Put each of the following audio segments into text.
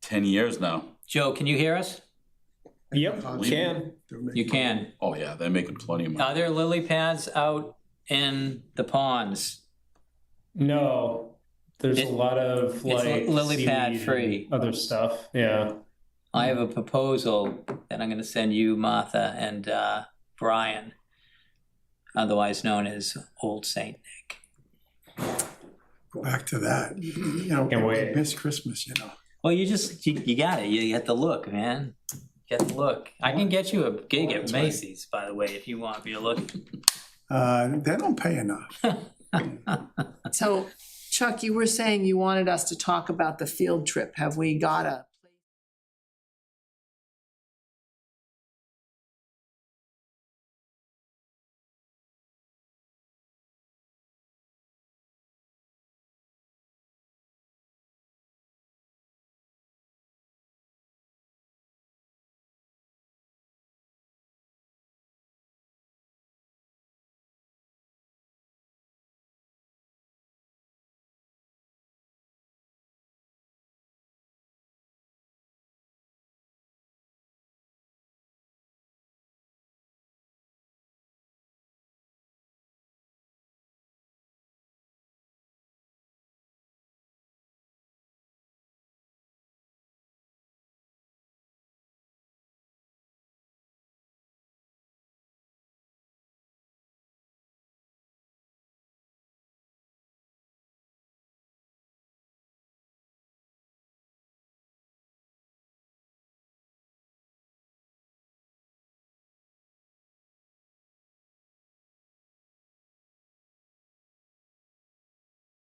10 years now. Joe, can you hear us? Yep, can. You can. Oh yeah, they're making plenty of Are money. there lily pads out in the ponds? No, there's a lot of like lily pad seaweed free. and other stuff. Yeah. I have a proposal that I'm going to send you, Martha, and Brian, otherwise known as Old Saint Nick. Go back to that. You know, Can't wait. miss Christmas, you know. Well, you got it. You get the look, man. Get the look. I can get you a gig at Macy's, by the way, if you want me to look. They don't pay enough. So Chuck, you were saying you wanted us to talk about the field trip. Have we got a?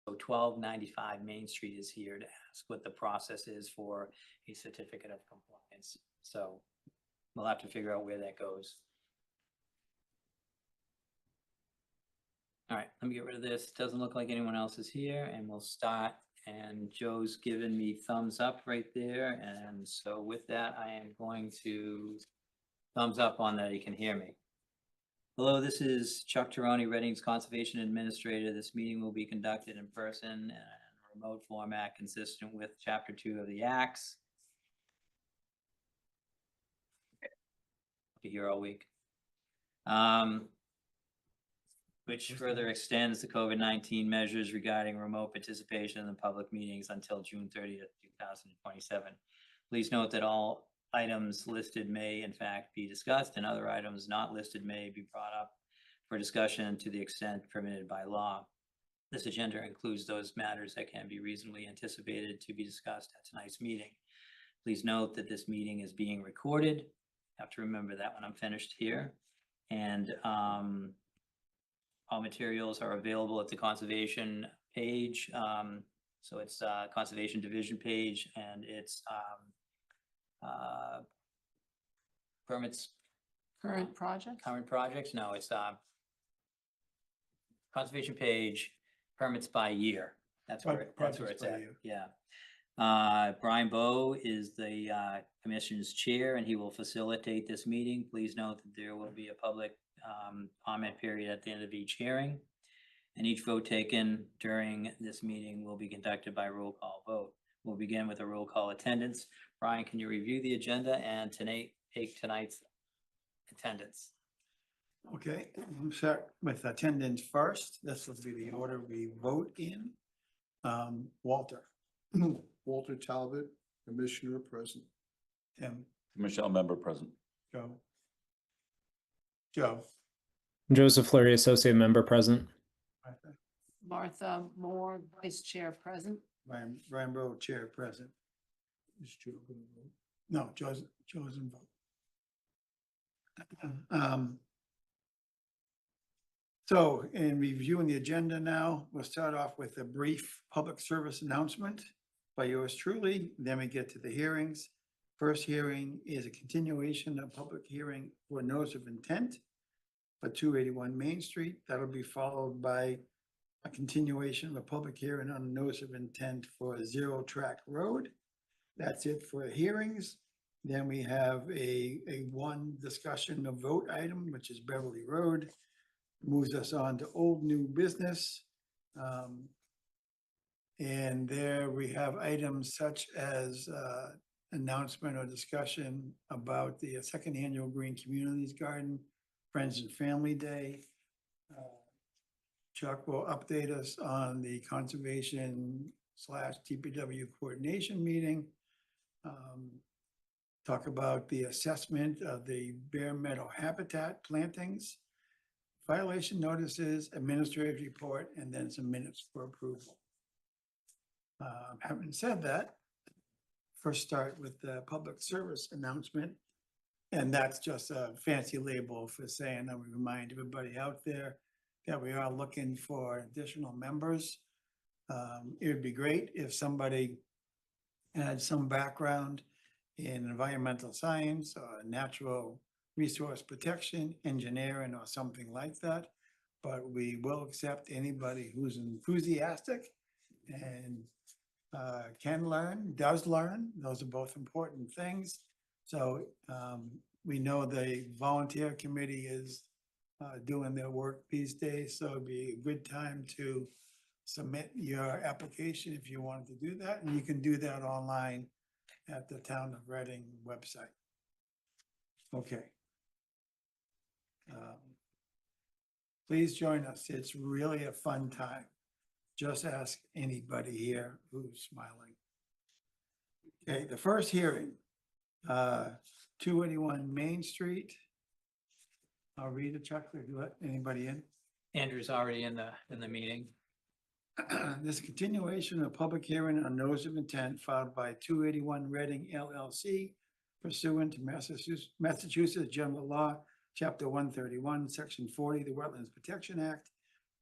So 1295 Main Street is here to ask what the process is for a certificate of compliance. So we'll have to figure out where that goes. All right, let me get rid of this. Doesn't look like anyone else is here, and we'll start. And Joe's given me thumbs up right there. And so with that, I am going to thumbs up on that he can hear me. Hello, this is Chuck Tironi, Reading's Conservation Administrator. This meeting will be conducted in person and in a remote format consistent with Chapter 2 of the Acts. I'll be here all week. Which further extends the COVID-19 measures regarding remote participation in the public meetings until June 30th, 2027. Please note that all items listed may in fact be discussed, and other items not listed may be brought up for discussion to the extent permitted by law. This agenda includes those matters that can be reasonably anticipated to be discussed at tonight's meeting. Please note that this meeting is being recorded. I have to remember that when I'm finished here. And all materials are available at the conservation page. So it's Conservation Division page, and it's permits. Current project? Current projects? No, it's conservation page, permits by year. That's where it's at. Yeah. Brian Bowe is the commission's chair, and he will facilitate this meeting. Please note that there will be a public comment period at the end of each hearing, and each vote taken during this meeting will be conducted by roll call vote. We'll begin with a roll call attendance. Brian, can you review the agenda and take tonight's attendance? Okay, we'll start with attendance first. This will be the order we vote in. Walter. Walter Talbot, Commissioner present. Tim. Michelle, member present. Joe. Joseph Fleury, Associate Member present. Martha Moore, Vice Chair present. Brian Bowe, Chair present. Is Joe gonna vote? No, Joe's in vote. So in reviewing the agenda now, we'll start off with a brief public service announcement by yours truly. Then we get to the hearings. First hearing is a continuation of public hearing for notice of intent for 281 Main Street. That'll be followed by a continuation of a public hearing on a notice of intent for Zero Track Road. That's it for hearings. Then we have a one discussion of vote item, which is Beverly Road. Moves us on to old new business. And there we have items such as announcement or discussion about the second annual Green Communities Garden, Friends and Family Day. Chuck will update us on the conservation / DPW coordination meeting. Talk about the assessment of the bare meadow habitat plantings, violation notices, administrative report, and then some minutes for approval. Having said that, first start with the public service announcement. And that's just a fancy label for saying, I would remind everybody out there that we are looking for additional members. It would be great if somebody had some background in environmental science or natural resource protection, engineering, or something like that. But we will accept anybody who's enthusiastic and can learn, does learn. Those are both important things. So we know the volunteer committee is doing their work these days, so it'd be a good time to submit your application if you wanted to do that, and you can do that online at the Town of Reading website. Okay. Please join us. It's really a fun time. Just ask anybody here who's smiling. Okay, the first hearing, 281 Main Street. I'll read it, Chuck, if you let anybody in. Andrew's already in the meeting. This continuation of public hearing on notice of intent filed by 281 Reading LLC pursuant to Massachusetts General Law, Chapter 131, Section 40, the Wetlands Protection Act,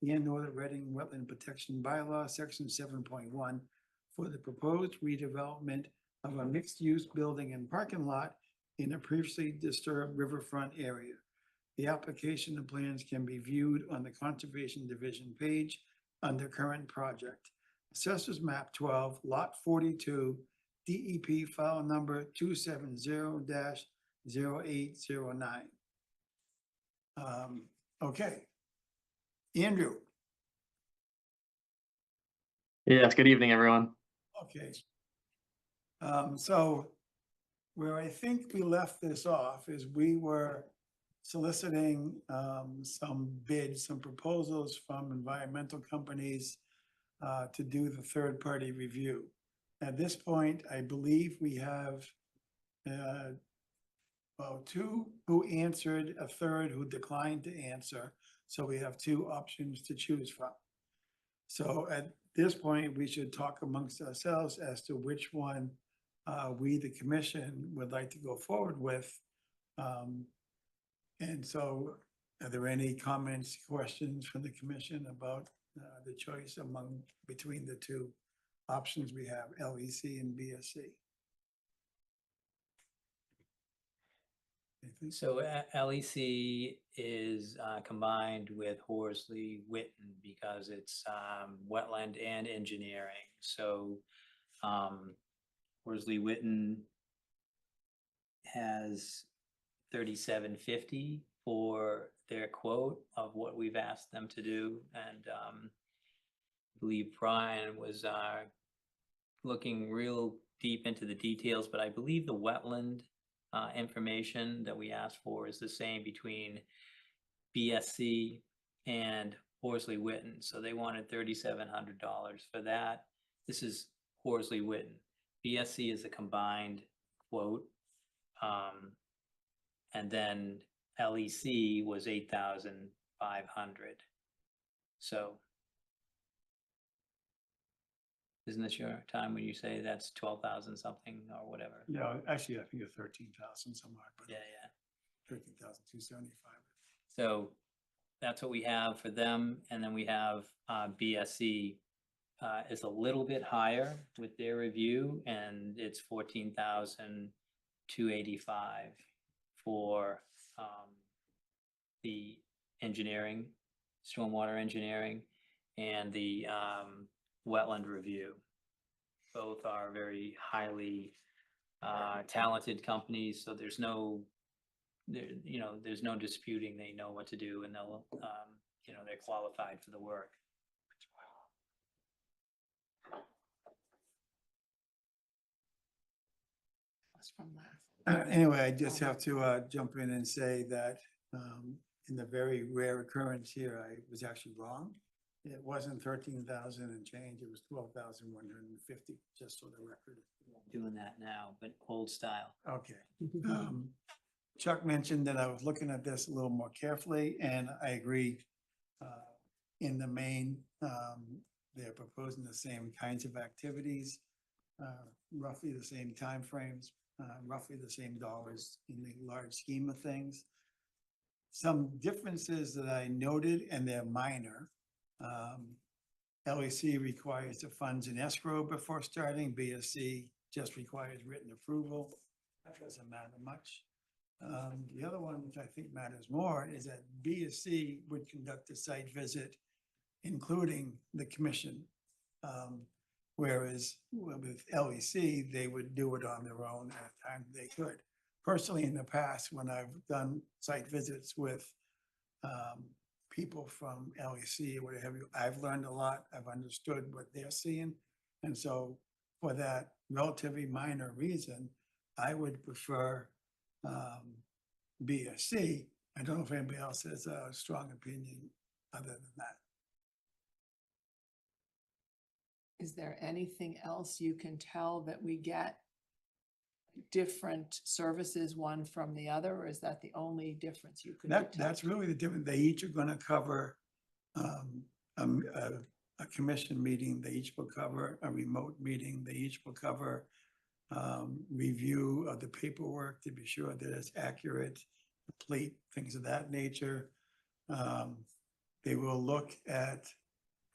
and Northern Reading Wetland Protection Bylaw, Section 7.1, for the proposed redevelopment of a mixed-use building and parking lot in a previously disturbed riverfront area. The application and plans can be viewed on the Conservation Division page under current project. Assessors Map 12, Lot 42, DEP file number 270-0809. Okay. Andrew, Yes, good evening, everyone. okay. So where I think we left this off is we were soliciting some bids, some proposals from environmental companies to do the third-party review. At this point, I believe we have well, 2 who answered, a third who declined to answer. So we have 2 options to choose from. So at this point, we should talk amongst ourselves as to which one we, the commission, would like to go forward with. And so are there any comments, questions from the commission about the choice between the 2 options we have, LEC and BSC? Anything? So LEC is combined with Horsley Witten because it's wetland and engineering. So Horsley Witten has $3,750 for their quote of what we've asked them to do, and I believe Brian was looking real deep into the details, but I believe the wetland information that we asked for is the same between BSC and Horsley Witten. So they wanted $3,700 for that. This is Horsley Witten. BSC is a combined quote. And then LEC was $8,500. So isn't this your time when you say that's 12,000 something or whatever? Yeah, actually, I think it's 13,000 somewhere, but Yeah. 13,275. So that's what we have for them. And then we have BSC is a little bit higher with their review, and it's 14,285 for the engineering, stormwater engineering, and the wetland review. Both are very highly talented companies, so there's no disputing they know what to do, and they'll they're qualified for the work. was from last. Anyway, I just have to jump in and say that in the very rare occurrence here, I was actually wrong. It wasn't 13,000 and change, it was 12,150, just so the record. Doing that now, but old style. Okay. Chuck mentioned that I was looking at this a little more carefully, and I agree. In the main, they're proposing the same kinds of activities, roughly the same timeframes, roughly the same dollars in the large scheme of things. Some differences that I noted, and they're minor. LEC requires the funds in escrow before starting. BSC just requires written approval. That doesn't matter much. The other one, which I think matters more, is that BSC would conduct a site visit, including the commission. Whereas with LEC, they would do it on their own at a time they could. Personally, in the past, when I've done site visits with people from LEC or what have you, I've learned a lot. I've understood what they're seeing. And so for that relatively minor reason, I would prefer BSC. I don't know if anybody else has a strong opinion other than that. Is there anything else you can tell that we get different services one from the other, or is that the only difference you could detect? That's really the difference. They each are gonna cover a commission meeting, they each will cover a remote meeting, they each will cover review of the paperwork to be sure that it's accurate, complete, things of that nature. They will look at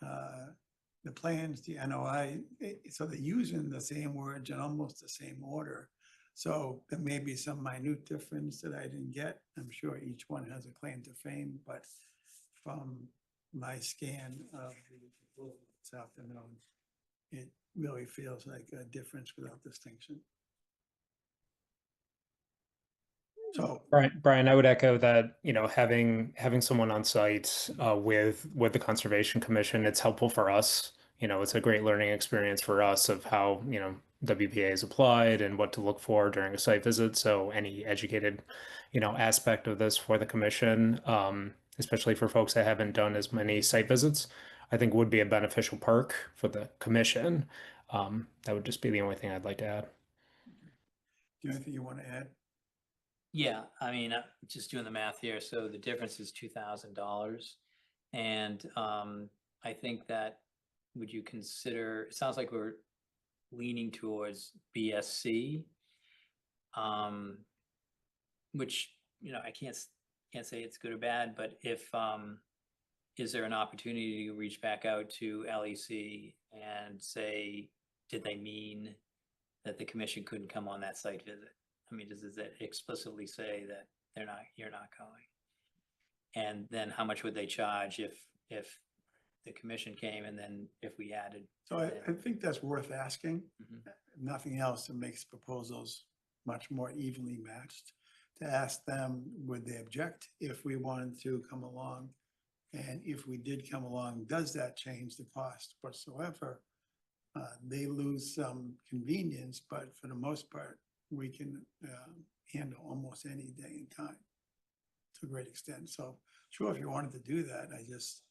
the plans, the NOI, so they're using the same words in almost the same order. So there may be some minute difference that I didn't get. I'm sure each one has a claim to fame, but from my scan of the proposal this afternoon, it really feels like a difference without distinction. So, Brian, I would echo that, having someone on site with the Conservation Commission, it's helpful for us. It's a great learning experience for us of how, WPA is applied and what to look for during a site visit. So any educated, aspect of this for the commission, especially for folks that haven't done as many site visits, I think would be a beneficial perk for the commission. That would just be the only thing I'd like to add. do you have anything you want to add? Yeah, I mean, just doing the math here, so the difference is $2,000. And I think that, would you consider, it sounds like we're leaning towards BSC, which, I can't say it's good or bad, but if, is there an opportunity to reach back out to LEC and say, did they mean that the commission couldn't come on that site visit? I mean, does it explicitly say that you're not going? And then how much would they charge if the commission came and then if we added? So I think that's worth asking. Mhm. Nothing else that makes proposals much more evenly matched. To ask them, would they object if we wanted to come along? And if we did come along, does that change the cost whatsoever? They lose some convenience, but for the most part, we can handle almost any day and time to a great extent. So sure, if you wanted to do that, I just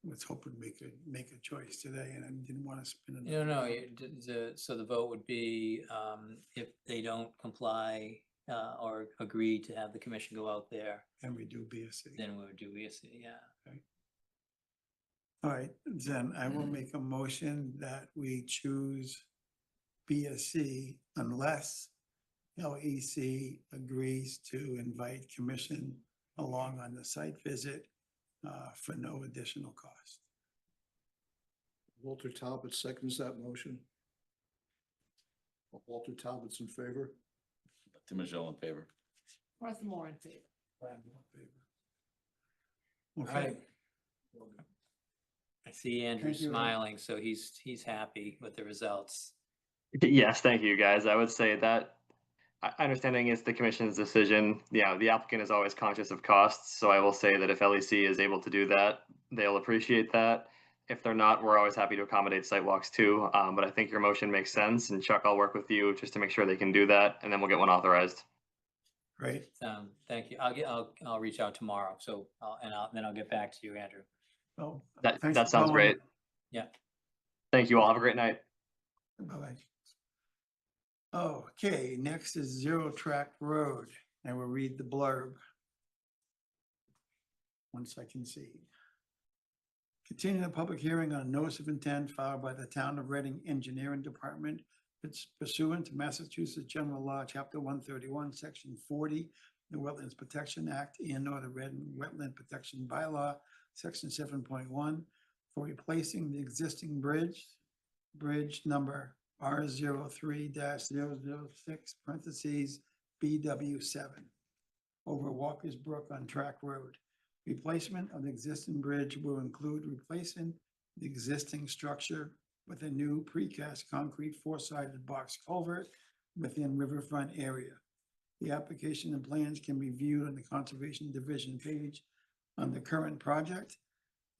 was hoping we could make a choice today, and I didn't want to spin it. No, so the vote would be, if they don't comply or agree to have the commission go out there, And we do BSC. then we would do BSC, yeah. All right, then I will make a motion that we choose BSC unless LEC agrees to invite commission along on the site visit for no additional cost. Walter Talbot seconds that motion. Walter Talbot's in favor. Tim Michelle in favor. Martha Moore in favor. Okay, I see Andrew Thank you. smiling, so he's happy with the results. Yes, thank you, guys. I would say that understanding it's the commission's decision. The applicant is always conscious of costs. So I will say that if LEC is able to do that, they'll appreciate that. If they're not, we're always happy to accommodate site walks too. But I think your motion makes sense, and Chuck, I'll work with you just to make sure they can do that, and then we'll get one authorized. Great. Thank you. I'll reach out tomorrow. So, then I'll get back to you, Andrew. Oh, That thanks that for sounds calling. great. Yeah. Thank you all. Have a great night. Bye-bye. Okay, next is Zero Track Road, and we'll read the blurb. Once I can see. Continue the public hearing on notice of intent filed by the Town of Reading Engineering Department. It's pursuant to Massachusetts General Law, Chapter 131, Section 40, the Wetlands Protection Act and/or the Reading Wetland Protection Bylaw, Section 7.1, for replacing the existing bridge number R03-006, parentheses, BW7, over Walker's Brook on Track Road. Replacement of the existing bridge will include replacing the existing structure with a new precast concrete four-sided box culvert within riverfront area. The application and plans can be viewed on the Conservation Division page on the current project.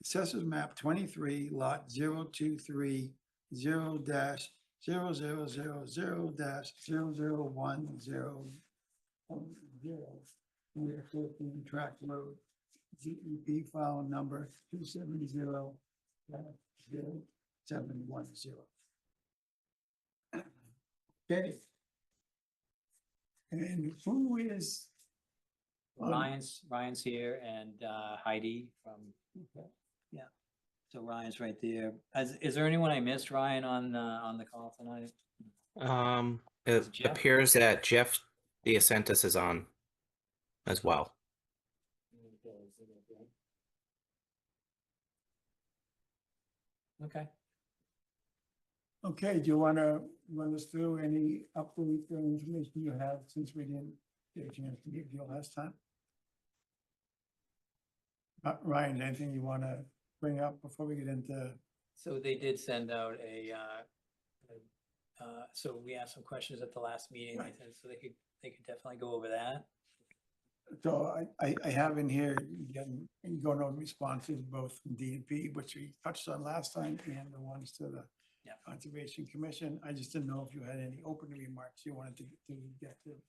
Assessors map 23, lot 023, 0-0000-0010, 14 Track Road. GEP file number 270-0710. Okay. And who is? Ryan's here and Heidi from, yeah. So Ryan's right there. Is there anyone I missed, Ryan, on the call tonight? It Jeff? appears that Jeff DeSantis is on as well. Okay. Okay, do you want to run us through any updates or information you have since we didn't get a chance to give you last time? Ryan, anything you want to bring up before we get into? So they did send out so we asked some questions at the last meeting, Right. so they could definitely go over that. So I have in here, again, going over responses both from DEP, which we touched on last time, and the ones to the Yeah. Conservation Commission. I just didn't know if you had any opening remarks you wanted to get to.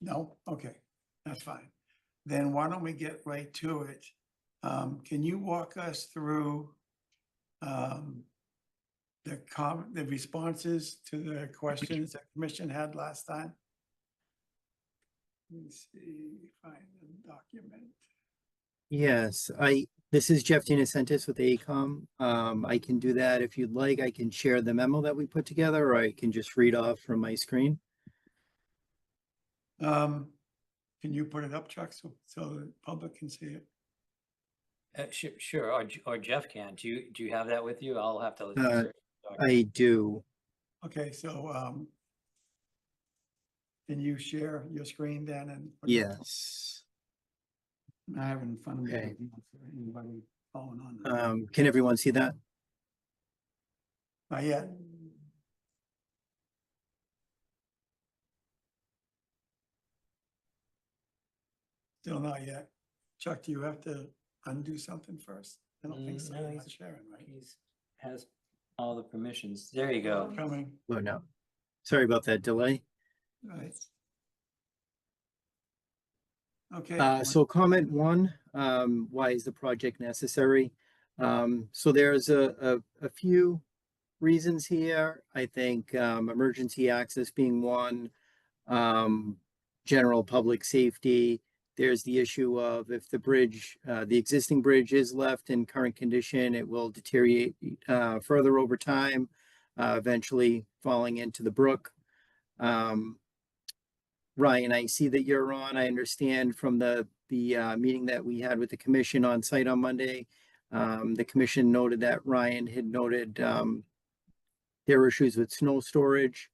No? Okay, that's fine. Then why don't we get right to it? Can you walk us through the responses to the questions that Commission had last time? Let me see, find the document. Yes, this is Jeff DeSantis with AECom. I can do that if you'd like. I can share the memo that we put together, or I can just read off from my screen. Can you put it up, Chuck, so the public can see it? Sure, or Jeff can. Do you have that with you? I'll have to. search the document. I do. Okay, so can you share your screen then and? put it up? Yes. I have it in front of me. Okay. Anybody following on? Can everyone see that? Not yet. Still not yet. Chuck, do you have to undo something first? I don't think so. No, You're he's- not sharing, right? Has all the permissions. There you go. Coming, Oh, no. Sorry about that delay. right. Okay. So comment one, why is the project necessary? So there's a few reasons here. I think emergency access being one, general public safety. There's the issue of if the bridge, the existing bridge is left in current condition, it will deteriorate further over time, eventually falling into the brook. Ryan, I see that you're on. I understand from the meeting that we had with the commission on site on Monday. The commission noted that Ryan had noted there were issues with snow storage.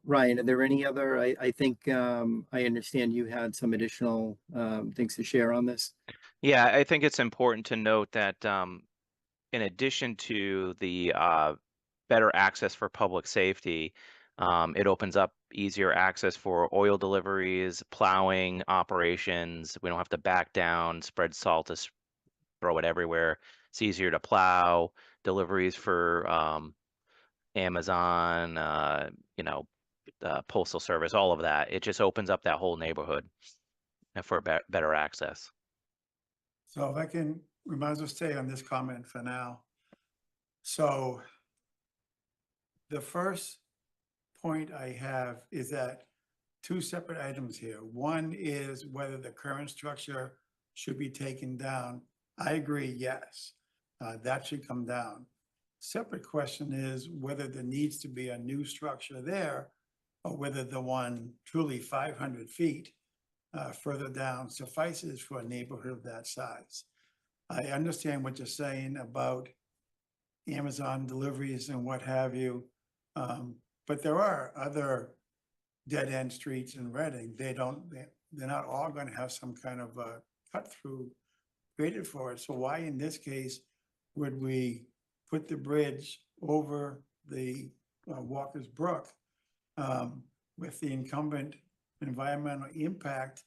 Ryan, are there any other, I think I understand you had some additional things to share on this. Yeah, I think it's important to note that in addition to the better access for public safety, It opens up easier access for oil deliveries, plowing operations. We don't have to back down, spread salt to throw it everywhere. It's easier to plow, deliveries for Amazon, postal service, all of that. It just opens up that whole neighborhood and for better access. So if I can, we might as well stay on this comment for now. So the first point I have is that two separate items here. One is whether the current structure should be taken down. I agree, yes, that should come down. Separate question is whether there needs to be a new structure there or whether the one truly 500 feet further down suffices for a neighborhood of that size. I understand what you're saying about Amazon deliveries and what have you. But there are other dead-end streets in Reading. They're not all gonna have some kind of a cut-through created for it. So why in this case would we put the bridge over the Walker's Brook with the incumbent environmental impact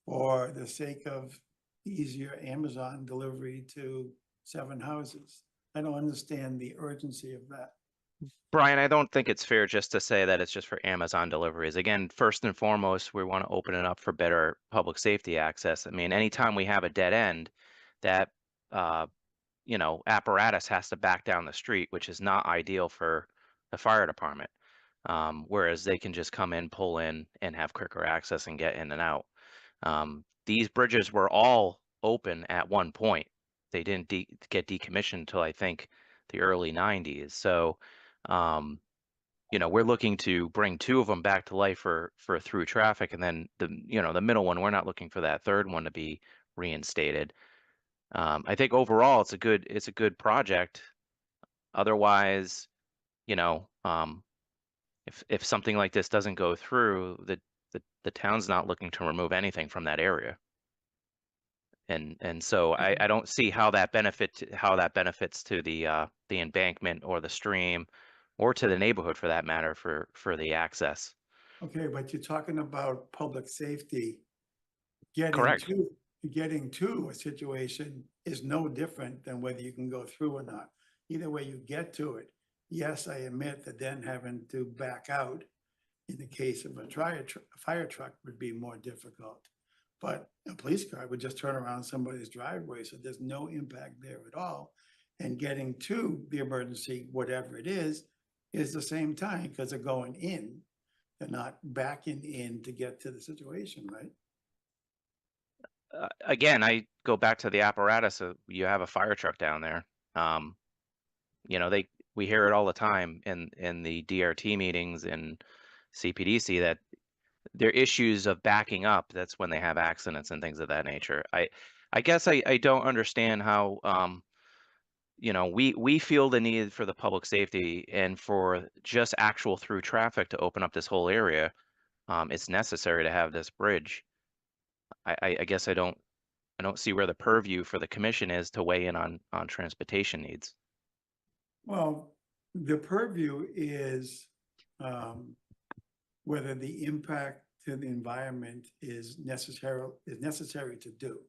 for the sake of easier Amazon delivery to 7 houses? I don't understand the urgency of that. Brian, I don't think it's fair just to say that it's just for Amazon deliveries. Again, first and foremost, we want to open it up for better public safety access. I mean, anytime we have a dead end, that apparatus has to back down the street, which is not ideal for the fire department. Whereas they can just come in, pull in, and have quicker access and get in and out. These bridges were all open at one point. They didn't get decommissioned until I think the early 90s. So, we're looking to bring 2 of them back to life for through traffic, and then the middle one, we're not looking for that third one to be reinstated. I think overall it's a good project. Otherwise, if something like this doesn't go through, the town's not looking to remove anything from that area. And so I don't see how that benefits to the embankment or the stream or to the neighborhood for that matter for the access. Okay, but you're talking about public safety. Correct. Getting to a situation is no different than whether you can go through or not. Either way you get to it. Yes, I admit that then having to back out in the case of a fire truck would be more difficult. But a police car would just turn around somebody's driveway, so there's no impact there at all. And getting to the emergency, whatever it is the same time because they're going in. They're not backing in to get to the situation, right? Again, I go back to the apparatus. You have a fire truck down there. We hear it all the time in the DRT meetings and CPDC that there are issues of backing up. That's when they have accidents and things of that nature. I guess I don't understand how we feel the need for the public safety and for just actual through traffic to open up this whole area. It's necessary to have this bridge. I guess I don't see where the purview for the commission is to weigh in on transportation needs. Well, the purview is whether the impact to the environment is necessary to do.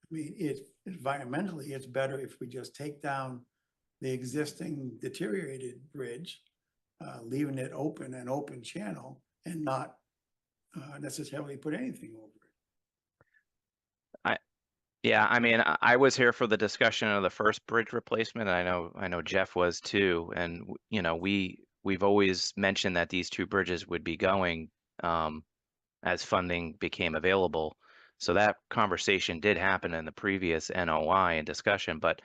I mean, environmentally, it's better if we just take down the existing deteriorated bridge, leaving it open, an open channel, and not necessarily put anything over it. Yeah, I mean, I was here for the discussion of the first bridge replacement. And I know Jeff was too. And we've always mentioned that these 2 bridges would be going as funding became available. So that conversation did happen in the previous NOI and discussion. But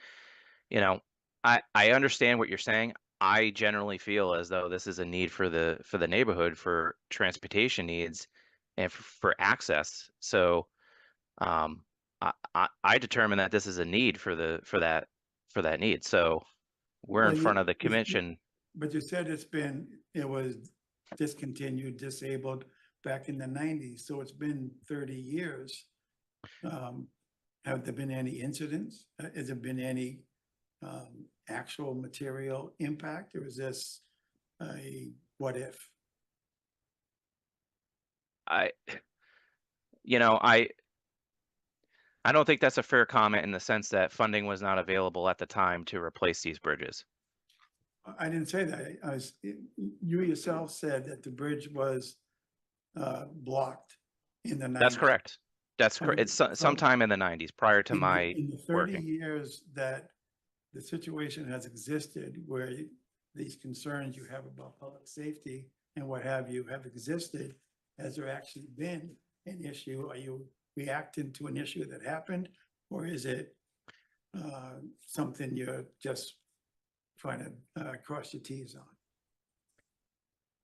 I understand what you're saying. I generally feel as though this is a need for the neighborhood for transportation needs and for access. So I determine that this is a need for that need. So we're in front of the commission. But you said it was discontinued, disabled back in the 90s. So it's been 30 years. Have there been any incidents? Has there been any actual material impact, or is this a what if? I, you know, I don't think that's a fair comment in the sense that funding was not available at the time to replace these bridges. I didn't say that. You yourself said that the bridge was blocked in the 90s. That's correct. That's correct. It's So- sometime in the 90s, prior to my In the 30 working. years that the situation has existed, where these concerns you have about public safety and what have you have existed, has there actually been an issue? Are you reacting to an issue that happened, or is it something you're just trying to cross your T's on?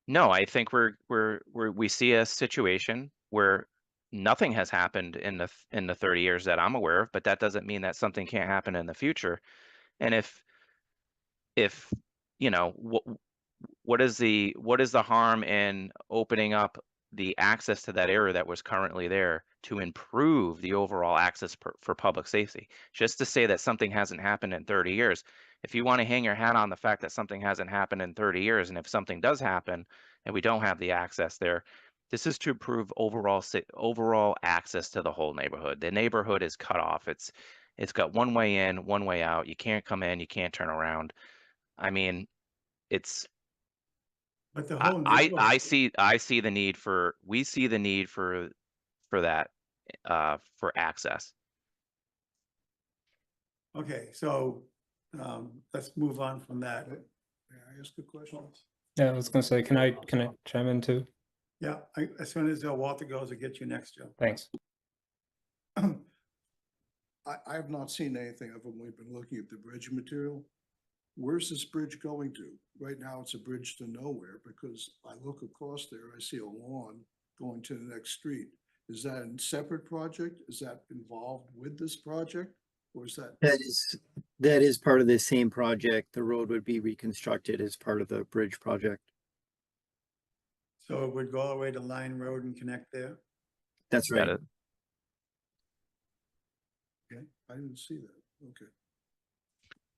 No, I think we see a situation where nothing has happened in the 30 years that I'm aware of, but that doesn't mean that something can't happen in the future. And if you know what is the harm in opening up the access to that area that was currently there to improve the overall access for public safety? Just to say that something hasn't happened in 30 years. If you want to hang your hat on the fact that something hasn't happened in 30 years, and if something does happen and we don't have the access there, this is to improve overall access to the whole neighborhood. The neighborhood is cut off. It's got one way in, one way out. You can't come in, you can't turn around. I mean, it's But the whole neighborhood. I see the need for, we see the need for that for access. Okay, so let's move on from that. May I ask a question? Yeah, I was gonna say, can I chime in too? Yeah, as soon as Walter goes, I'll get you next, Joe. Thanks. I have not seen anything. I've only been looking at the bridge material. Where's this bridge going to? Right now, it's a bridge to nowhere because I look across there, I see a lawn going to the next street. Is that a separate project? Is that involved with this project? Or is that? That is part of the same project. The road would be reconstructed as part of the bridge project. So it would go all the way to Line Road and connect there? That's right. That Okay, I didn't see that. Okay.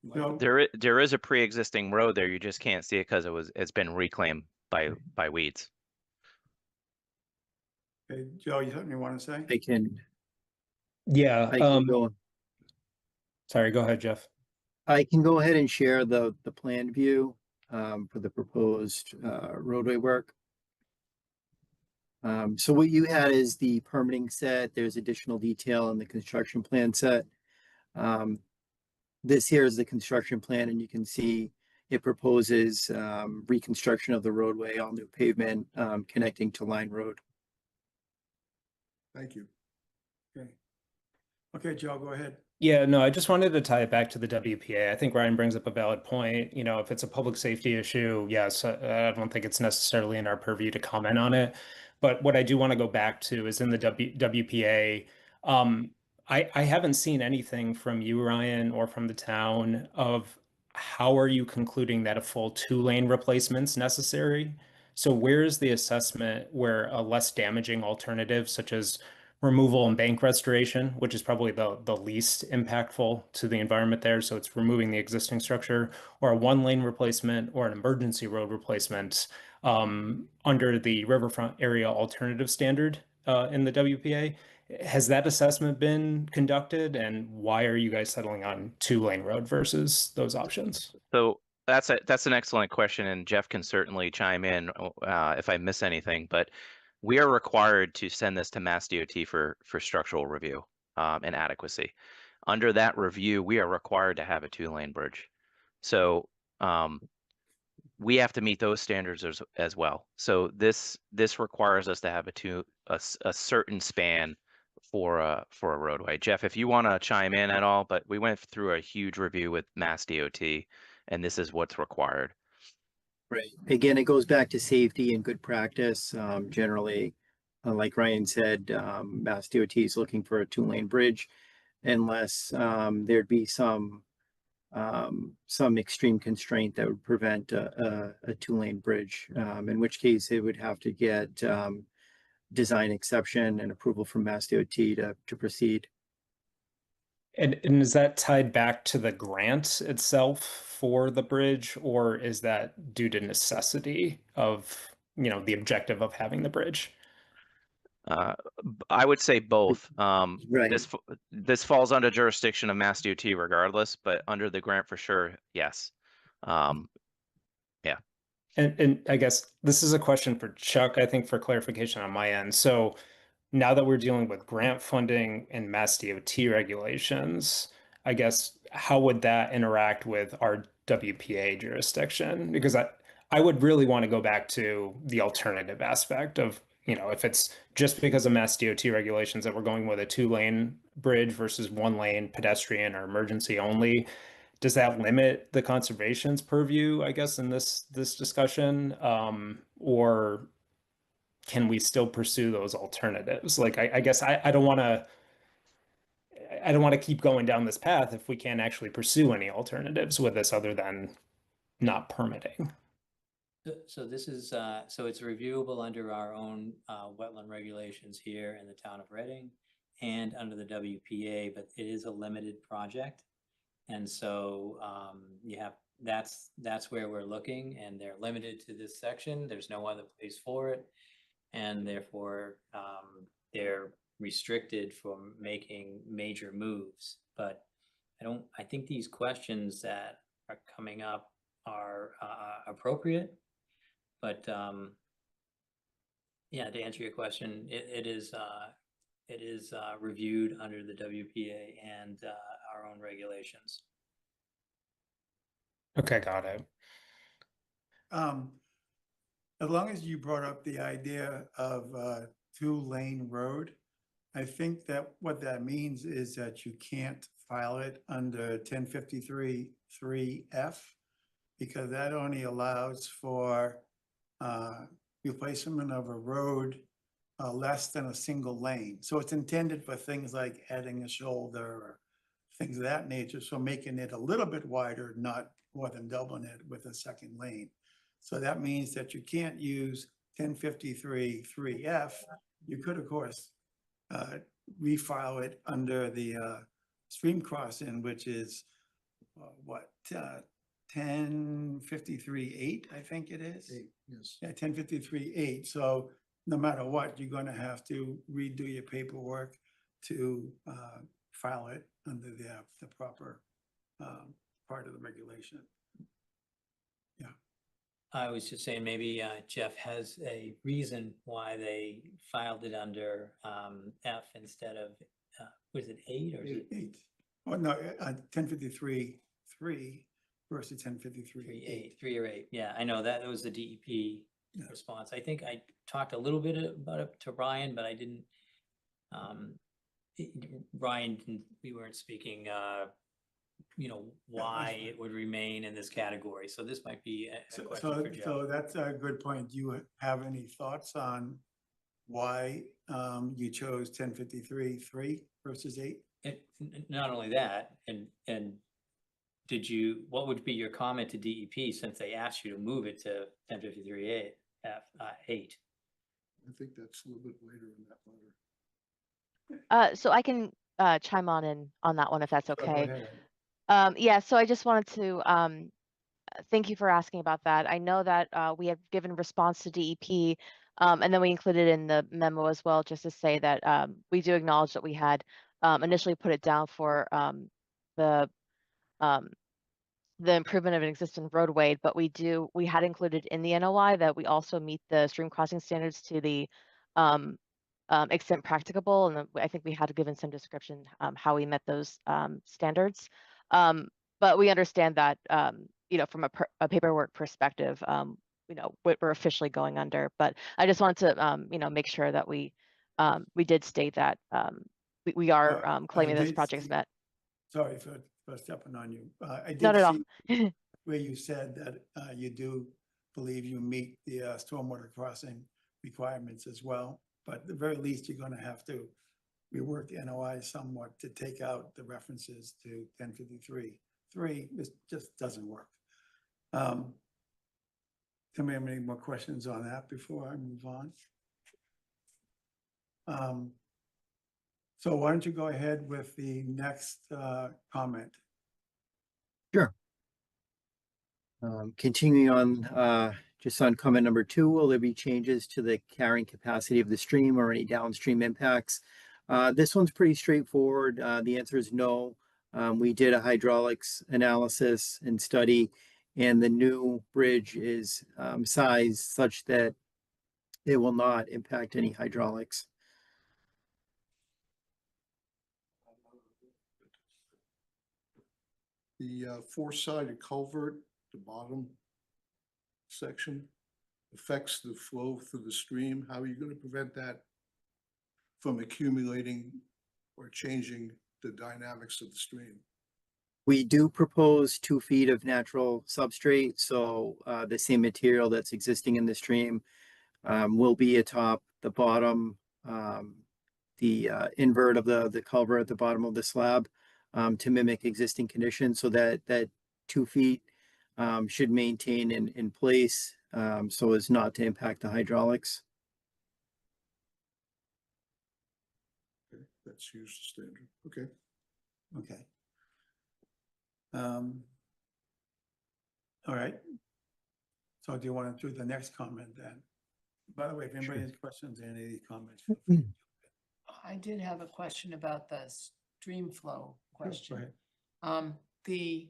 No. there is a pre-existing road there. You just can't see it because it's been reclaimed by weeds. Okay, Joe, you something you want to say? I can Yeah, go. sorry, go ahead, Jeff. I can go ahead and share the plan view for the proposed roadway work. So what you had is the permitting set. There's additional detail in the construction plan set. This here is the construction plan, and you can see it proposes reconstruction of the roadway, all new pavement connecting to Line Road. Thank you. Okay. Okay, Joe, go ahead. Yeah, no, I just wanted to tie it back to the WPA. I think Ryan brings up a valid point. You know, if it's a public safety issue, yes, I don't think it's necessarily in our purview to comment on it. But what I do want to go back to is in the WPA, I haven't seen anything from you, Ryan, or from the town of how are you concluding that a full 2-lane replacement's necessary? So where is the assessment where a less damaging alternative, such as removal and bank restoration, which is probably the least impactful to the environment there. So it's removing the existing structure, or a 1-lane replacement, or an emergency road replacement under the riverfront area alternative standard in the WPA. Has that assessment been conducted, and why are you guys settling on 2-lane road versus those options? So that's an excellent question, and Jeff can certainly chime in if I miss anything. But we are required to send this to Mass DOT for structural review and adequacy. Under that review, we are required to have a 2-lane bridge. So we have to meet those standards as well. So this requires us to have a certain span for a roadway. Jeff, if you want to chime in at all, but we went through a huge review with Mass DOT, and this is what's required. Right. Again, it goes back to safety and good practice. Generally, like Ryan said, Mass DOT is looking for a 2-lane bridge unless there'd be some extreme constraint that would prevent a 2-lane bridge, in which case it would have to get design exception and approval from Mass DOT to proceed. And is that tied back to the grant itself for the bridge, or is that due to necessity of, the objective of having the bridge? I would say both. Right. This falls under jurisdiction of Mass DOT regardless, but under the grant for sure, yes. And I guess this is a question for Chuck, I think for clarification on my end. So now that we're dealing with grant funding and Mass DOT regulations, I guess how would that interact with our WPA jurisdiction? Because I would really want to go back to the alternative aspect of, if it's just because of Mass DOT regulations that we're going with a 2-lane bridge versus 1-lane pedestrian or emergency only, does that limit the conservation's purview, I guess, in this discussion? Or can we still pursue those alternatives? Like, I guess I don't want to keep going down this path if we can't actually pursue any alternatives with this other than not permitting. So this is, so it's reviewable under our own wetland regulations here in the town of Reading and under the WPA, but it is a limited project. And so that's where we're looking, and they're limited to this section. There's no other place for it. And therefore, they're restricted from making major moves. But I think these questions that are coming up are appropriate. But yeah, to answer your question, it is reviewed under the WPA and our own regulations. Okay, got it. As long as you brought up the idea of a 2-lane road, I think that what that means is that you can't file it under 1053-3F, because that only allows for replacement of a road less than a single lane. So it's intended for things like adding a shoulder or things of that nature. So making it a little bit wider, not more than doubling it with a second lane. So that means that you can't use 1053-3F. You could, of course, refile it under the stream crossing, which is what, 1053-8, I think it is. 8, yes. Yeah, 1053-8. So no matter what, you're going to have to redo your paperwork to file it under the proper part of the regulation. Yeah. I was just saying, maybe Jeff has a reason why they filed it under F instead of, was it 8 or is it 8? Oh, no, 1053-3 versus 1053-8. 3 or 8? Yeah, I know that was the DEP Yeah. response. I think I talked a little bit about it to Ryan, but I didn't, Ryan, we weren't speaking, why it would remain in this category. So this might be a question for Jeff. So that's a good point. Do you have any thoughts on why you chose 1053-3 versus 8? Not only that, and what would be your comment to DEP since they asked you to move it to 1053-8? I think that's a little bit later in that letter. So I can chime on that one if that's Sure, go okay. ahead. Yeah, so I just wanted to thank you for asking about that. I know that we have given response to DEP, and then we included in the memo as well, just to say that we do acknowledge that we had initially put it down for the improvement of an existing roadway, but we had included in the NOI that we also meet the stream crossing standards to the extent practicable, and I think we had given some description how we met those standards. But we understand that from a paperwork perspective, what we're officially going under. But I just wanted to make sure that we did state that we are claiming this project's met. Sorry for stepping on you. I Not did at all. see where you said that you do believe you meet the stormwater crossing requirements as well. But at the very least, you're going to have to rework the NOI somewhat to take out the references to 1053-3. This just doesn't work. Somebody have any more questions on that before I move on? So why don't you go ahead with the next comment? Sure. Continuing on just on comment number 2, will there be changes to the carrying capacity of the stream or any downstream impacts? This one's pretty straightforward. The answer is no. We did a hydraulics analysis and study, and the new bridge is sized such that it will not impact any hydraulics. The four-sided culvert, the bottom section, affects the flow through the stream. How are you going to prevent that from accumulating or changing the dynamics of the stream? We do propose 2 feet of natural substrate, so the same material that's existing in the stream will be atop the bottom, the invert of the culvert at the bottom of the slab, to mimic existing conditions, so that 2 feet should maintain in place, so as not to impact the hydraulics. Okay, that's used standard. Okay. Okay. All right. So do you want to do the next comment then? By the way, if anybody has questions, any comments? feel free to jump I did have a question about the stream flow in. Go question. ahead. The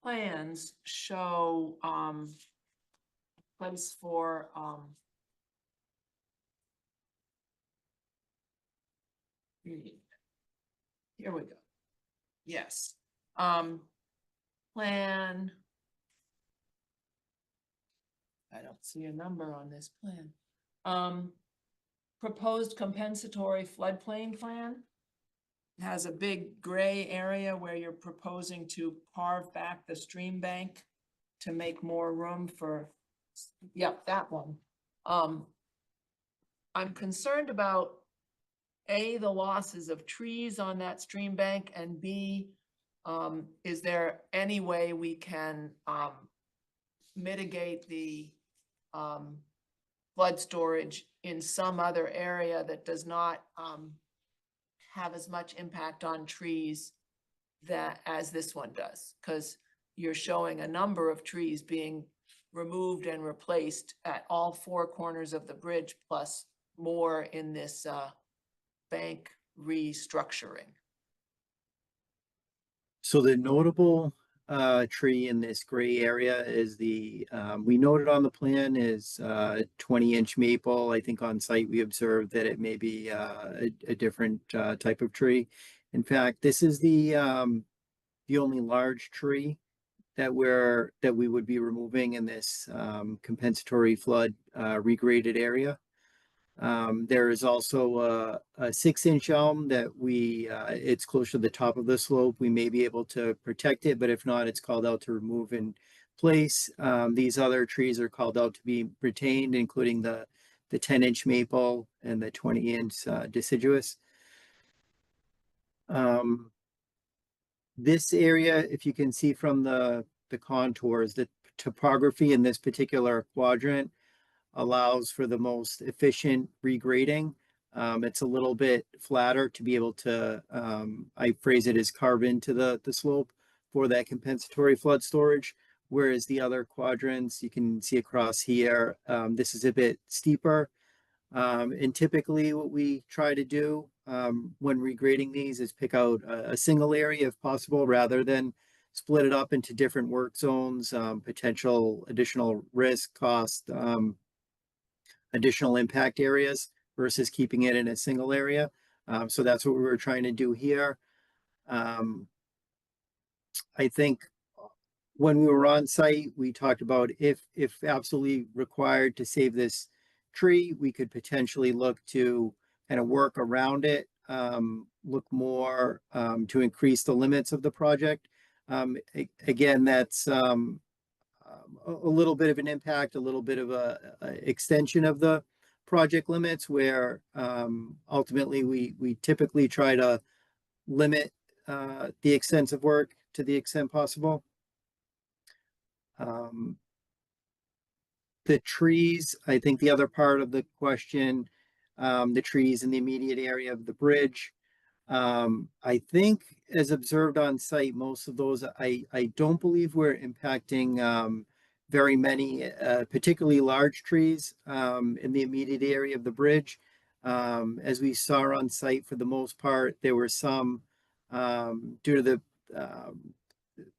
plans show place for here we go. Yes. Plan. I don't see a number on this plan. Proposed compensatory floodplain plan has a big gray area where you're proposing to carve back the stream bank to make more room for, yep, that one. I'm concerned about A, the losses of trees on that stream bank, and B, is there any way we can mitigate the flood storage in some other area that does not have as much impact on trees as this one does? Because you're showing a number of trees being removed and replaced at all 4 corners of the bridge, plus more in this bank restructuring. So the notable tree in this gray area is the, we noted on the plan is 20-inch maple. I think on site we observed that it may be a different type of tree. In fact, this is the only large tree that we would be removing in this compensatory flood regraded area. There is also a 6-inch elm that it's close to the top of the slope. We may be able to protect it, but if not, it's called out to remove in place. These other trees are called out to be retained, including the 10-inch maple and the 20-inch deciduous. This area, if you can see from the contours, the topography in this particular quadrant allows for the most efficient regrading. It's a little bit flatter to be able to, I phrase it as carve into the slope for that compensatory flood storage. Whereas the other quadrants you can see across here, this is a bit steeper. And typically what we try to do when regrading these is pick out a single area if possible, rather than split it up into different work zones, potential additional risk, cost, additional impact areas versus keeping it in a single area. So that's what we were trying to do here. I think when we were on site, we talked about if absolutely required to save this tree, we could potentially look to kind of work around it, look more to increase the limits of the project. Again, that's a little bit of an impact, a little bit of a extension of the project limits, where ultimately we typically try to limit the extensive work to the extent possible. The trees, I think the other part of the question, the trees in the immediate area of the bridge, I think as observed on site, most of those, I don't believe we're impacting very many, particularly large trees in the immediate area of the bridge. As we saw on site, for the most part, there were some due to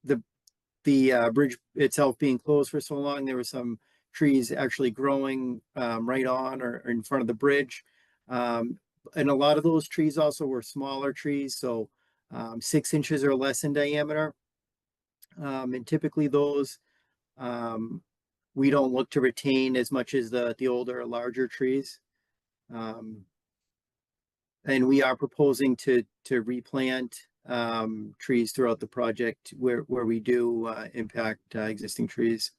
the bridge itself being closed for so long. There were some trees actually growing right on or in front of the bridge. And a lot of those trees also were smaller trees, so 6 inches or less in diameter. And typically those we don't look to retain as much as the older, larger trees. And we are proposing to replant trees throughout the project where we do impact existing trees.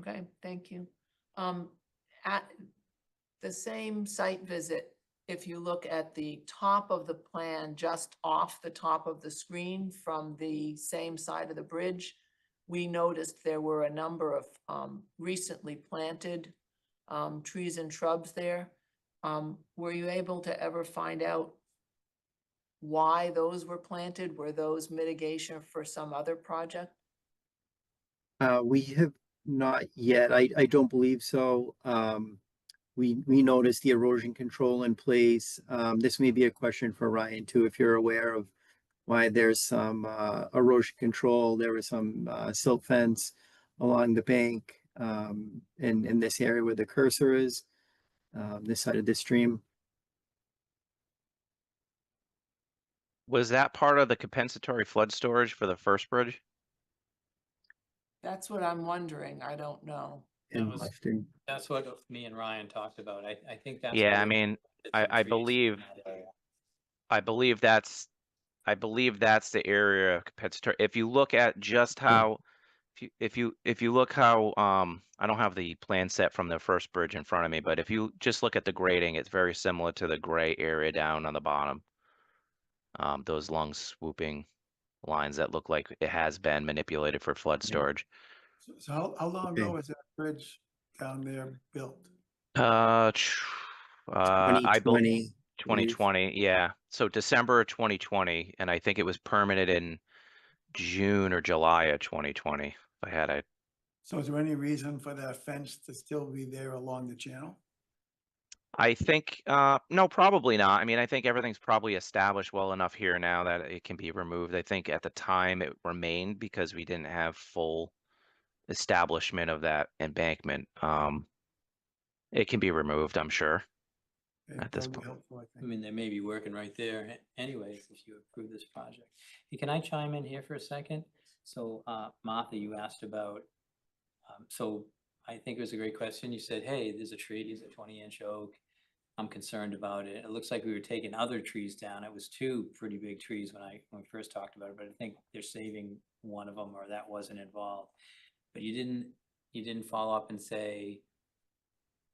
Okay, thank you. At the same site visit, if you look at the top of the plan, just off the top of the screen from the same side of the bridge, we noticed there were a number of recently planted trees and shrubs there. Were you able to ever find out why those were planted? Were those mitigation for some other project? We have not yet. I don't believe so. We noticed the erosion control in place. This may be a question for Ryan too, if you're aware of why there's some erosion control. There was some silt fence along the bank in this area where the cursor is, this side of the stream. Was that part of the compensatory flood storage for the first bridge? That's what I'm wondering. I don't know. Interesting. That's what me and Ryan talked about. I think that's. Yeah, why I they mean, planted some I trees in believe, that area. I believe that's the area of compensatory. If you look at just how, if you look how, I don't have the plan set from the first bridge in front of me, but if you just look at the grading, it's very similar to the gray area down on the bottom. Those long swooping lines that look like it has been manipulated for flood storage. So how long Okay. ago was that bridge down there built? I believe 2020. 2020, yeah. So December of 2020, and I think it was permitted in June or July of 2020. If I had it, So is there any reason for that fence to still be there along the channel? I think no, probably not. I mean, I think everything's probably established well enough here now that it can be removed. I think at the time it remained because we didn't have full establishment of that embankment. It can be removed, I'm sure. Okay, At this that would be point. helpful, I I think. mean, they may be working right there anyways, if you approve this project. Hey, can I chime in here for a second? So, Martha, you asked about, so I think it was a great question. You said, hey, there's a tree, it's a 20-inch oak. I'm concerned about it. It looks like we were taking other trees down. It was 2 pretty big trees when we first talked about it, but I think they're saving one of them, or that wasn't involved. But you didn't follow up and say,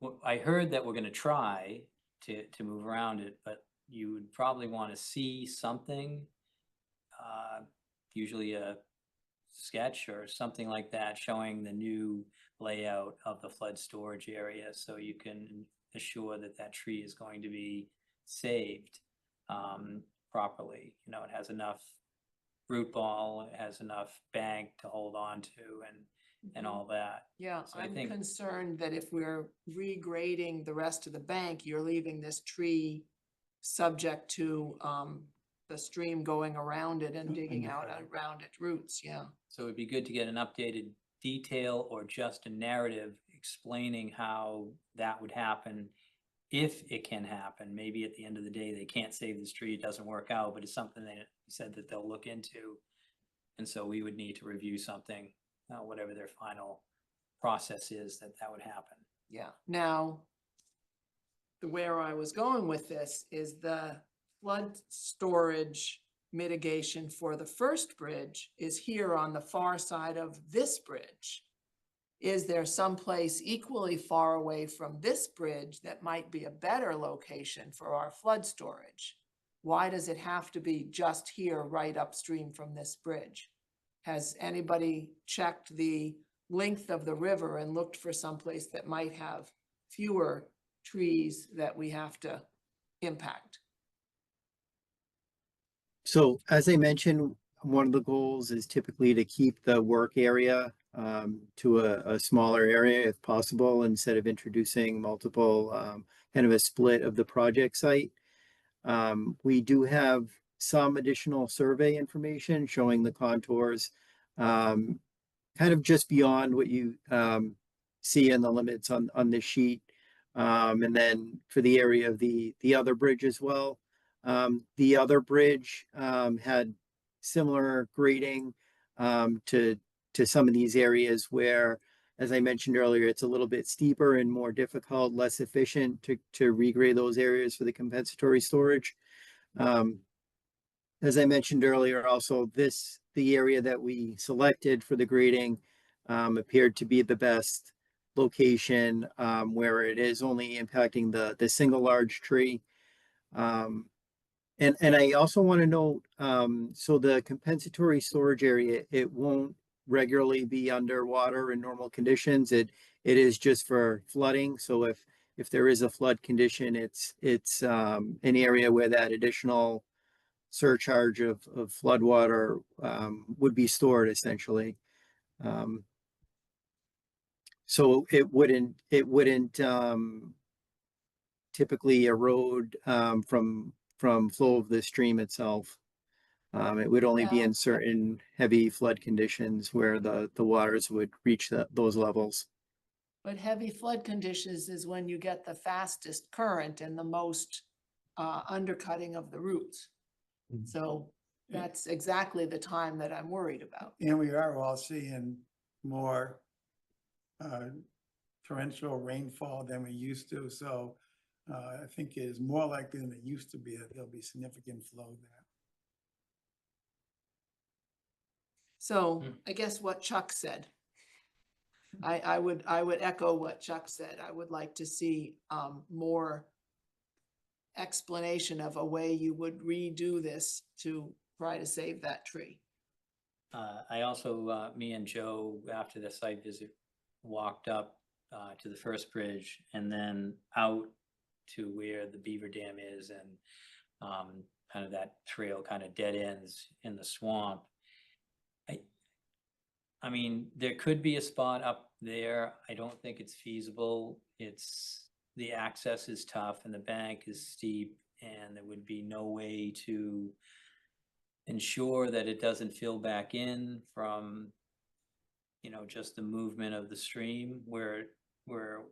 well, I heard that we're gonna try to move around it, but you would probably want to see something, usually a sketch or something like that, showing the new layout of the flood storage area, so you can assure that that tree is going to be saved properly. You know, it has enough root ball, it has enough bank to hold on to, and all that. Yeah, So I I'm think- concerned that if we're regrading the rest of the bank, you're leaving this tree subject to the stream going around it and digging out around its roots, yeah. So it'd be good to get an updated detail or just a narrative explaining how that would happen, if it can happen. Maybe at the end of the day, they can't save this tree, it doesn't work out, but it's something they said that they'll look into. And so we would need to review something, whatever their final process is, that would happen. Yeah, now, where I was going with this is the flood storage mitigation for the first bridge is here on the far side of this bridge. Is there someplace equally far away from this bridge that might be a better location for our flood storage? Why does it have to be just here, right upstream from this bridge? Has anybody checked the length of the river and looked for someplace that might have fewer trees that we have to impact? So as I mentioned, one of the goals is typically to keep the work area to a smaller area if possible, instead of introducing multiple, kind of a split of the project site. We do have some additional survey information showing the contours, kind of just beyond what you see in the limits on this sheet. And then for the area of the other bridge as well. The other bridge had similar grading to some of these areas where, as I mentioned earlier, it's a little bit steeper and more difficult, less efficient to regrade those areas for the compensatory storage. As I mentioned earlier, also the area that we selected for the grading appeared to be the best location, where it is only impacting the single large tree. And I also want to note, so the compensatory storage area, it won't regularly be underwater in normal conditions. It is just for flooding. So if there is a flood condition, it's an area where that additional surcharge of flood water would be stored essentially. So it wouldn't typically erode from flow of the stream itself. It would only be in certain heavy flood conditions where the waters would reach those levels. But heavy flood conditions is when you get the fastest current and the most undercutting of the roots. So that's exactly the time that I'm worried about. And we are all seeing more torrential rainfall than we used to, so I think it is more likely than it used to be that there'll be significant flow there. So I guess what Chuck said. I would echo what Chuck said. I would like to see more explanation of a way you would redo this to try to save that tree. I also, me and Joe, after the site visit, walked up to the first bridge and then out to where the beaver dam is, and kind of that trail kind of dead ends in the swamp. I mean, there could be a spot up there. I don't think it's feasible. The access is tough and the bank is steep, and there would be no way to ensure that it doesn't fill back in from, just the movement of the stream, where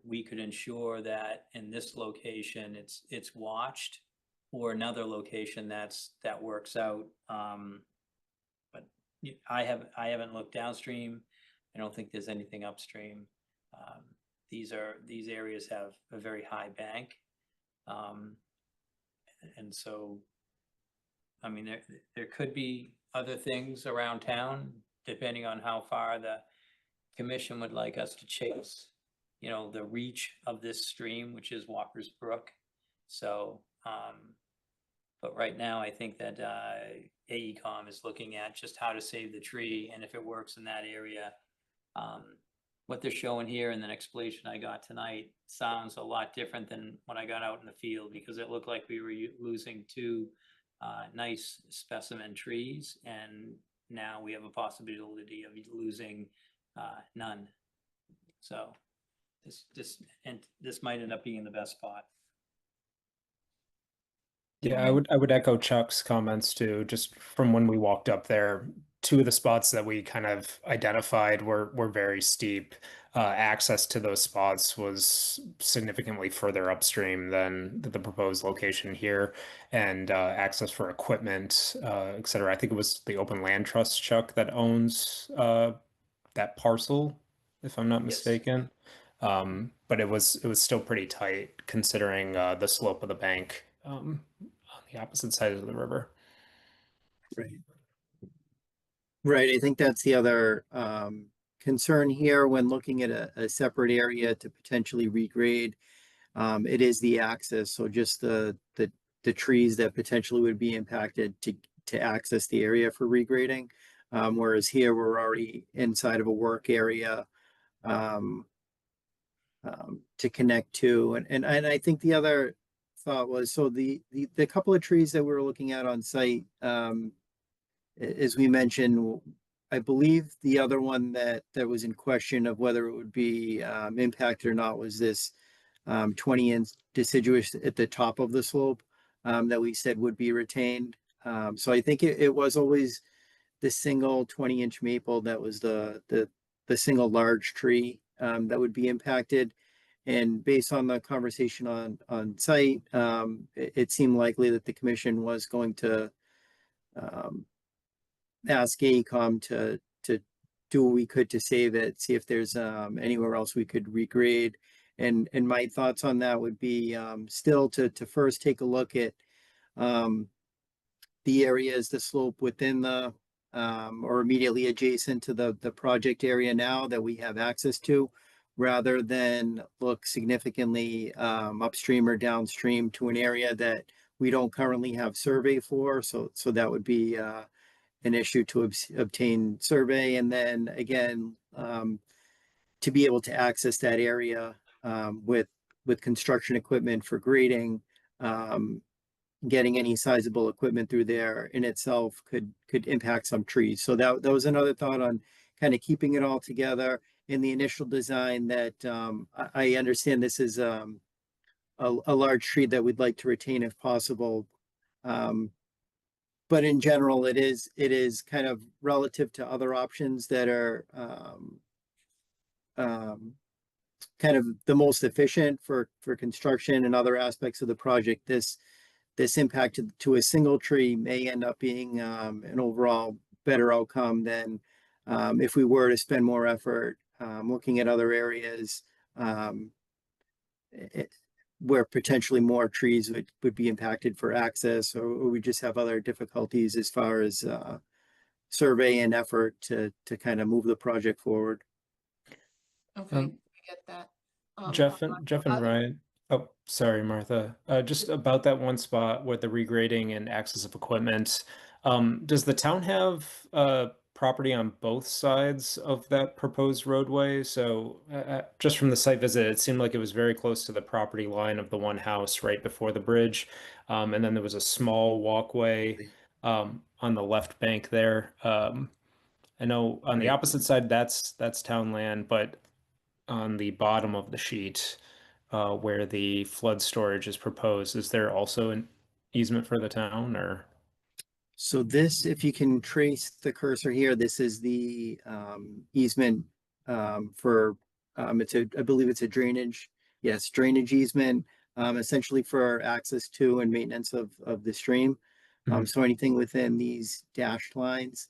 we could ensure that in this location it's watched, or another location that works out. But I haven't looked downstream. I don't think there's anything upstream. These areas have a very high bank. And so, I mean, there could be other things around town, depending on how far the commission would like us to chase, the reach of this stream, which is Walker's Brook. So, but right now I think that AECom is looking at just how to save the tree, and if it works in that area. What they're showing here in the explanation I got tonight sounds a lot different than when I got out in the field, because it looked like we were losing two nice specimen trees, and now we have a possibility of losing none. So this might end up being the best spot. Yeah, I would echo Chuck's comments too. Just from when we walked up there, two of the spots that we kind of identified were very steep. Access to those spots was significantly further upstream than the proposed location here, and access for equipment, et cetera. I think it was the Open Land Trust, Chuck, that owns that parcel, if I'm not Yes. mistaken. But it was still pretty tight considering the slope of the bank on the opposite side of the river. Right. Right. I think that's the other concern here when looking at a separate area to potentially regrade. It is the access. So just the trees that potentially would be impacted to access the area for regrading. Whereas here we're already inside of a work area to connect to. And I think the other thought was, so the couple of trees that we were looking at on site, as we mentioned, I believe the other one that was in question of whether it would be impacted or not was this 20-inch deciduous at the top of the slope that we said would be retained. So I think it was always the single 20-inch maple that was the single large tree that would be impacted. And based on the conversation on site, it seemed likely that the commission was going to ask AECom to do what we could to save it, see if there's anywhere else we could regrade. And my thoughts on that would be still to first take a look at the areas, the slope within the or immediately adjacent to the project area now that we have access to, rather than look significantly upstream or downstream to an area that we don't currently have survey for. So that would be an issue to obtain survey, and then again to be able to access that area with construction equipment for grading. Getting any sizable equipment through there in itself could impact some trees. So that was another thought on kind of keeping it all together in the initial design, that I understand this is a large tree that we'd like to retain if possible. But in general, it is kind of relative to other options that are kind of the most efficient for construction and other aspects of the project. This impact to a single tree may end up being an overall better outcome than if we were to spend more effort looking at other areas where potentially more trees would be impacted for access, or we just have other difficulties as far as survey and effort to kind of move the project forward. Okay, I get that. Jeff and Ryan. Oh, sorry, Martha. Just about that one spot with the regrading and access of equipment. Does the town have property on both sides of that proposed roadway? So just from the site visit, it seemed like it was very close to the property line of the one house right before the bridge. And then there was a small walkway on the left bank there. I know on the opposite side, that's town land, but on the bottom of the sheet, where the flood storage is proposed, is there also an easement for the town, or? So this, if you can trace the cursor here, this is the easement for I believe it's a drainage. Yes, drainage easement, essentially for access to and maintenance of the stream. So anything within these dashed lines.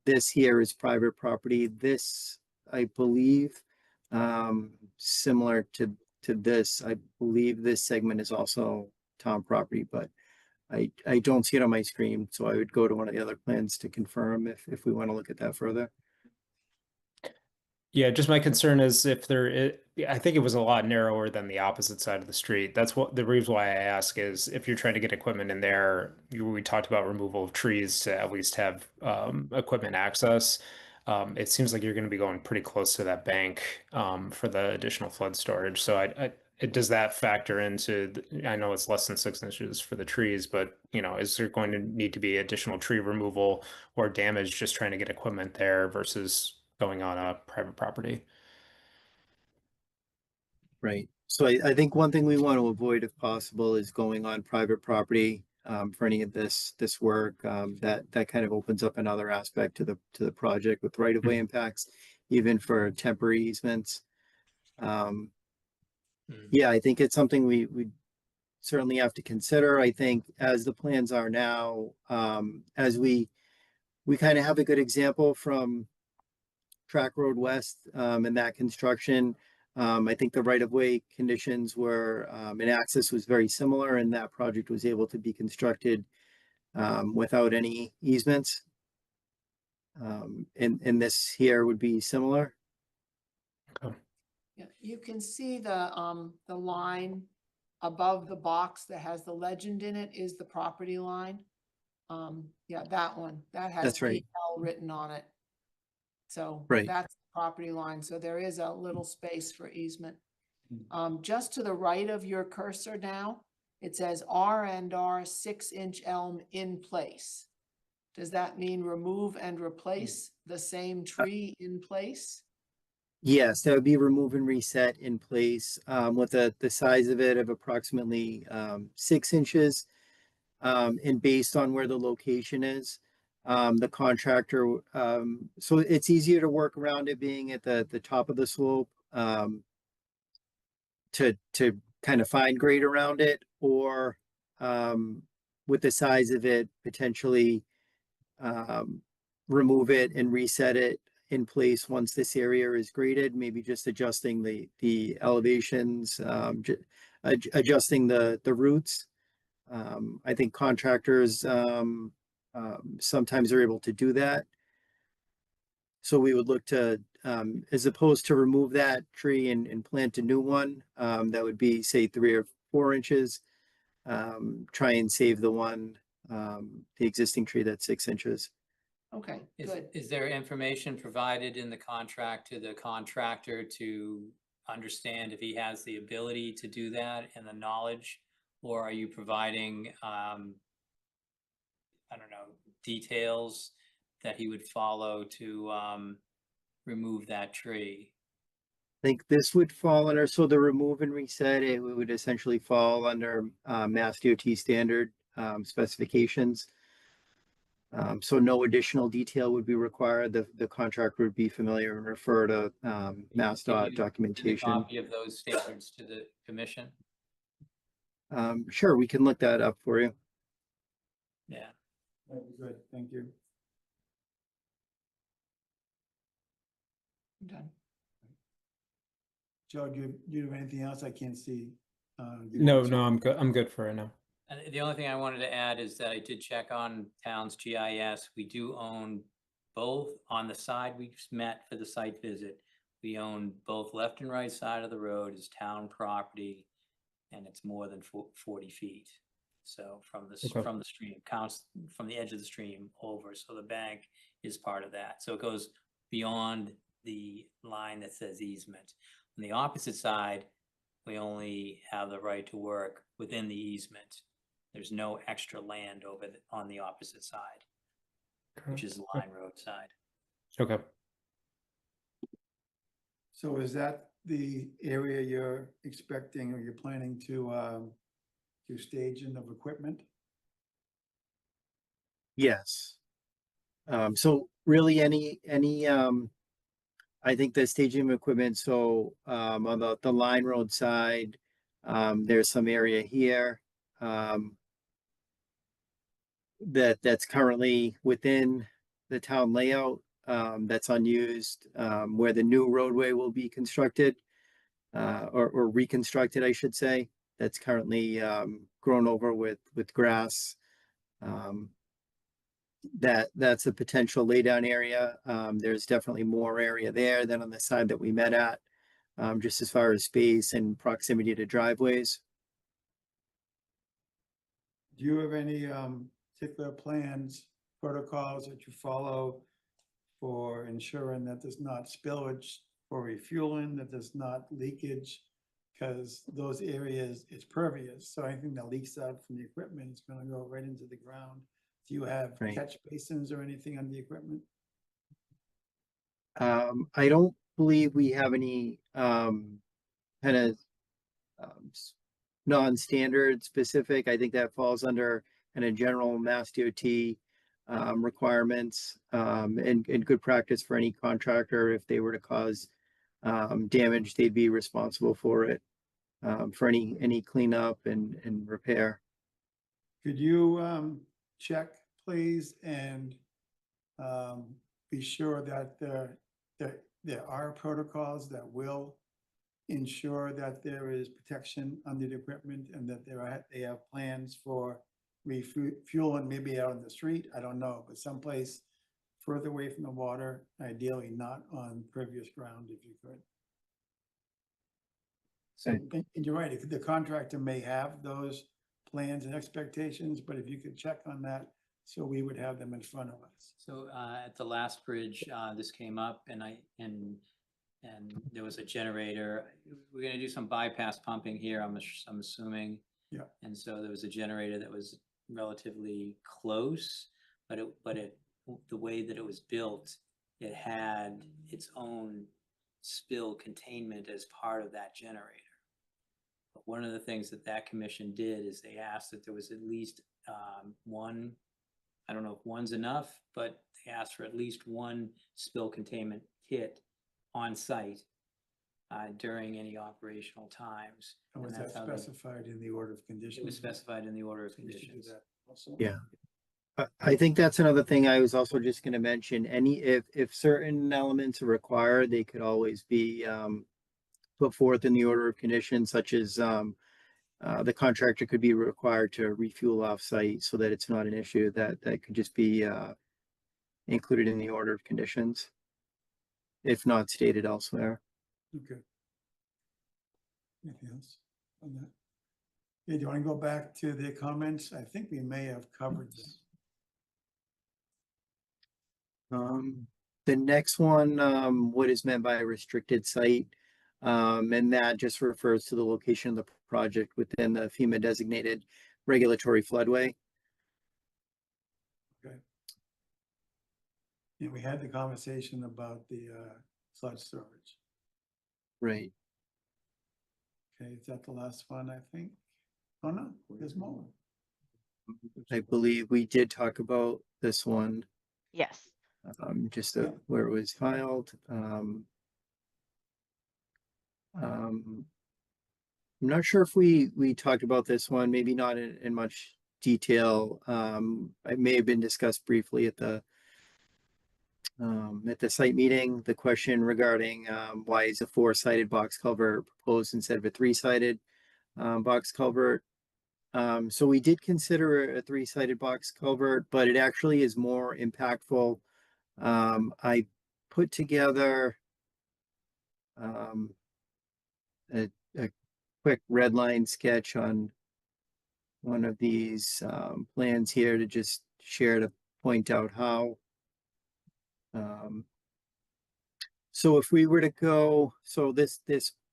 This here is private property. This, I believe, similar to this, I believe this segment is also town property, but I don't see it on my screen, so I would go to one of the other plans to confirm if we want to look at that further. Yeah, just my concern is if I think it was a lot narrower than the opposite side of the street. That's what the reason why I ask is if you're trying to get equipment in there, we talked about removal of trees to at least have equipment access. It seems like you're going to be going pretty close to that bank for the additional flood storage. So does that factor into, I know it's less than 6 inches for the trees, but is there going to need to be additional tree removal or damage just trying to get equipment there versus going on a private property? Right. So I think one thing we want to avoid if possible is going on private property for any of this work. That kind of opens up another aspect to the project with right-of-way impacts, even for temporary easements. Yeah, I think it's something we certainly have to consider. I think as the plans are now, as we kind of have a good example from Track Road West and that construction. I think the right-of-way conditions were, and access was very similar, and that project was able to be constructed without any easements. And this here would be similar. Yeah, you can see the line above the box that has the legend in it is the property line. Yeah, that one, that has That's right. PL written on it. So Right. that's the property line. So there is a little space for easement. Just to the right of your cursor now, it says R&R 6-inch elm in place. Does that mean remove and replace the same tree in place? Yes, that would be remove and reset in place, with the size of it of approximately, 6 inches. And based on where the location is, the contractor, so it's easier to work around it being at the top of the slope, to kind of find grade around it, or, with the size of it, potentially, remove it and reset it in place once this area is graded, maybe just adjusting the elevations, adjusting the roots. I think contractors, sometimes are able to do that. So we would look to, as opposed to remove that tree and plant a new one, that would be, say, 3 or 4 inches. Try and save the one, the existing tree that's 6 inches. Okay, Is, good. is there information provided in the contract to the contractor to understand if he has the ability to do that and the knowledge? Or are you providing, I don't know, details that he would follow to remove that tree? I think this would fall under, so the remove and reset, it would essentially fall under, Mass DOT standard, specifications. So no additional detail would be required. The contractor would be familiar and refer to, Mass Can you DOT send a documentation. copy of those standards to the commission? Sure, we can look that up for you. Yeah. That'd be good, thank you. I'm done. Joe, do you have anything else? I can't see. No, I'm good. I'm good for right now. And the only thing I wanted to add is that I did check on town's GIS. We do own both on the side we met for the site visit. We own both left and right side of the road is town property, and it's more than 40 feet. So from the, Okay. from the stream, counts from the edge of the stream over. So the bank is part of that. So it goes beyond the line that says easement. On the opposite side, we only have the right to work within the easement. There's no extra land over on the opposite side, which is the line road side. Okay. So is that the area you're expecting or you're planning to do staging of equipment? Yes. So really any, I think the staging equipment, so, on the line road side, there's some area here, that's currently within the town layout, that's unused, where the new roadway will be constructed, or reconstructed, I should say. That's currently, grown over with grass. That's a potential laydown area. There's definitely more area there than on the side that we met at, just as far as space and proximity to driveways. Do you have any particular plans, protocols that you follow for ensuring that there's not spillage or refueling, that there's not leakage? Because those areas, it's pervious, so anything that leaks out from the equipment is gonna go right into the ground. Do you have Right. catch basins or anything on the equipment? I don't believe we have any, kind of, non-standard specific. I think that falls under kind of general Mass DOT, requirements, and good practice for any contractor. If they were to cause, damage, they'd be responsible for it, for any cleanup and repair. Could you check, please, and be sure that there are protocols that will ensure that there is protection under the equipment and that they have plans for refueling, maybe out on the street, I don't know, but someplace further away from the water, ideally not on pervious ground if you could. So, and you're right, the contractor may have those plans and expectations, but if you could check on that, so we would have them in front of us. So at the last bridge, this came up and there was a generator. We're gonna do some bypass pumping here, I'm assuming. Yeah. And so there was a generator that was relatively close, but the way that it was built, it had its own spill containment as part of that generator. But one of the things that commission did is they asked that there was at least one, I don't know if one's enough, but they asked for at least one spill containment kit on site during any operational times. And was that's that how they- specified in the order of conditions? It was specified in the order of So we should do conditions. that also. Yeah. I think that's another thing I was also just gonna mention, if certain elements are required, they could always be put forth in the order of conditions, such as the contractor could be required to refuel off-site so that it's not an issue. That could just be included in the order of conditions, if not stated elsewhere. Okay. Anything else on that? Yeah, do you want to go back to the comments? I think we may have covered this. The next one, what is meant by a restricted site? And that just refers to the location of the project within the FEMA designated regulatory floodway. Okay. Yeah, we had the conversation about the sludge storage. Right. Okay, is that the last one, I think? Oh, no, there's more. I believe we did talk about this one, Yes. Yeah. where it was filed. I'm not sure if we talked about this one, maybe not in much detail. It may have been discussed briefly at the site meeting, the question regarding why is a 4-sided box culvert proposed instead of a 3-sided box culvert. So we did consider a 3-sided box culvert, but it actually is more impactful. I put together a quick red line sketch on one of these plans here to just share to point out how. So if we were to go, so this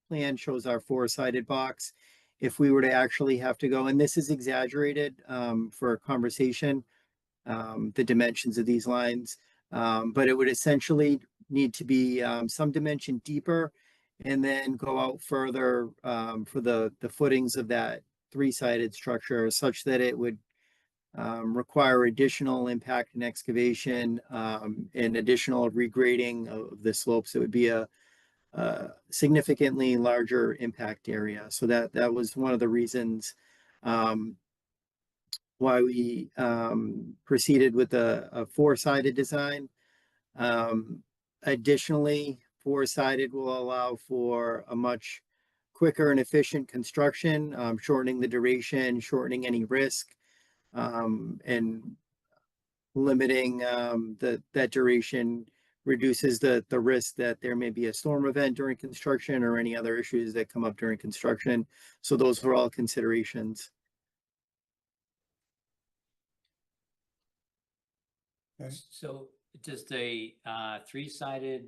plan shows our 4-sided box. If we were to actually have to go, and this is exaggerated for a conversation, the dimensions of these lines, but it would essentially need to be some dimension deeper and then go out further for the footings of that 3-sided structure, such that it would require additional impact and excavation and additional regrading of the slopes. It would be a significantly larger impact area. So that was one of the reasons why we proceeded with a 4-sided design. Additionally, 4-sided will allow for a much quicker and efficient construction, shortening the duration, shortening any risk, and limiting that duration reduces the risk that there may be a storm event during construction or any other issues that come up during construction. So those were all considerations. Okay. So does the 3-sided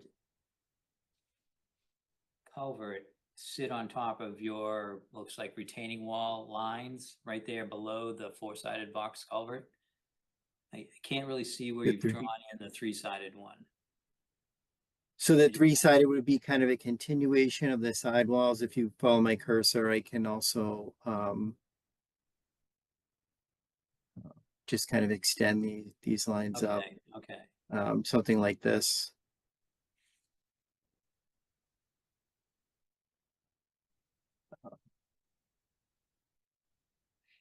culvert sit on top of your, looks like retaining wall lines right there below the 4-sided box culvert? I can't really see where The you've three- drawn in the 3-sided one. So the 3-sided would be kind of a continuation of the sidewalls. If you follow my cursor, I can also just kind of extend these lines up, Okay, okay. something like this.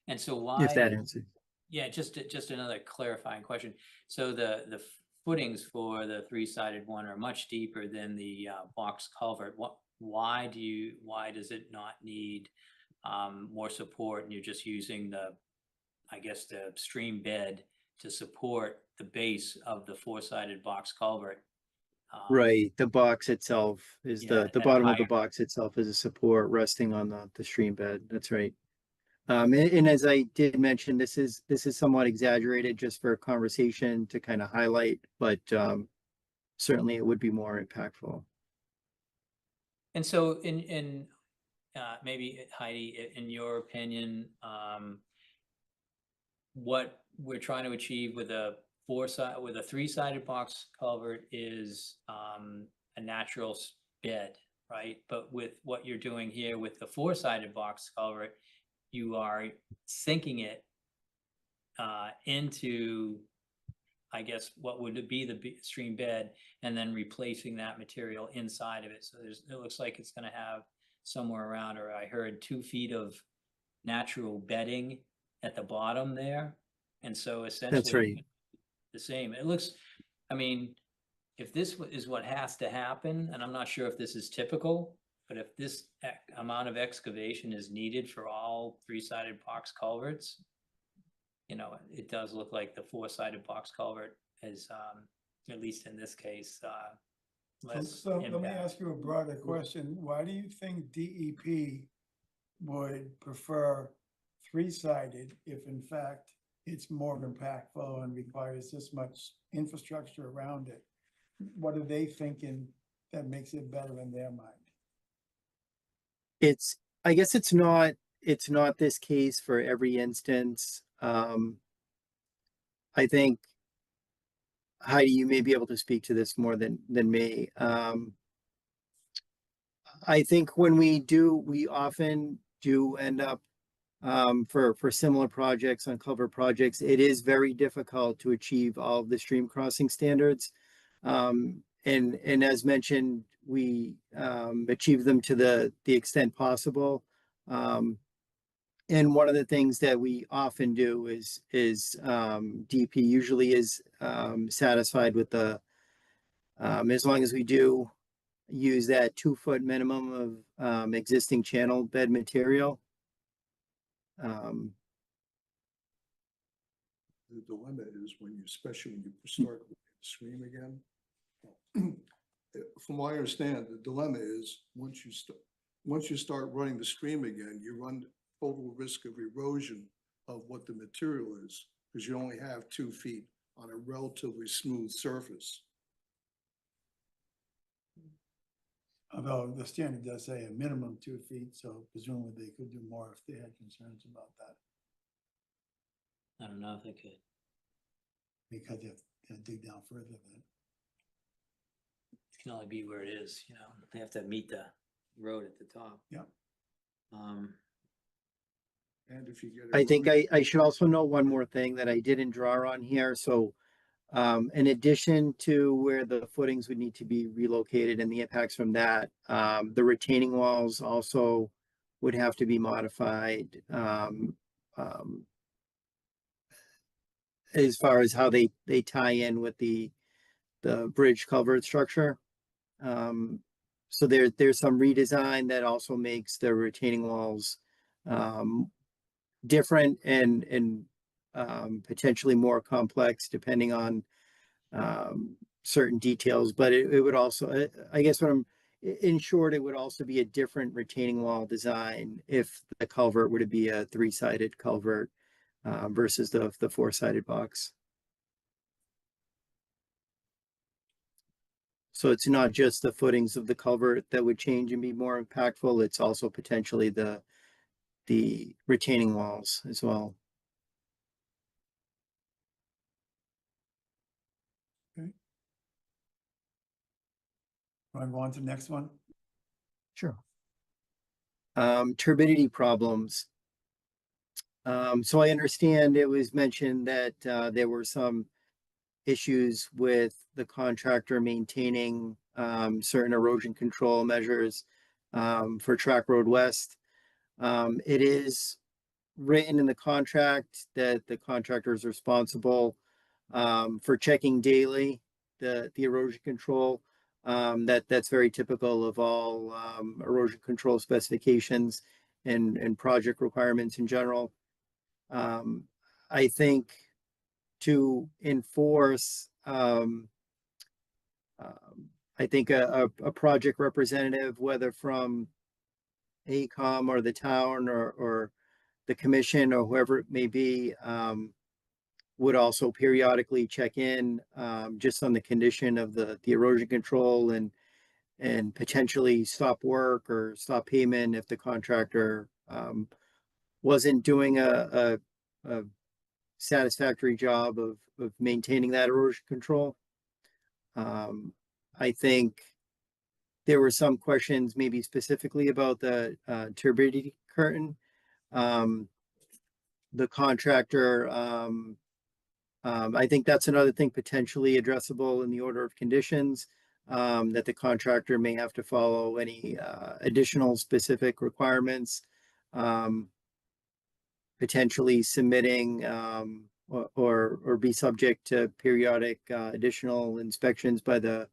And so If that why, answers. yeah, just another clarifying question. So the footings for the 3-sided one are much deeper than the box culvert. Why does it not need more support, and you're just using I guess the stream bed to support the base of the 4-sided box culvert? Right, the box itself is Yeah, the at a bottom of the higher- box itself is a support resting on the stream bed. That's right. And as I did mention, this is somewhat exaggerated just for a conversation to kind of highlight, but certainly it would be more impactful. And so in maybe Heidi, in your opinion, what we're trying to achieve with a three-sided box culvert is a natural bed, right? But with what you're doing here with the four-sided box culvert, you are sinking it into, I guess, what would be the stream bed, and then replacing that material inside of it. So it looks like it's gonna have somewhere around, or I heard 2 feet of natural bedding at the bottom there. And so essentially right. the same. It looks, I mean, if this is what has to happen, and I'm not sure if this is typical, but if this amount of excavation is needed for all three-sided box culverts, you know, it does look like the four-sided box culvert is, at least in this case, less So let me impact. ask you a broader question. Why do you think DEP would prefer three-sided if in fact it's more impactful and requires this much infrastructure around it? What are they thinking that makes it better in their mind? I guess it's not this case for every instance. I think Heidi, you may be able to speak to this more than me. I think when we often do end up for similar projects on culvert projects, it is very difficult to achieve all of the stream crossing standards. And as mentioned, we achieve them to the extent possible. And one of the things that we often do is DP usually is satisfied with the as long as we do use that 2-foot minimum of existing channel bed material. The dilemma is when you, especially when you start with the stream again. From what I understand, the dilemma is once you start running the stream again, you run total risk of erosion of what the material is, because you only have 2 feet on a relatively smooth surface. Although the standard does say a minimum 2 feet, so presumably they could do more if they had concerns about that, I don't know if they could. because they have to dig down further then. It can only be where it is, you know, they have to meet the road at the top. Yeah. And if you get. I think I should also note one more thing that I didn't draw on here. So in addition to where the footings would need to be relocated and the impacts from that, the retaining walls also would have to be modified as far as how they tie in with the bridge culvert structure. So there's some redesign that also makes the retaining walls different and potentially more complex depending on certain details. But it would also, I guess in short, it would also be a different retaining wall design if the culvert were to be a 3-sided culvert versus the 4-sided box. So it's not just the footings of the culvert that would change and be more impactful, it's also potentially the retaining walls as well. Want to go on to the next one? Sure. Turbidity problems. So I understand it was mentioned that there were some issues with the contractor maintaining certain erosion control measures for Track Road West. It is written in the contract that the contractor is responsible for checking daily the erosion control. That's very typical of all erosion control specifications and project requirements in general. I think to enforce, I think a project representative, whether from AECOM or the town or the commission or whoever it may be, would also periodically check in just on the condition of the erosion control and and potentially stop work or stop payment if the contractor wasn't doing a satisfactory job of maintaining that erosion control. I think there were some questions maybe specifically about the turbidity curtain. The contractor, I think that's another thing potentially addressable in the order of conditions, that the contractor may have to follow any additional specific requirements, potentially submitting or be subject to periodic additional inspections by the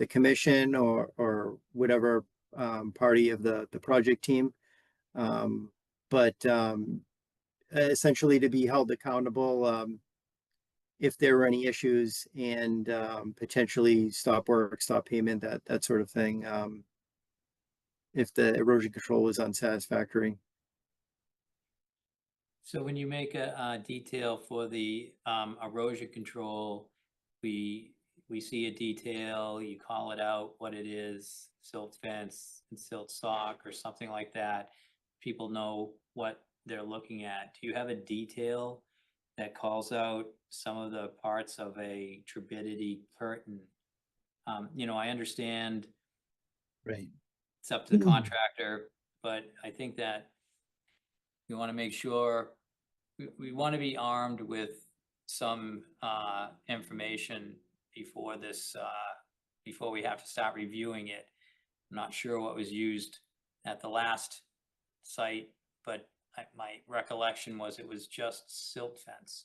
commission or whatever party of the project team. But essentially to be held accountable if there were any issues, and potentially stop work, stop payment, that sort of thing, if the erosion control was unsatisfactory. So when you make a detail for the erosion control, we see a detail, you call it out what it is, silt fence and silt stock or something like that. People know what they're looking at. Do you have a detail that calls out some of the parts of a turbidity curtain? You know, I understand Right. it's up to the contractor, but I think that we want to make sure we want to be armed with some information before this, before we have to start reviewing it. I'm not sure what was used at the last site, but my recollection was it was just silt fence.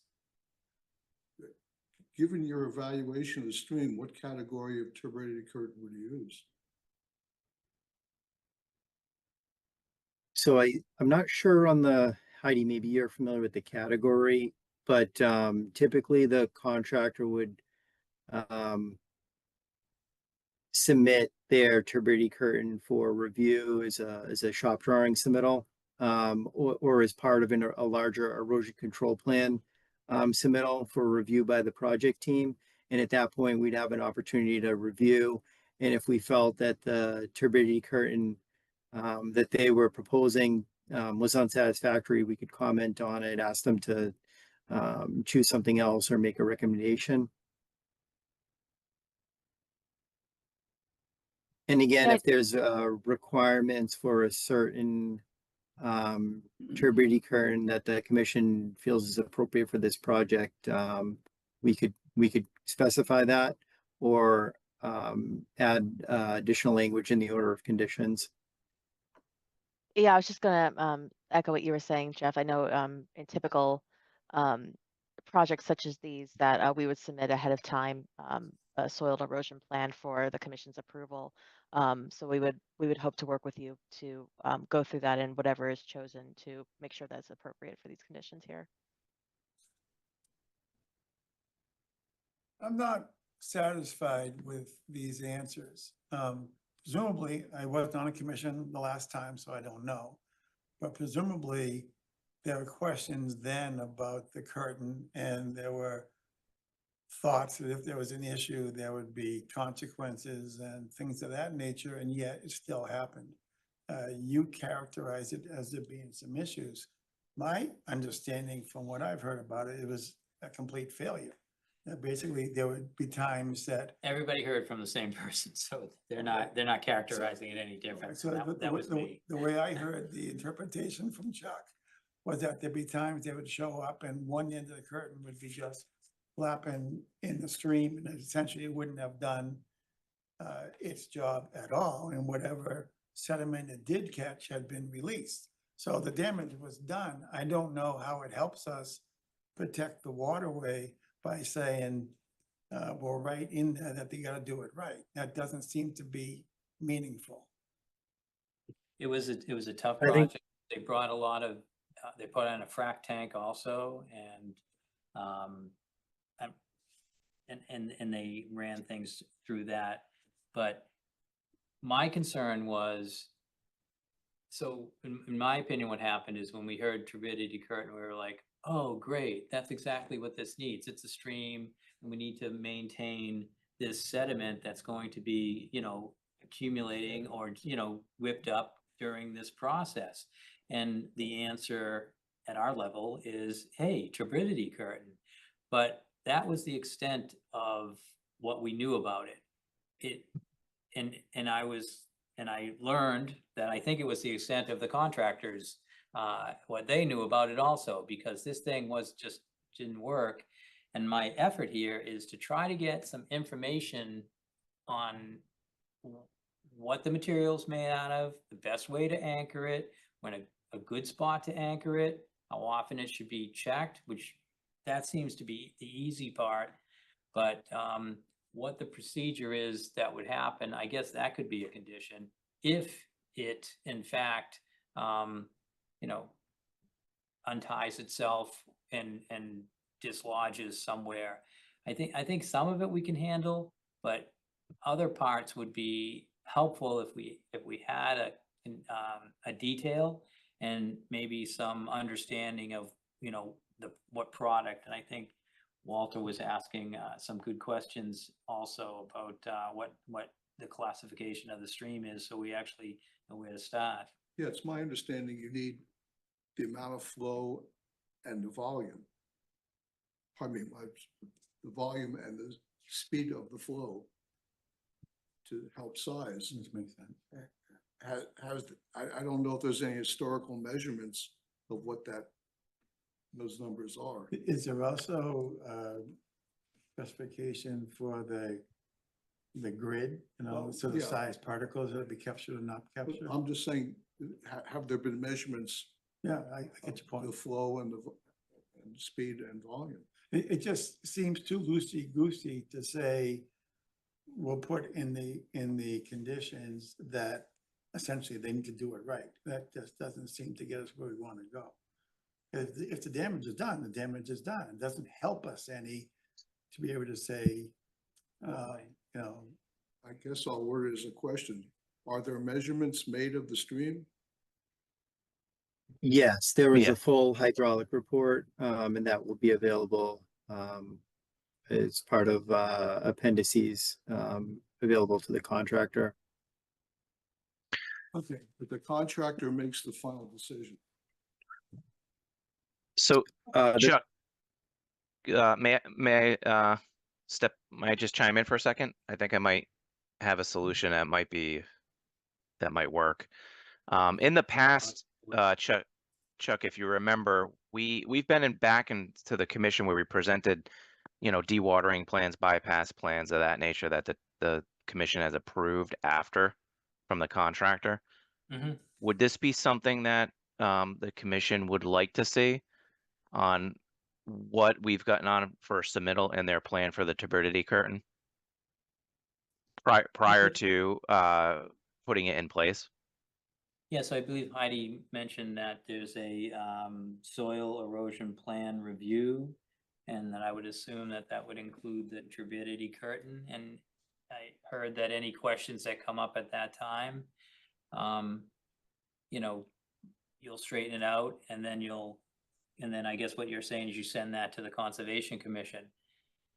Given your evaluation of the stream, what category of turbidity curtain would you use? So I'm not sure on the, Heidi, maybe you're familiar with the category, but typically the contractor would submit their turbidity curtain for review as a shop drawing submittal, or as part of a larger erosion control plan submittal for review by the project team. And at that point, we'd have an opportunity to review. And if we felt that the turbidity curtain that they were proposing was unsatisfactory, we could comment on it, ask them to choose something else or make a recommendation. And again, if there's requirements for a certain turbidity curtain that the commission feels is appropriate for this project, we could specify that or add additional language in the order of conditions. Yeah, I was just gonna echo what you were saying, Jeff. I know in typical projects such as these that we would submit ahead of time a soil and erosion plan for the commission's approval. So we would hope to work with you to go through that and whatever is chosen to make sure that's appropriate for these conditions here. I'm not satisfied with these answers. Presumably, I wasn't on a commission the last time, so I don't know. But presumably, there were questions then about the curtain, and there were thoughts that if there was an issue, there would be consequences and things of that nature, and yet it still happened. You characterize it as there being some issues. My understanding from what I've heard about it, it was a complete failure. Basically, there would be times that Everybody heard from the same person, so they're not characterizing it any different. so That was me. the way I heard the interpretation from Chuck was that there'd be times they would show up and one end of the curtain would be just flapping in the stream, and essentially it wouldn't have done its job at all, and whatever sediment it did catch had been released. So the damage was done. I don't know how it helps us protect the waterway by saying, well, right in there that they gotta do it right. That doesn't seem to be meaningful. It was a tough I think- project. They brought a lot of, they put in a frac tank also, and they ran things through that. But my concern was, so in my opinion, what happened is when we heard turbidity curtain, we were like, oh, great, that's exactly what this needs. It's a stream and we need to maintain this sediment that's going to be, you know, accumulating or, whipped up during this process? And the answer at our level is, hey, turbidity curtain. But that was the extent of what we knew about it. And I learned that I think it was the extent of the contractors, what they knew about it also, because this thing didn't work. And my effort here is to try to get some information on what the material's made out of, the best way to anchor it, when a good spot to anchor it, how often it should be checked, which that seems to be the easy part. But what the procedure is that would happen, I guess that could be a condition if it in fact, unties itself and dislodges somewhere. I think some of it we can handle, but other parts would be helpful if we had a detail and maybe some understanding of, what product. And I think Walter was asking some good questions also about what the classification of the stream is, so we actually know where to start. Yeah, it's my understanding you need the amount of flow and the volume. Pardon me, the volume and the speed of the flow to help size. Which makes sense. I don't know if there's any historical measurements of what those numbers are. Is there also specification for the grid, Well, so the yeah. size particles that be captured or not But captured? I'm just saying, have there been measurements Yeah, I get your of point. the flow and and speed and volume? It just seems too loosey-goosey to say, we'll put in the conditions that essentially they need to do it right. That just doesn't seem to get us where we want to go. If the damage is done, the damage is done. It doesn't help us any to be able to say, I guess I'll word it as a question. Are there measurements made of the stream? Yes, there was Yeah. a full hydraulic report, and that will be available, as part of, appendices, available to the contractor. Okay, but the contractor makes the final decision. So The- Chuck, may I just chime in for a second? I think I might have a solution that might work. In the past, Chuck, if you remember, we've been back into the commission where we presented, dewatering plans, bypass plans of that nature that the commission has approved after from the contractor. Mhm. Would this be something that the commission would like to see on what we've gotten on for submittal in their plan for the turbidity curtain prior to putting it in place? Yes, I believe Heidi mentioned that there's a soil erosion plan review, and that I would assume that would include the turbidity curtain. And I heard that any questions that come up at that time, you'll straighten it out, and then I guess what you're saying is you send that to the Conservation Commission.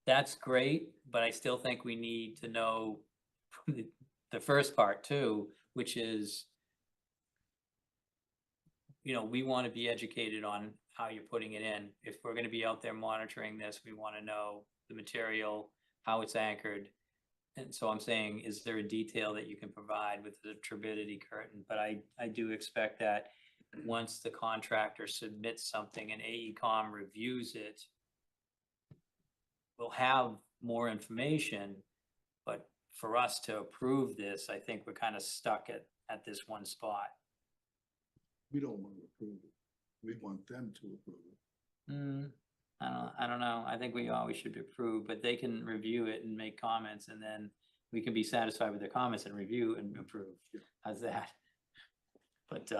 That's great, but I still think we need to know the first part too, which is, we want to be educated on how you're putting it in. If we're going to be out there monitoring this, we want to know the material, how it's anchored. And so I'm saying, is there a detail that you can provide with the turbidity curtain? But I do expect that once the contractor submits something and AECom reviews it, we'll have more information. But for us to approve this, I think we're kind of stuck at this one spot. We don't want to approve it. We want them to approve it. I don't know. I think we always should approve, but they can review it and make comments, and then we can be satisfied with their comments and review and approve. How's that? But,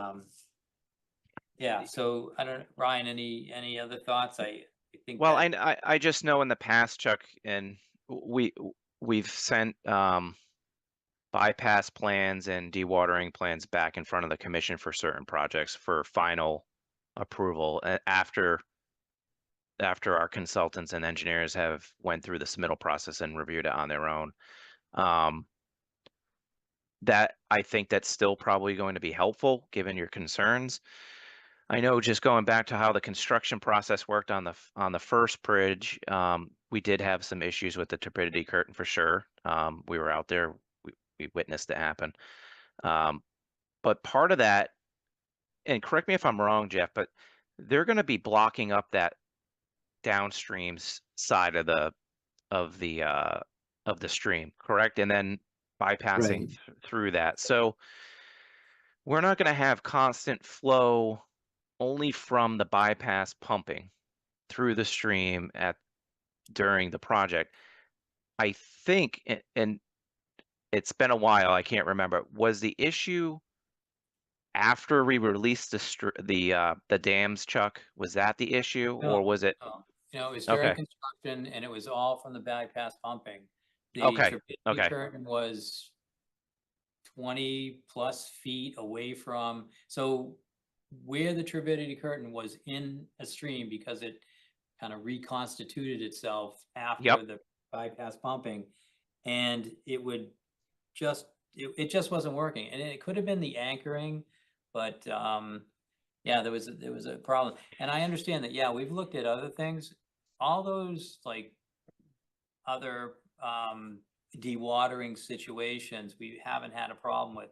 yeah, so Ryan, any other thoughts? I think. Well, that- I just know in the past, Chuck, and we've sent bypass plans and dewatering plans back in front of the commission for certain projects for final approval after our consultants and engineers have went through the submittal process and reviewed it on their own. that I think that's still probably going to be helpful given your concerns. I know just going back to how the construction process worked on the first bridge, we did have some issues with the turbidity curtain for sure. We were out there, we witnessed it happen. But part of that, and correct me if I'm wrong, Jeff, but they're going to be blocking up that downstream side of the stream, correct? And then bypassing Right. through that. So we're not going to have constant flow only from the bypass pumping through the stream during the project. I think, and it's been a while, I can't remember, was the issue after we released the dams, Chuck? Was that the issue, or was it? No, it was during Okay, construction and it was all from the bypass pumping. The okay, turbidity okay, curtain was 20+ feet away from, so where the turbidity curtain was in a stream because it kind of reconstituted itself yep, after the bypass pumping, and it would just, it just wasn't working. And it could have been the anchoring, but yeah, there was a problem. And I understand that, yeah, we've looked at other things, all those like other dewatering situations we haven't had a problem with.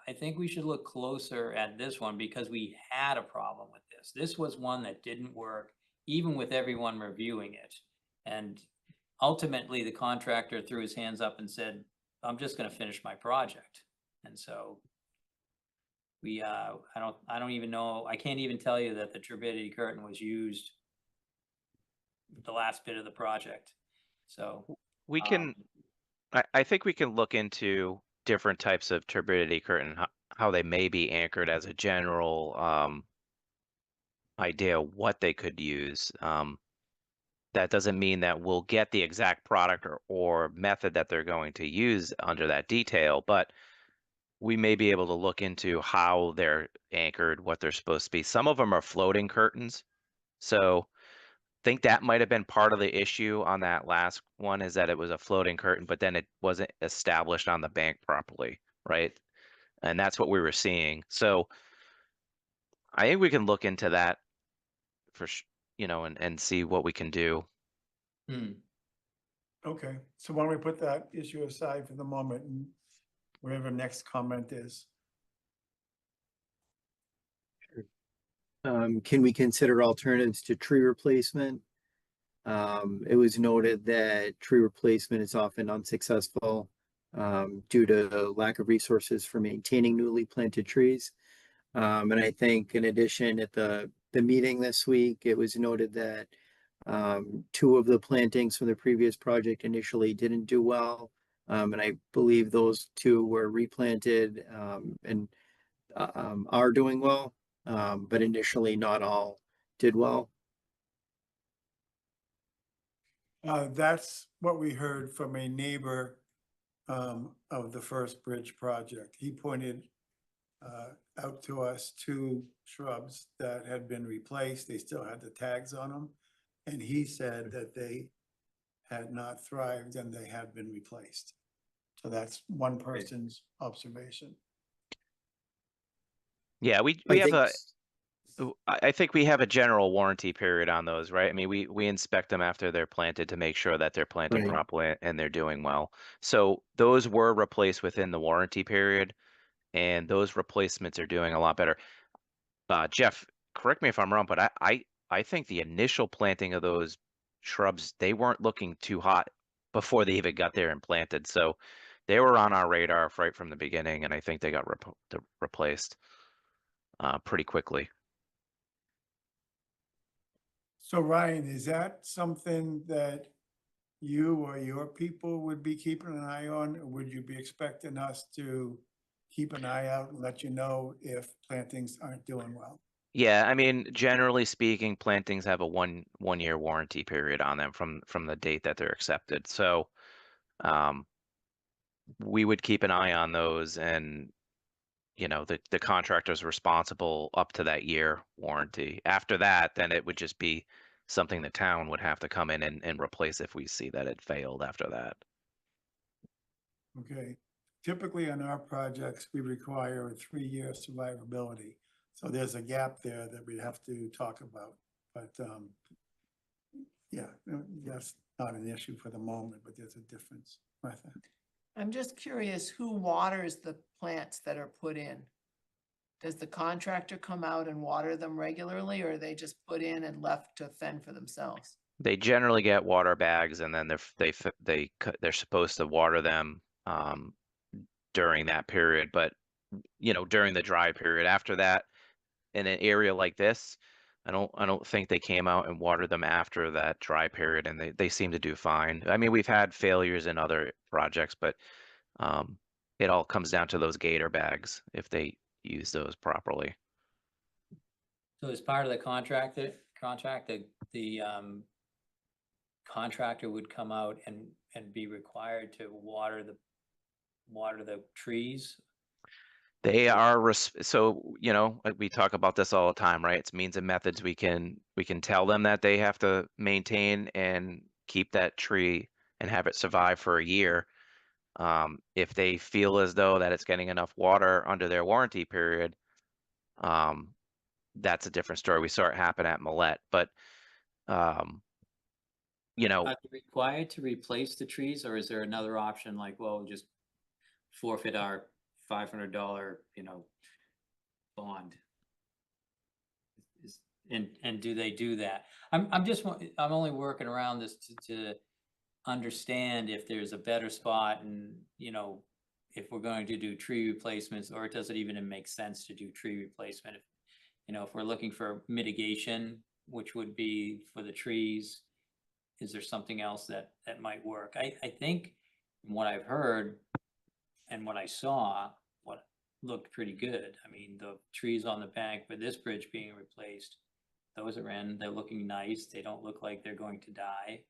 I think we should look closer at this one because we had a problem with this. This was one that didn't work, even with everyone reviewing it. And ultimately, the contractor threw his hands up and said, I'm just gonna finish my project. And so we, I don't even know, I can't even tell you that the turbidity curtain was used the last bit of the project. So, we can. I think we can look into different types of turbidity curtain, how they may be anchored as a general idea what they could use. That doesn't mean that we'll get the exact product or method that they're going to use under that detail, but we may be able to look into how they're anchored, what they're supposed to be. Some of them are floating curtains. So I think that might have been part of the issue on that last one, is that it was a floating curtain, but then it wasn't established on the bank properly, right? And that's what we were seeing. So I think we can look into that and see what we can do. Okay, so why don't we put that issue aside for the moment and whatever next comment is. Can we consider alternatives to tree replacement? It was noted that tree replacement is often unsuccessful due to lack of resources for maintaining newly planted trees. And I think in addition, at the meeting this week, it was noted that two of the plantings from the previous project initially didn't do well. And I believe those two were replanted and are doing well, but initially not all did well. That's what we heard from a neighbor of the first bridge project. He pointed out to us two shrubs that had been replaced. They still had the tags on them. And he said that they had not thrived and they had been replaced. So that's one person's observation. Yeah, I think we have a general warranty period on those, right? I mean, we inspect them after they're planted to make sure that they're planted Right. properly and they're doing well. So those were replaced within the warranty period, and those replacements are doing a lot better. Jeff, correct me if I'm wrong, but I think the initial planting of those shrubs, they weren't looking too hot before they even got there and planted. So they were on our radar right from the beginning, and I think they got replaced pretty quickly. So Ryan, is that something that you or your people would be keeping an eye on? Or would you be expecting us to keep an eye out and let you know if plantings aren't doing well? Yeah, I mean, generally speaking, plantings have a one-year warranty period on them from the date that they're accepted. So we would keep an eye on those, and the contractor's responsible up to that year warranty. After that, then it would just be something the town would have to come in and replace if we see that it failed after that. Okay, typically on our projects, we require a 3-year survivability. So there's a gap there that we'd have to talk about, but, yeah, that's not an issue for the moment, but there's a difference. Martha? I'm just curious, who waters the plants that are put in? Does the contractor come out and water them regularly, or are they just put in and left to fend for themselves? They generally get water bags, and then they're supposed to water them during that period. But during the dry period, after that, in an area like this, I don't think they came out and watered them after that dry period, and they seem to do fine. I mean, we've had failures in other projects, but it all comes down to those gator bags if they use those properly. So as part of the contract, the contractor would come out and be required to water the trees. They are so like we talk about this all the time, right? It's means and methods. We can tell them that they have to maintain and keep that tree and have it survive for a year. If they feel as though that it's getting enough water under their warranty period, that's a different story. We saw it happen at Millette, but Are they required to replace the trees, or is there another option like, well, just forfeit our $500, bond? And do they do that? I'm only working around this to understand if there's a better spot, and if we're going to do tree replacements, or does it even make sense to do tree replacement? If we're looking for mitigation, which would be for the trees, is there something else that might work? I think from what I've heard and what I saw, what looked pretty good. I mean, the trees on the bank with this bridge being replaced, those are in, they're looking nice. They don't look like they're going to die.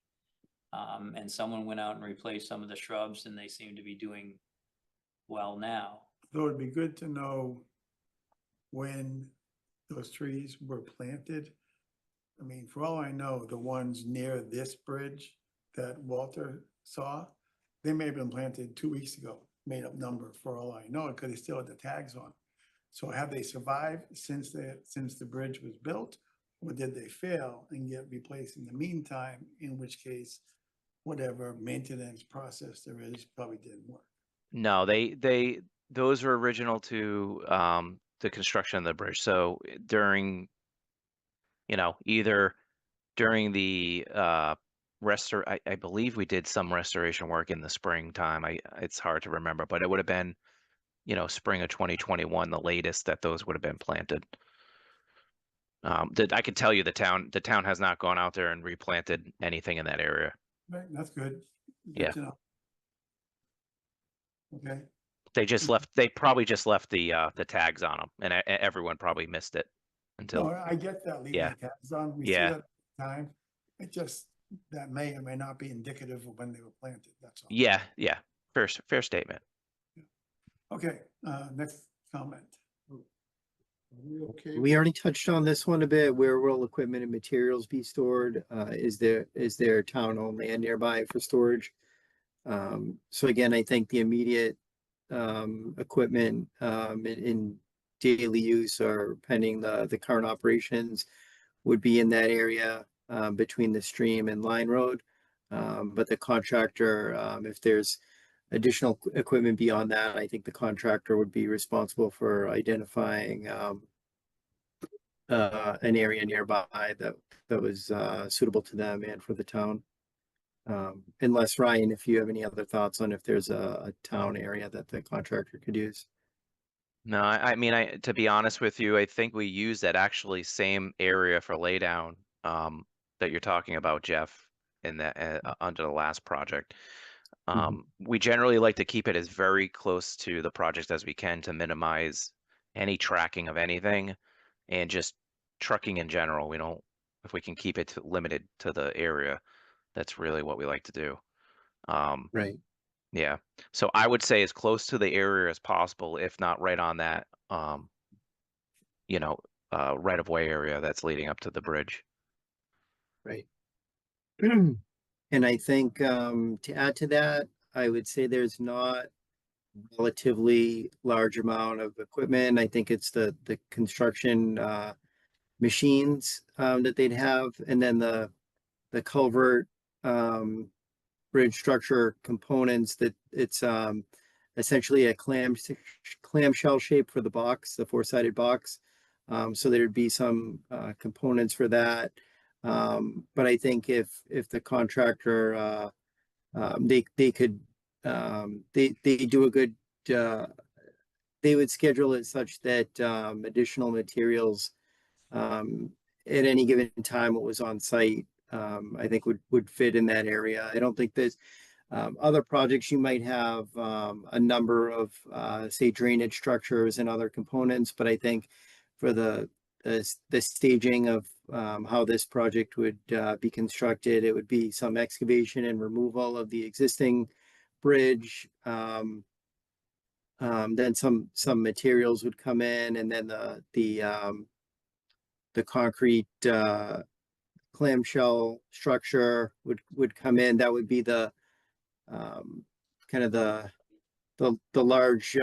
And someone went out and replaced some of the shrubs, and they seem to be doing well now. Though it'd be good to know when those trees were planted. I mean, for all I know, the ones near this bridge that Walter saw, they may have been planted 2 weeks ago, made up number for all I know, because they still had the tags on. So have they survived since the bridge was built, or did they fail and get replaced in the meantime, in which case, whatever maintenance process there is probably didn't work? No, those were original to the construction of the bridge. So during, either during the I believe we did some restoration work in the springtime. It's hard to remember, but it would have been, spring of 2021, the latest that those would have been planted. I can tell you the town has not gone out there and replanted anything in that area. Right, that's good. Good Yeah. to know. Okay, They probably just left the tags on them, and everyone probably missed it until. no, I get that leaving Yeah. the tags on, we see Yeah. that all the time. It just, that may or may not be indicative of when they were planted, that's all. Yeah. Fair statement. Okay, next comment. Are we okay? We already touched on this one a bit. Where will equipment and materials be stored? Is there town-owned land nearby for storage? So again, I think the immediate equipment in daily use or pending the current operations would be in that area between the stream and Line Road. But the contractor, if there's additional equipment beyond that, I think the contractor would be responsible for identifying an area nearby that was suitable to them and for the town. Unless, Ryan, if you have any other thoughts on if there's a town area that the contractor could use. No, I mean, to be honest with you, I think we use that actually same area for laydown that you're talking about, Jeff, in that under the last project. We generally like to keep it as very close to the project as we can to minimize any tracking of anything, and just trucking in general. If we can keep it limited to the area, that's really what we like to do. Right. Yeah. So I would say as close to the area as possible, if not right on that, right of way area that's leading up to the bridge. Right. And I think to add to that, I would say there's not relatively large amount of equipment. I think it's the construction machines that they'd have, and then the culvert bridge structure components that it's essentially a clamshell shape for the box, the four-sided box. So there'd be some components for that. But I think if the contractor they could they do a good they would schedule it such that additional materials at any given time what was on site I think would fit in that area. I don't think there's other projects you might have a number of say drainage structures and other components, but I think for the staging of how this project would be constructed, it would be some excavation and removal of the existing bridge. Then some materials would come in, and then the concrete clamshell structure would come in. That would be the kind of the large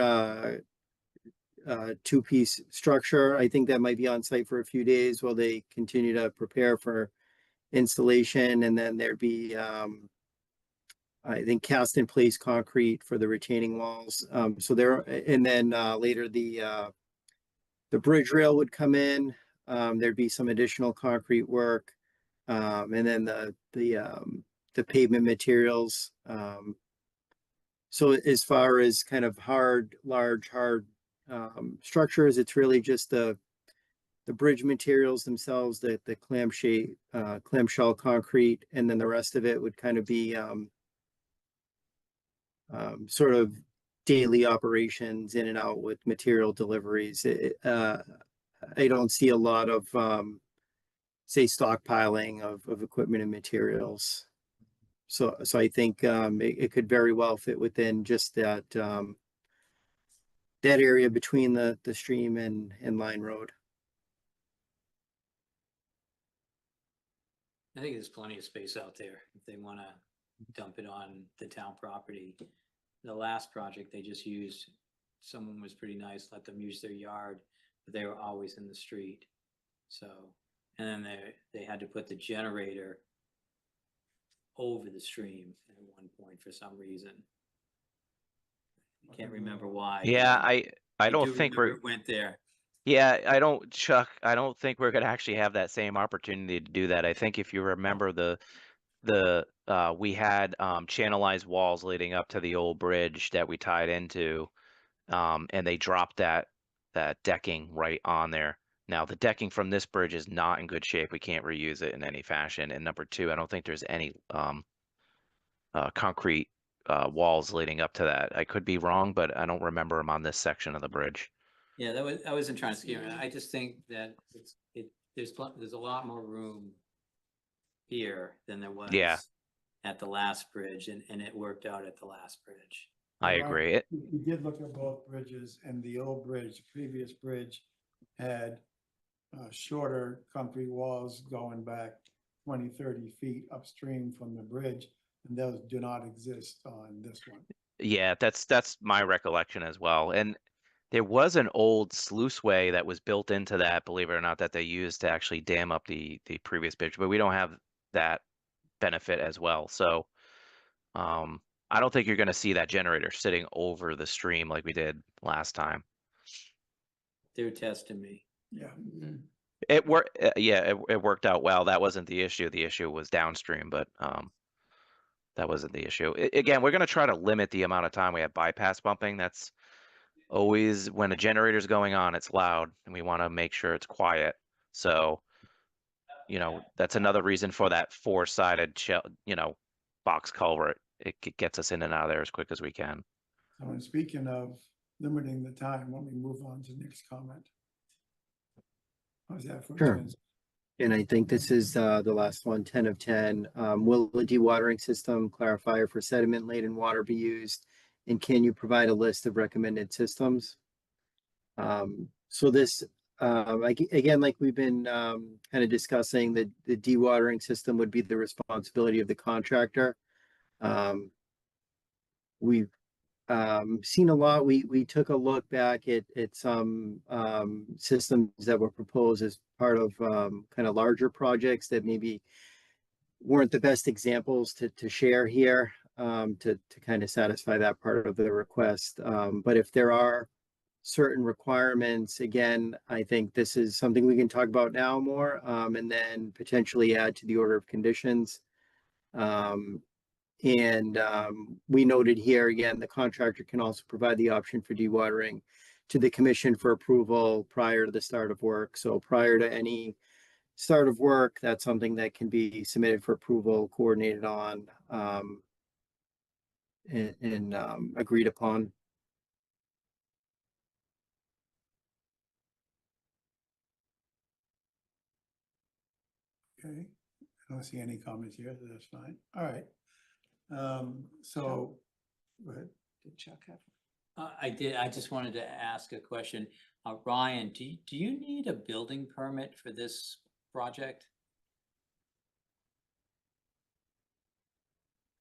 two-piece structure. I think that might be on site for a few days while they continue to prepare for installation, and then there'd be I think cast in place concrete for the retaining walls. So there, and then later the bridge rail would come in. There'd be some additional concrete work, and then the pavement materials. So as far as kind of large hard structures, it's really just the bridge materials themselves, the clamshell concrete, and then the rest of it would kind of be sort of daily operations in and out with material deliveries. I don't see a lot of say stockpiling of equipment and materials. So I think it could very well fit within just that that area between the stream and Line Road. I think there's plenty of space out there if they want to dump it on the town property. The last project they just used, someone was pretty nice, let them use their yard, but they were always in the street. So, and then they had to put the generator over the stream at one point for some reason. I can't remember why. Yeah, I don't do think remember we're, it went there. yeah, Chuck, I don't think we're gonna actually have that same opportunity to do that. I think if you remember we had channelized walls leading up to the old bridge that we tied into, and they dropped that decking right on there. Now the decking from this bridge is not in good shape. We can't reuse it in any fashion. And number two, I don't think there's any concrete walls leading up to that. I could be wrong, but I don't remember them on this section of the bridge. Yeah, I wasn't trying to scare you. I just think that there's a lot more room here than there was Yeah. at the last bridge, and it worked out at the last bridge. I Right. agree. We did look at both bridges, and the old bridge, the previous bridge, had shorter concrete walls going back 20, 30 feet upstream from the bridge, and those do not exist on this one. Yeah, that's my recollection as well. And there was an old sluiceway that was built into that, believe it or not, that they used to actually dam up the previous bridge, but we don't have that benefit as well. So I don't think you're going to see that generator sitting over the stream like we did last time. They're testing me. Yeah. It worked. Yeah, it worked out well. That wasn't the issue. The issue was downstream, but that wasn't the issue. Again, we're going to try to limit the amount of time we have bypass bumping. That's always when a generator's going on, it's loud, and we want to make sure it's quiet. So, that's another reason for that four-sided box culvert. It gets us in and out of there as quick as we can. So in speaking of limiting the time, let me move on to the next comment. How's that for? Sure. And I think this is the last one, 10 of 10. Will the dewatering system clarifier for sediment laden water be used? And can you provide a list of recommended systems? So this, again, like we've been kind of discussing, the dewatering system would be the responsibility of the contractor. We've seen a lot. We took a look back at some systems that were proposed as part of kind of larger projects that maybe weren't the best examples to share here to kind of satisfy that part of the request. But if there are certain requirements, again, I think this is something we can talk about now more, and then potentially add to the order of conditions. We noted here again, the contractor can also provide the option for dewatering to the commission for approval prior to the start of work. So prior to any start of work, that's something that can be submitted for approval, coordinated on, and agreed upon. Okay, I don't see any comments here, so that's fine. All right. So, go ahead. Did Chuck have? I did, I just wanted to ask a question. Ryan, do you need a building permit for this project?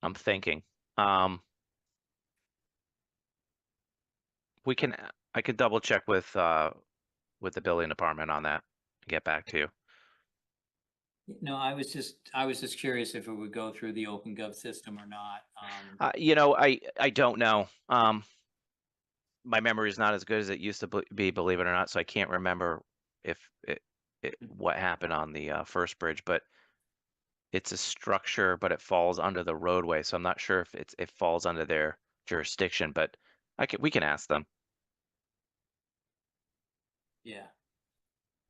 I'm thinking. I could double check with the building department on that and get back to you. No, I was just curious if it would go through the OpenGov system or not. I don't know. My memory is not as good as it used to be, believe it or not, so I can't remember if what happened on the first bridge, but it's a structure, but it falls under the roadway, so I'm not sure if it falls under their jurisdiction, but we can ask them. Yeah.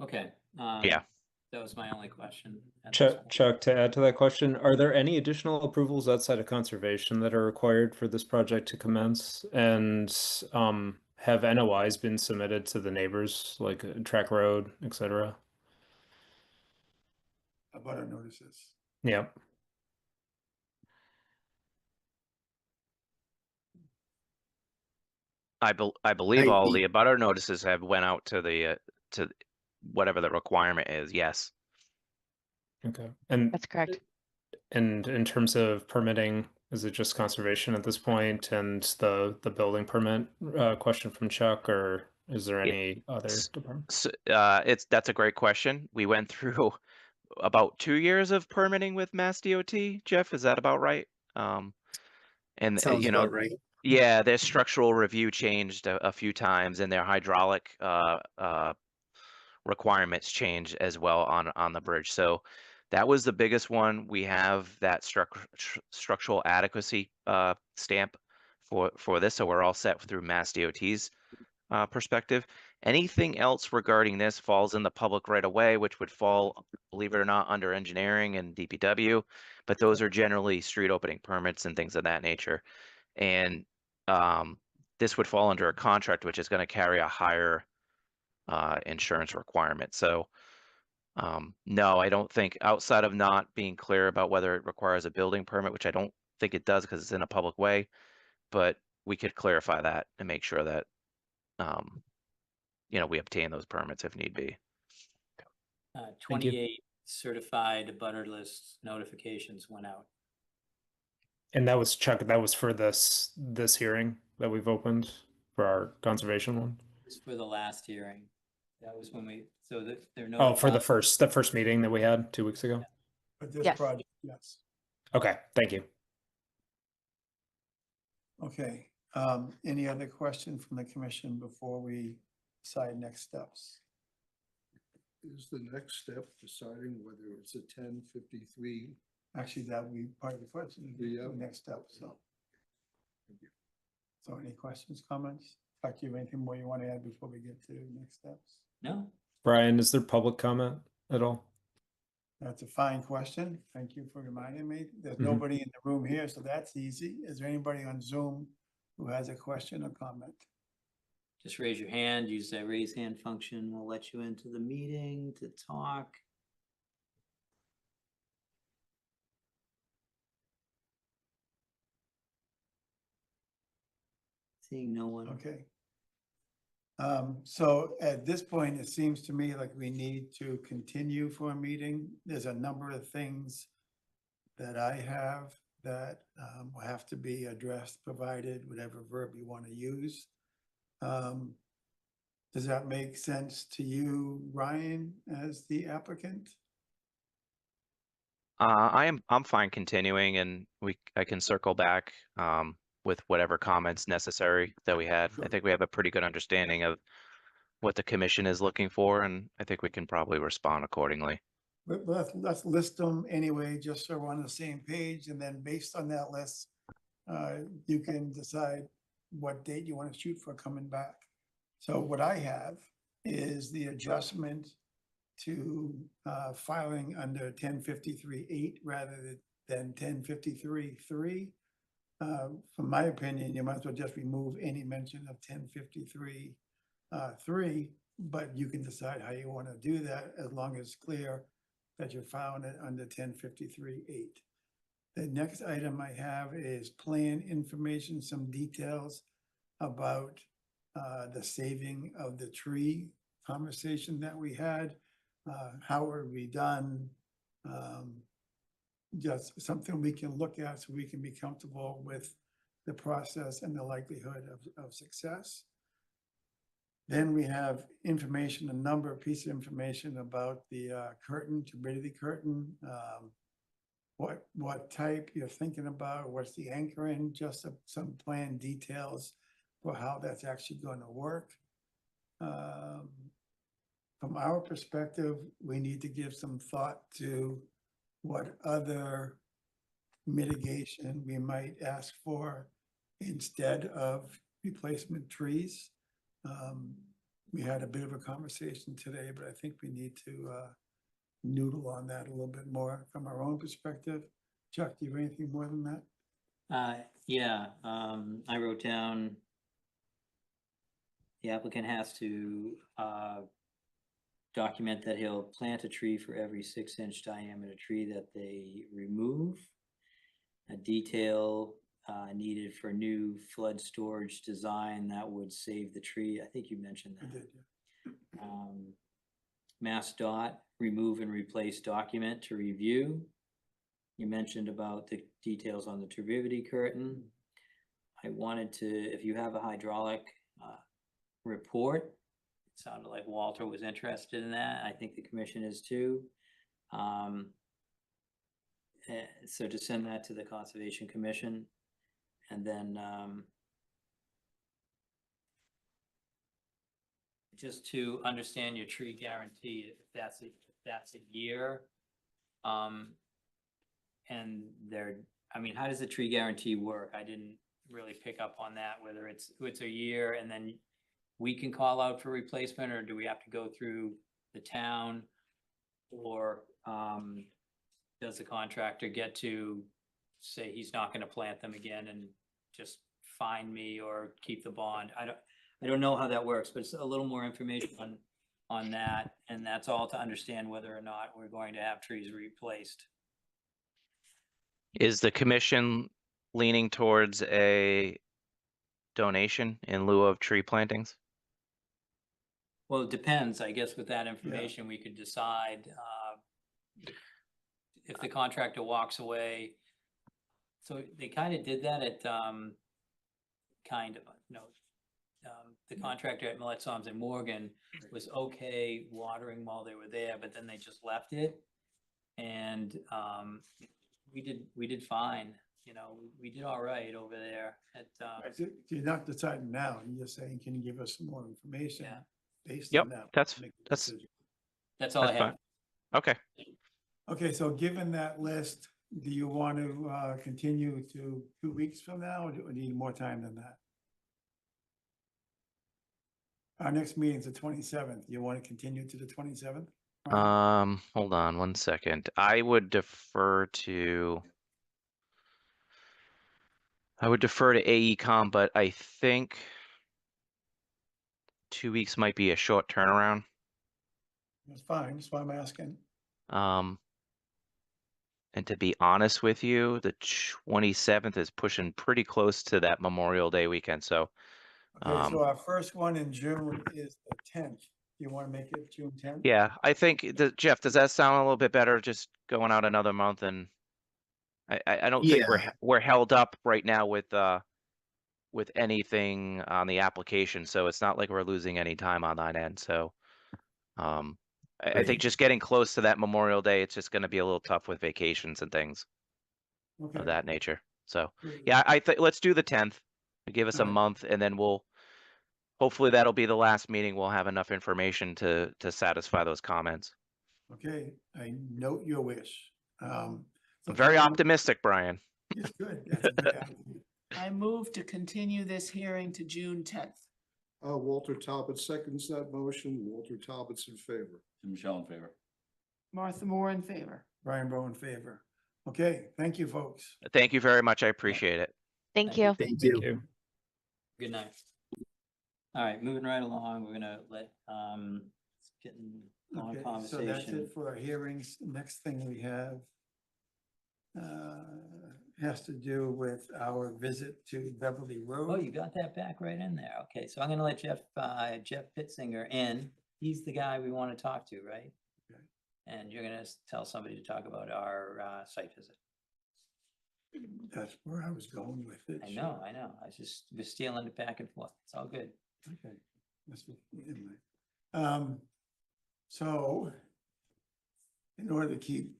Okay. Yeah. That was my only question. at this point. Chuck, to add to that question, are there any additional approvals outside of conservation that are required for this project to commence? And have NOIs been submitted to the neighbors, like track road, etc.? About our notices. Yeah. I believe all the abutter notices have went out to the to whatever the requirement is. Yes. Okay. And That's correct. And in terms of permitting, is it just conservation at this point and the building permit question from Chuck, or is there any other department? So, that's a great question. We went through about 2 years of permitting with Mass DOT. Jeff, is that about right? And Sounds about right. yeah, their structural review changed a few times, and their hydraulic requirements changed as well on the bridge. So that was the biggest one. We have that structural adequacy stamp for this, so we're all set through Mass DOT's perspective. Anything else regarding this falls in the public right away, which would fall, believe it or not, under engineering and DPW, but those are generally street opening permits and things of that nature. And this would fall under a contract, which is going to carry a higher insurance requirement. So no, I don't think, outside of not being clear about whether it requires a building permit, which I don't think it does because it's in a public way, but we could clarify that and make sure that we obtain those permits if need be. 28 certified abutter list notifications went out. And that was Chuck, that was for this hearing that we've opened for our conservation one? This for the last hearing. That was when they're Oh, for the notified. first meeting that we had 2 weeks ago? But this Yes. project, yes. Okay, thank you. Okay, any other question from the commission before we decide next steps? Is the next step deciding whether it's a 1053? Actually, that would be part of the question, Yeah. the next step, so. So any questions, comments? In fact, you have anything more you want to add before we get to next steps? No, Brian, is there public comment at all? That's a fine question. Thank you for reminding me. There's Mhm. nobody in the room here, so that's easy. Is there anybody on Zoom who has a question or comment? just raise your hand, use that raise hand function. We'll let you into the meeting to talk. Seeing no one. Okay. So at this point, it seems to me like we need to continue for a meeting. There's a number of things that I have that will have to be addressed, provided, whatever verb you want to use. Does that make sense to you, Ryan, as the applicant? I'm fine continuing, and I can circle back with whatever comments necessary that we had. I think we have a pretty good understanding of what the commission is looking for, and I think we can probably respond accordingly. But let's list them anyway, just so we're on the same page, and then based on that list, you can decide what date you want to shoot for coming back. So what I have is the adjustment to filing under 1053-8 rather than 1053-3. From my opinion, you might as well just remove any mention of 1053-3, but you can decide how you want to do that as long as it's clear that you're filing it under 1053-8. The next item I have is plan information, some details about the saving of the tree conversation that we had. How were we done? Just something we can look at so we can be comfortable with the process and the likelihood of success. Then we have information, a number of pieces of information about the curtain, turbidity curtain, what type you're thinking about, what's the anchoring, just some plan details for how that's actually going to work. From our perspective, we need to give some thought to what other mitigation we might ask for instead of replacement trees. We had a bit of a conversation today, but I think we need to noodle on that a little bit more from our own perspective. Chuck, do you have anything more than that? Yeah, I wrote down the applicant has to document that he'll plant a tree for every 6-inch diameter tree that they remove. A detail needed for new flood storage design that would save the tree. I think you mentioned I that. did, yeah. Mass dot, remove and replace document to review. You mentioned about the details on the turbidity curtain. I wanted to, if you have a hydraulic report, it sounded like Walter was interested in that. I think the commission is too. So to send that to the Conservation Commission, and then just to understand your tree guarantee, if that's a year, and I mean, how does the tree guarantee work? I didn't really pick up on that, whether it's a year and then we can call out for replacement, or do we have to go through the town? Or does the contractor get to say he's not going to plant them again and just fine me or keep the bond? I don't know how that works, but it's a little more information on that, and that's all to understand whether or not we're going to have trees replaced. Is the commission leaning towards a donation in lieu of tree plantings? Well, it depends. I guess with that information, we could decide if the contractor walks away. So they kind of did that at the contractor at Millett Soms and Morgan was okay watering while they were there, but then they just left it. And we did fine. You know, we did all right over there at You're not deciding now, you're just saying, can you give us some more information? Yeah. Based Yep, on that. that's make a that's decision. that's all I that's have. fine. Okay. Okay, so given that list, do you want to continue to 2 weeks from now, or do we need more time than that? Our next meeting is the 27th. You want to continue to the 27th? Hold on one second. I would defer to AECom, but I think 2 weeks might be a short turnaround. That's fine, that's why I'm asking. And to be honest with you, the 27th is pushing pretty close to that Memorial Day weekend. So, Okay, so our first one in June is the 10th. You want to make it June 10th? yeah, I think, Jeff, does that sound a little bit better? Just going out another month and I don't think Yeah. we're held up right now with anything on the application, so it's not like we're losing any time on that end. So I think just getting close to that Memorial Day, it's just going to be a little tough with vacations and things Okay. of that nature. So Great. yeah, I think let's do the 10th. Give us a Alright. month, and then hopefully that'll be the last meeting. We'll have enough information to satisfy those comments. Okay, I note your wish. I'm so very can I- optimistic, Brian. It's good. That's a good attitude. I move to continue this hearing to June 10th. Walter Talbot seconds that motion. Walter Talbot's in favor. Tim Michelle in favor. Martha Moore in favor. Brian Bowe in favor. Okay, thank you, folks. Thank you very much. I appreciate it. Thank Thank you. you. Thank Thank you. you. Good night. All right, moving right along, we're gonna let, get in long Okay, so that's conversation. it for our hearings. Next thing we have has to do with our visit to Beverly Road. Oh, you got that back right in there. Okay, so I'm gonna let Jeff Pitzinger in. He's the guy we want to talk to, right? Okay. And you're gonna tell somebody to talk about our site visit. That's where I was going with it. I know. We're stealing it back and forth. It's all good. Okay. Must be- anyway. So in order to keep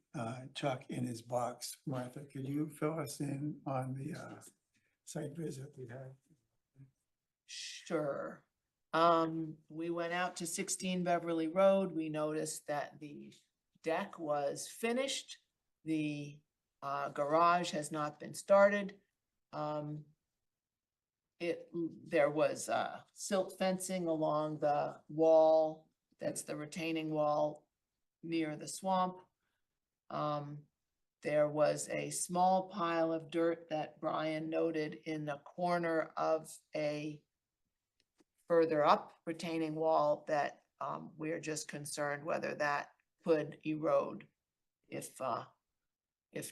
Chuck in his box, Martha, could you fill us in on the site visit we had? Sure. We went out to 16 Beverly Road. We noticed that the deck was finished. The garage has not been started. There was silt fencing along the wall. That's the retaining wall near the swamp. There was a small pile of dirt that Brian noted in the corner of a further up retaining wall that we're just concerned whether that could erode if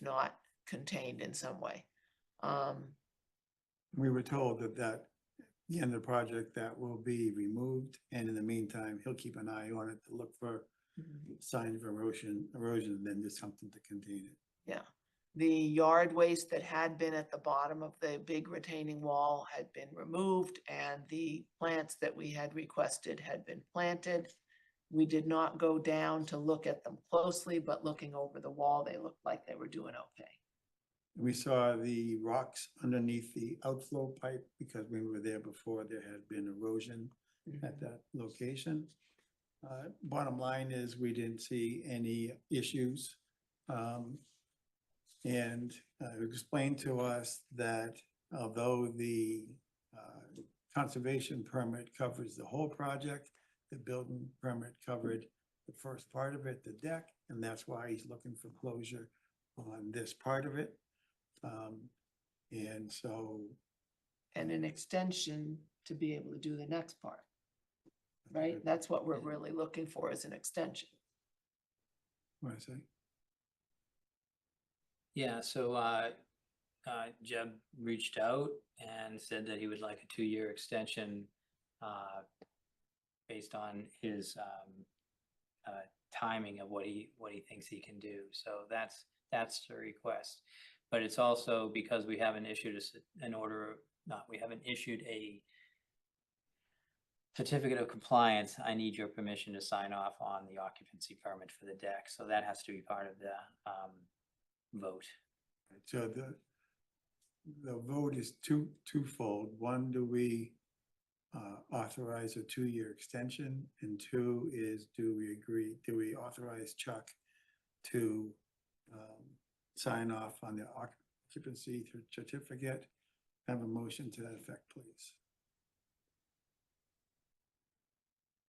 not contained in some way. We were told that at the end of the project that will be removed, and in the meantime, he'll keep an eye on it to look for signs of erosion, and then do something to contain it. Yeah, the yard waste that had been at the bottom of the big retaining wall had been removed, and the plants that we had requested had been planted. We did not go down to look at them closely, but looking over the wall, they looked like they were doing okay. We saw the rocks underneath the outflow pipe because we were there before. There had been erosion at that location. Bottom line is we didn't see any issues. And explained to us that although the conservation permit covers the whole project, the building permit covered the first part of it, the deck, and that's why he's looking for closure on this part of it. And so. And an extension to be able to do the next part, right? That's what we're really looking for, is an extension. What I say? Yeah, so Jeb reached out and said that he would like a 2-year extension based on his timing of what he thinks he can do. So that's the request. But it's also because we haven't issued we haven't issued a certificate of compliance. I need your permission to sign off on the occupancy permit for the deck. So that has to be part of the vote. So the vote is twofold. One, do we authorize a 2-year extension? And 2 is, do we authorize Chuck to sign off on the occupancy certificate? Have a motion to that effect, please.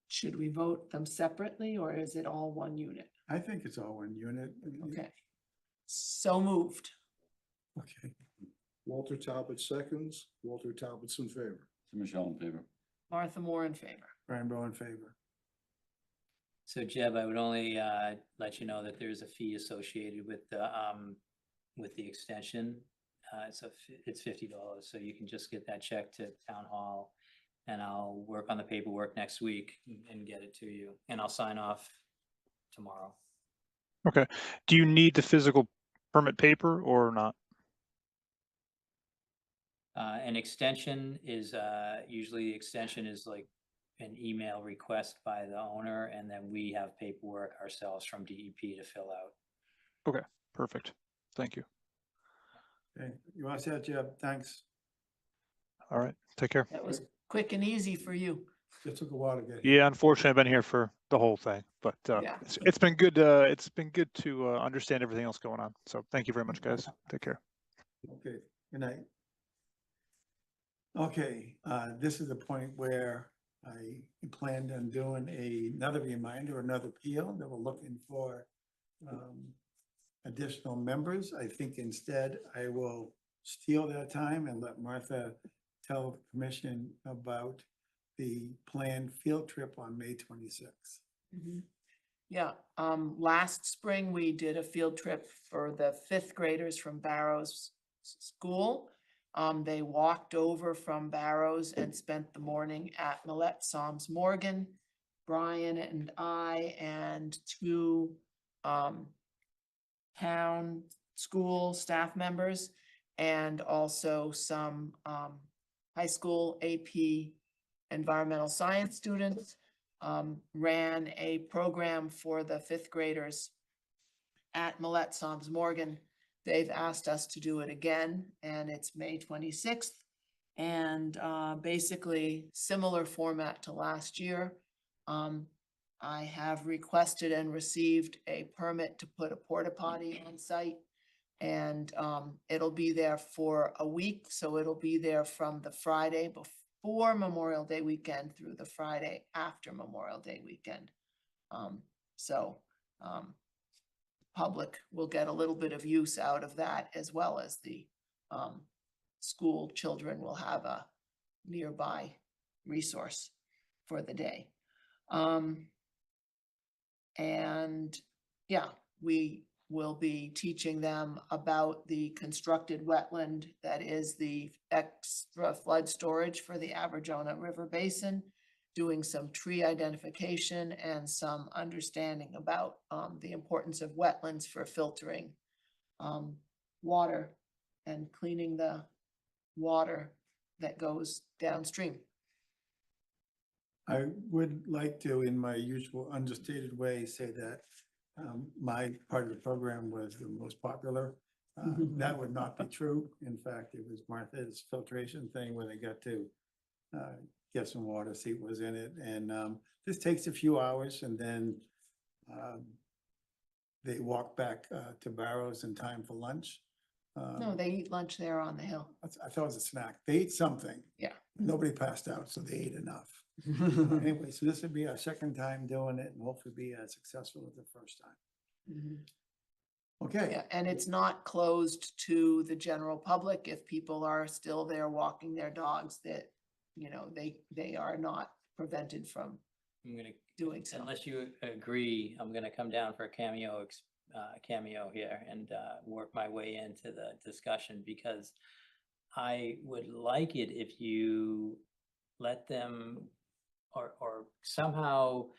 Should we vote them separately, or is it all one unit? I think it's all one unit. Okay. So moved. Okay. Walter Talbot seconds. Walter Talbot's in favor. Tim Michelle in favor. Martha Moore in favor. Brian Bowe in favor. So Jeb, I would only let you know that there's a fee associated with the extension. It's $50, so you can just get that check to town hall, and I'll work on the paperwork next week and get it to you, and I'll sign off tomorrow. Okay. Do you need the physical permit paper or not? An extension is, usually extension is like an email request by the owner, and then we have paperwork ourselves from DEP to fill out. Okay, perfect. Thank you. Okay, you all set, Jeb? Thanks. All right, take care. That was quick and easy for you. Just took a while to get here. Yeah, unfortunately, I've been here for the whole thing, but Yeah. it's been good. It's been good to understand everything else going on. So thank you very much, guys. Take care. Okay, good night. Okay, this is the point where I planned on doing another reminder, another appeal, that we're looking for additional members. I think instead I will steal that time and let Martha tell the commission about the planned field trip on May 26th. Mhm. Yeah, last spring, we did a field trip for the fifth graders from Barrows School. They walked over from Barrows and spent the morning at Millette Psalms Morgan. Brian and I and two, town school staff members and also some, high school AP environmental science students ran a program for the fifth graders at Millette Psalms Morgan. They've asked us to do it again, and it's May 26th. And basically similar format to last year. I have requested and received a permit to put a porta potty on site. And it'll be there for a week, so it'll be there from the Friday before Memorial Day weekend through the Friday after Memorial Day weekend. Public will get a little bit of use out of that, as well as the school children will have a nearby resource for the day. And yeah, we will be teaching them about the constructed wetland that is the extra flood storage for the Aberjona River Basin, doing some tree identification and some understanding about the importance of wetlands for filtering water and cleaning the water that goes downstream. I would like to, in my usual understated way, say that my part of the program was the most popular. That would not be true. In fact, it was Martha's filtration thing where they got to get some water, see what was in it. And this takes a few hours, and then they walk back to Barrows in time for lunch. No, they eat lunch there on the hill. I thought it was a snack. They ate something. Yeah. Nobody passed out, so they ate enough. Anyway, so this would be our second time doing it and hopefully be as successful as the first time. Mhm. Okay. Yeah, and it's not closed to the general public. If people are still there walking their dogs, that, you know, they are not prevented from I'm gonna, doing so. unless you agree, I'm gonna come down for a cameo here and work my way into the discussion, because I would like it if you let them or somehow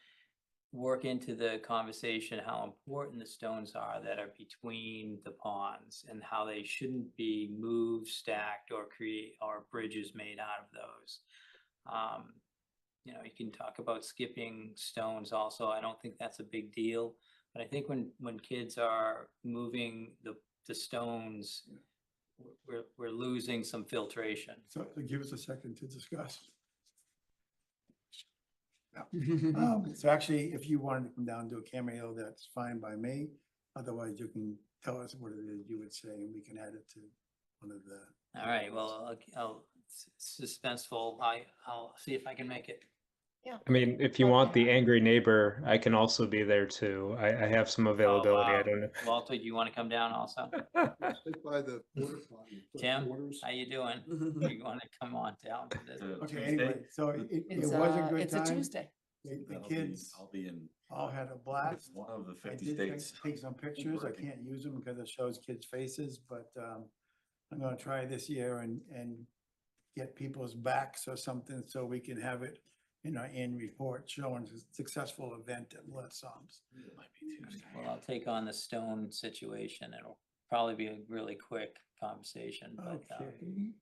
work into the conversation how important the stones are that are between the ponds and how they shouldn't be moved, stacked, or bridges made out of those. You know, you can talk about skipping stones also. I don't think that's a big deal, but I think when kids are moving the stones, we're losing some filtration. So give us a second to discuss. Mm-hmm. So actually, if you wanted to come down and do a cameo, that's fine by me. Otherwise, you can tell us what it is you would say and we can add it to one of the. All right, well, I'll suspenseful. I'll see if I can make it. I mean, if you want the angry neighbor, I can also be there too. I have some availability. I don't know. Walter, do you want to come down also? Stick by the porta potty. put Tim, quarters. how you doing? You want to come on down for this? Okay, anyway, so it It's was a good it's a time. Tuesday. The kids I'll be in all had a blast. one of the I 50 did states. take some pictures. I can't use them because it shows kids' faces, but I'm gonna try this year and get people's backs or something so we can have it in our annual report showing a successful event at Millette Psalms. Well, I'll take on the stone situation. probably be a really quick conversation, but, Okay.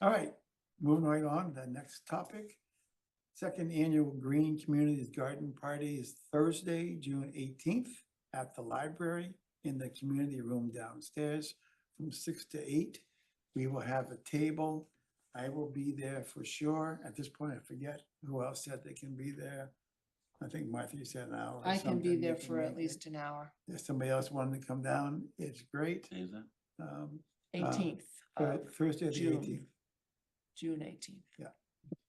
All right, moving right on, the next topic. Second annual Green Communities Garden Party is Thursday, June 18th at the library in the community room downstairs from 6 to 8. We will have a table. I will be there for sure. At this point, I forget who else said they can be there. I think Martha, you said an hour or I can be something. there You can for at make least it. an hour. If somebody else wanted to come down, it's great. Is it? 18th Thursday, the June. 18th, June 18th.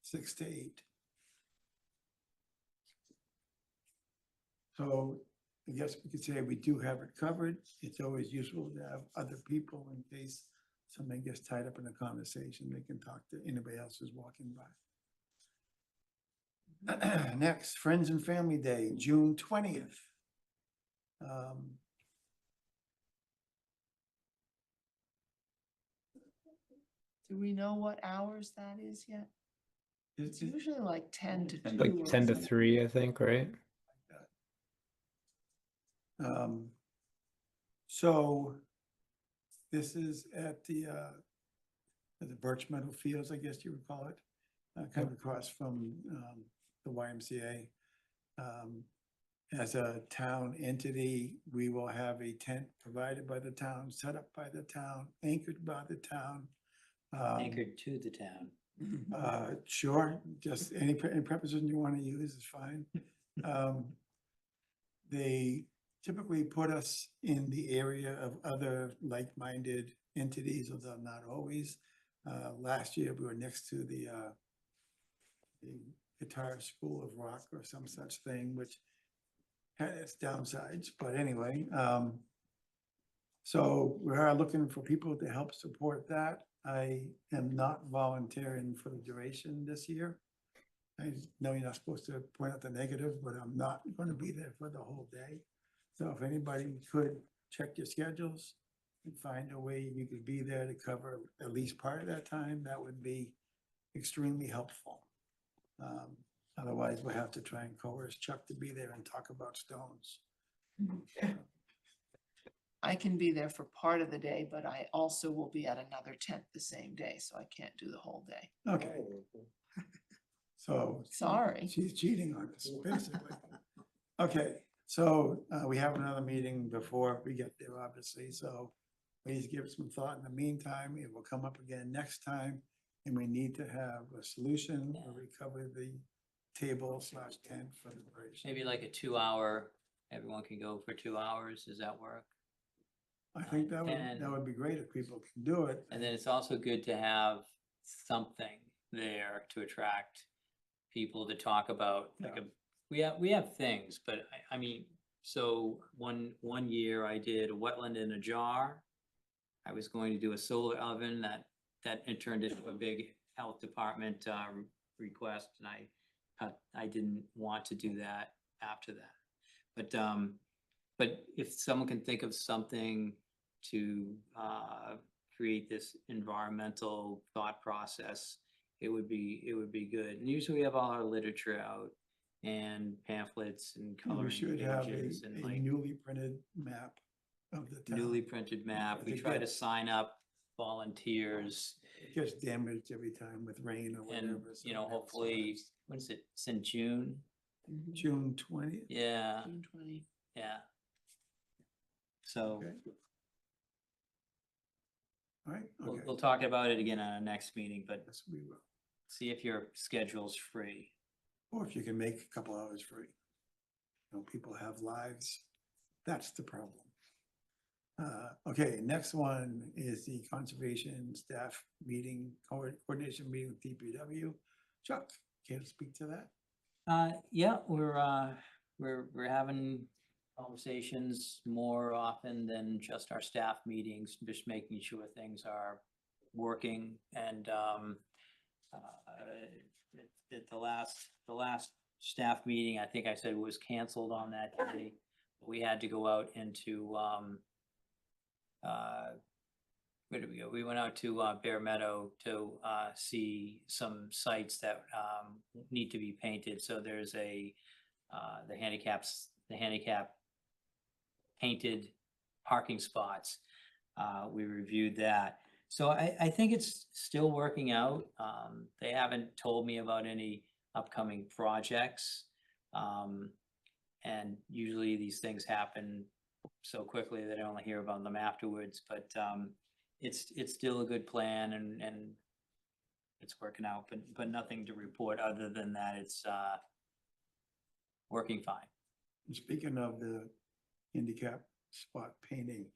6 to 8. So I guess we could say we do have it covered. It's always useful to have other people in case somebody gets tied up in a conversation. They can talk to anybody else who's walking by. Next, Friends and Family Day, June 20th. Do we know what hours that is yet? It's Is- usually like 10 to 2. Like or 10 to something. 3, I think, right? So this is at the Birch Meadow Fields, I guess you would call it, kind of across from the YMCA. As a town entity, we will have a tent provided by the town, set up by the town, anchored by the town. anchored to the town. Sure, just any preposition you want to use is fine. They typically put us in the area of other like-minded entities, although not always. Last year, we were next to the Guitar School of Rock or some such thing, which had its downsides, but anyway. So we are looking for people to help support that. I am not volunteering for the duration this year. I know you're not supposed to point out the negative, but I'm not going to be there for the whole day. So if anybody could check your schedules and find a way you could be there to cover at least part of that time, that would be extremely helpful. Otherwise, we'll have to try and coerce Chuck to be there and talk about stones. I can be there for part of the day, but I also will be at another tent the same day, so I can't do the whole day. Okay. So. Sorry. She's cheating on us, basically. Okay, so we have another meeting before we get there, obviously, so please give it some thought in the meantime. It will come up again next time, and we need to have a solution to recover the table/tent for the bridge. Maybe like a 2-hour, everyone can go for 2 hours. Does that work? I think that And- would be great if people can do it. And then it's also good to have something there to attract people to talk about, like we have things, but I mean, so one year I did a wetland in a jar. I was going to do a solar oven that it turned into a big health department request, and I didn't want to do that after that. But if someone can think of something to create this environmental thought process, it would be good. And usually we have all our literature out and pamphlets and We coloring should have pages and a like newly printed map of the town. newly printed map. I We think try to that- sign up volunteers It gets damaged every time with rain or and, whatever. so you know, that's hopefully, why. when is it? It's in June? Mhm. June 20th. Yeah, June 20. yeah. So Okay. All right, okay. we'll talk about it again on our next meeting, but Yes, we will. see if your schedule's free. Or if you can make a couple hours free. You know, people have lives. That's the problem. Okay, next one is the conservation staff meeting, coordination meeting with DPW. Chuck, care to speak to that? Yeah, we're having conversations more often than just our staff meetings, just making sure things are working and at the last staff meeting, I think I said it was canceled on that day. We had to go out into where did we go? We went out to Bear Meadow to see some sites that need to be painted. So there's the handicap painted parking spots We reviewed that. So I think it's still working out. They haven't told me about any upcoming projects. And usually these things happen so quickly that I only hear about them afterwards, but it's still a good plan and it's working out, but nothing to report other than that it's working fine. Speaking of the handicap spot painting,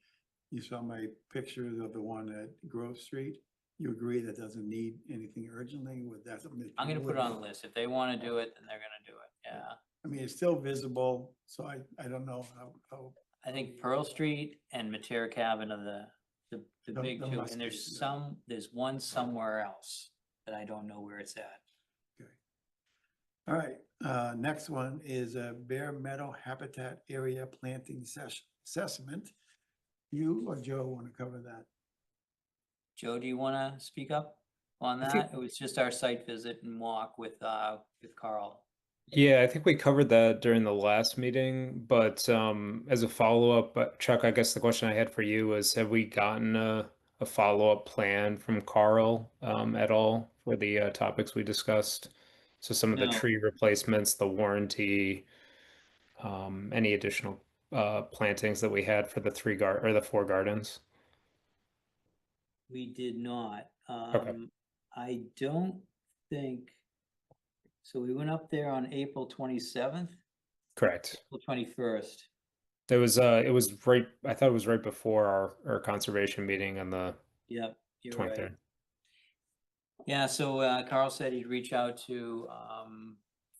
you saw my pictures of the one at Grove Street. You agree that doesn't need anything urgently with that? I'm gonna put it on the list. If they want to do it, then they're gonna do it. Yeah. I mean, it's still visible, so I don't know how. I think Pearl Street and Mater Cabin are the big the two, must and there's be, yeah. there's one somewhere else that I don't know where it's at. All right, next one is a bare meadow habitat area planting assessment. You or Joe want to cover that? Joe, do you want to speak up on I think- that? It was just our site visit and walk with Carl. Yeah, I think we covered that during the last meeting, but as a follow-up, Chuck, I guess the question I had for you was, have we gotten a follow-up plan from Carl at all for the topics we discussed? So some of the No. tree replacements, the warranty, any additional plantings that we had for the the 4 gardens. We did not. Okay. I don't think, so we went up there on April 27th, Correct. April 21st. It was right, I thought it was right before our conservation meeting on the Yep, you're right. 23rd. Yeah, so Carl said he'd reach out to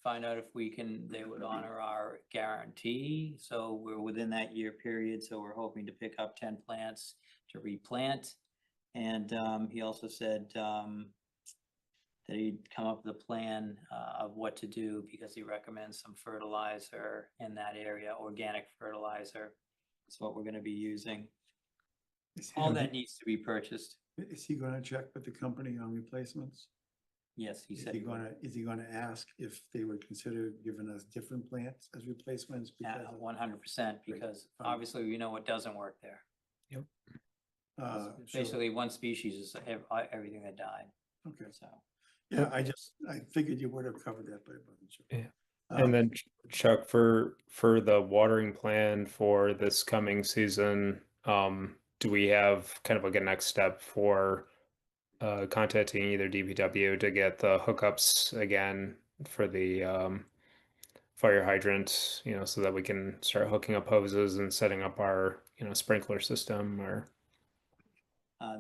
find out if they would honor our guarantee. So we're within that year period, so we're hoping to pick up 10 plants to replant. And he also said that he'd come up with a plan of what to do because he recommends some fertilizer in that area, organic fertilizer. That's what we're gonna be using. All that needs to be purchased. Is he gonna check with the company on replacements? Yes, he Is said he he would. is he gonna ask if they would consider giving us different plants as replacements? Yeah, Because of, 100%, because obviously we know what doesn't work there. sure. Basically, one species is everything that died, Okay, so. yeah, I figured you would have covered that, but I wasn't sure. Yeah. And then Chuck, for the watering plan for this coming season, do we have kind of like a next step for contacting either DPW to get the hookups again for the fire hydrant, so that we can start hooking up hoses and setting up our, sprinkler system or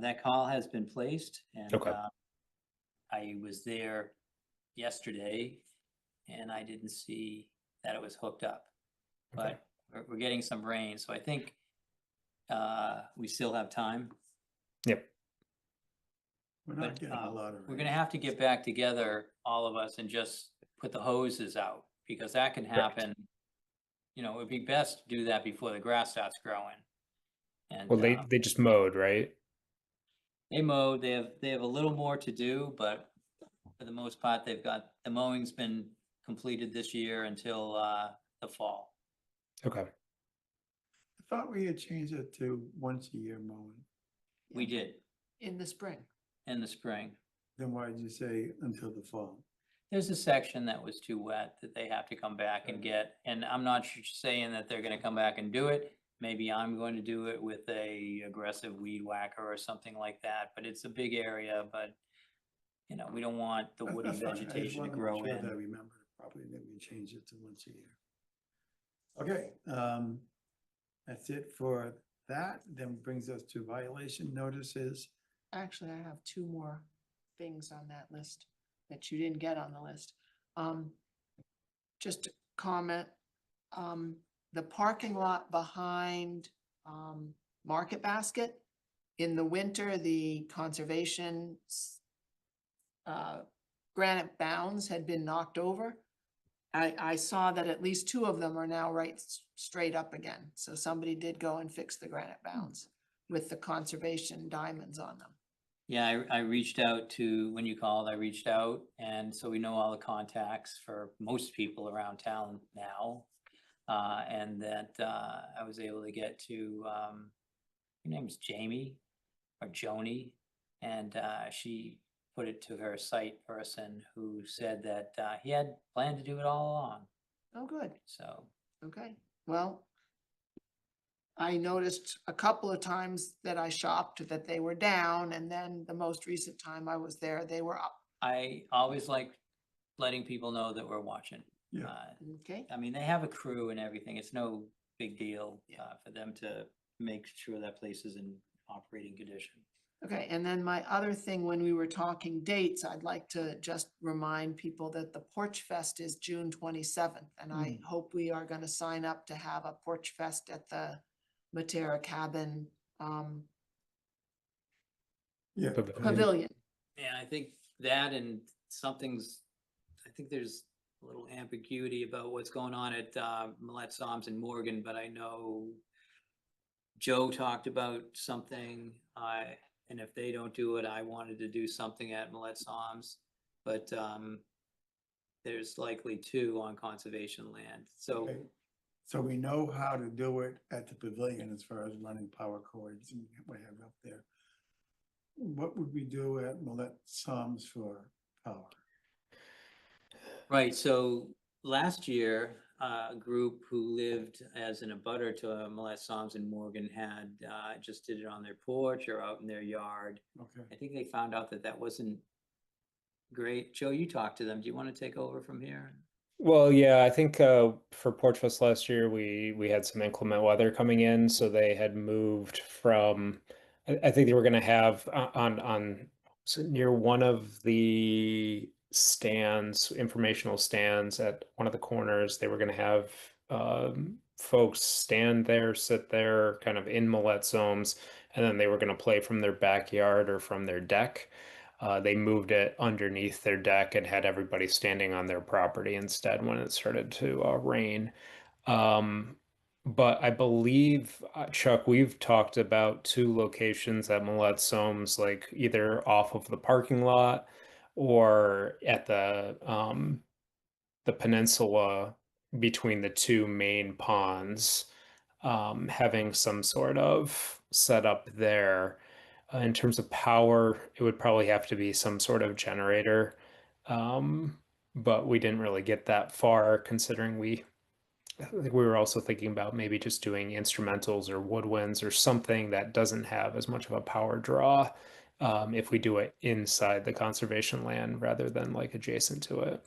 That call has been placed and Okay. I was there yesterday and I didn't see that it was hooked up. Okay. But we're getting some rain, so I think we still have time. Yep. We're not But getting a lot of. we're gonna have to get back together, all of us, and just put the hoses out, because that can happen. It would be best to do that before the grass starts growing. And Well, they just mowed, right? they mowed, they have a little more to do, but for the most part, the mowing's been completed this year until the fall. Okay. I thought we had changed it to once a year mowing. We did In the spring. in the spring. Then why did you say until the fall? There's a section that was too wet that they have to come back and get, and I'm not saying that they're gonna come back and do it. Maybe I'm going to do it with a aggressive weed whacker or something like that, but it's a big area, but we don't want the woody That's fine. I just vegetation to wanted make grow sure that I in. remembered properly that we changed it to once a year. Okay, that's it for that. Then brings us to violation notices. Actually, I have 2 more things on that list that you didn't get on the list. Just a comment, the parking lot behind, Market Basket, in the winter, the conservation granite bounds had been knocked over. I saw that at least 2 of them are now straight up again. So somebody did go and fix the granite bounds with the conservation diamonds on them. Yeah, I reached out to, when you called, I reached out, and so we know all the contacts for most people around town now. And that I was able to get to her name's Jamie or Joni. And she put it to her site person who said that he had planned to do it all along. Oh, good. So Okay, well, I noticed a couple of times that I shopped that they were down, and then the most recent time I was there, they were up. I always like letting people know that we're watching. Yeah. Okay, I mean, they have a crew and everything. It's no big deal for them to make sure that place is in operating condition. okay, and then my other thing, when we were talking dates, I'd like to just remind people that the Porch Fest is June 27th, and I hope we are gonna sign up to have a Porch Fest at the Matera Cabin Yeah. Pavilion. Yeah, I think that and I think there's a little ambiguity about what's going on at Millette Soms and Morgan, but I know Joe talked about something, and if they don't do it, I wanted to do something at Millette Soms, but there's likely two on conservation land, so. Okay. So we know how to do it at the pavilion as far as running power cords and what have up there. What would we do at Millette Soms for power? Right, so last year, a group who lived as an abutter to Millette Soms and Morgan had just did it on their porch or out in their yard. Okay. I think they found out that that wasn't great. Joe, you talked to them. Do you want to take over from here? Well, yeah, I think for Porch Fest last year we had some inclement weather coming in, so they had moved from. I think they were going to have on so near one of the stands, informational stands at one of the corners. They were going to have folks stand there, sit there, kind of in Millette Somes, and then they were going to play from their backyard or from their deck. They moved it underneath their deck and had everybody standing on their property instead when it started to rain. Um, but I believe, Chuck, we've talked about two locations at Millette Somes, like either off of the parking lot or at the peninsula between the two main ponds, having some sort of setup there. In terms of power, it would probably have to be some sort of generator. But we didn't really get that far considering I think we were also thinking about maybe just doing instrumentals or woodwinds or something that doesn't have as much of a power draw, if we do it inside the conservation land rather than like adjacent to it.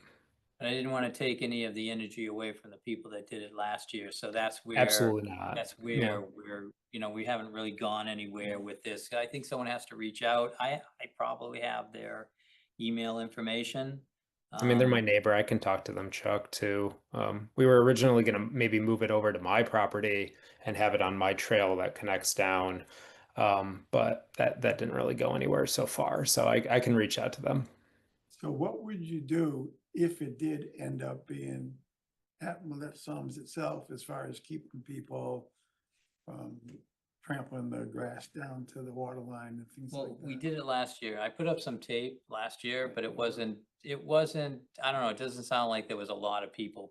But I didn't want to take any of the energy away from the people that did it last year, so that's where. Absolutely not. That's Yeah. where we haven't really gone anywhere with this. I think someone has to reach out. I probably have their email information. I mean, they're my neighbor. I can talk to them, Chuck, too. We were originally going to maybe move it over to my property and have it on my trail that connects down. But that didn't really go anywhere so far. So I can reach out to them. So what would you do if it did end up being at Millette Soms itself, as far as keeping people trampling the grass down to the water line and things like Well, that? we did it last year. I put up some tape last year, but it wasn't, I don't know, it doesn't sound like there was a lot of people.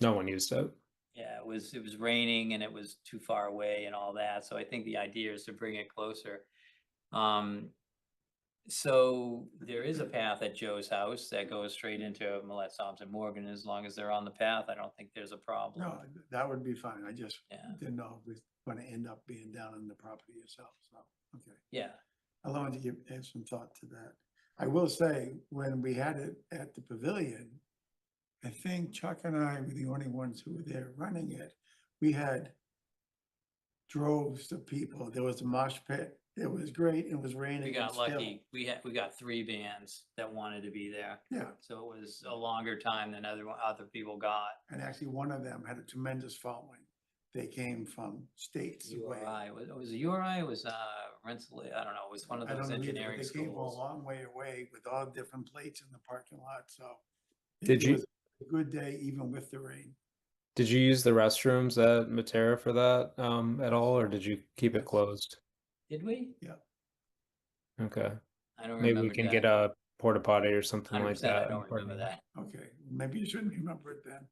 No one used it. Yeah, it was raining and it was too far away and all that. So I think the idea is to bring it closer. So there is a path at Joe's house that goes straight into Millette Soms and Morgan. As long as they're on the path, I don't think there's a problem. No, that would be fine. I just Yeah. didn't know if it was going to end up being down on the property itself. So, okay. Yeah. I wanted to add some thought to that. I will say, when we had it at the pavilion, I think Chuck and I were the only ones who were there running it. We had droves of people. There was a mosh pit. It was great. It was raining. We got but still. lucky. We got 3 bands that wanted to be there. Yeah, So it was a longer time than other people got. and actually one of them had a tremendous following. They came from states away. URI, was it URI? It was Rensselaer, I don't know, it was one of I those don't know either, but engineering they came from a schools. long way away with all different plates in the parking lot, so. Did you- It was a good day even with the rain. Did you use the restrooms at Matera for that at all, or did you keep it Yes. closed? Did we? Okay. I don't Maybe remember we can that. get a porta potty or something like 100%, I that. don't in parking remember lot. that. Okay, maybe you shouldn't remember it then.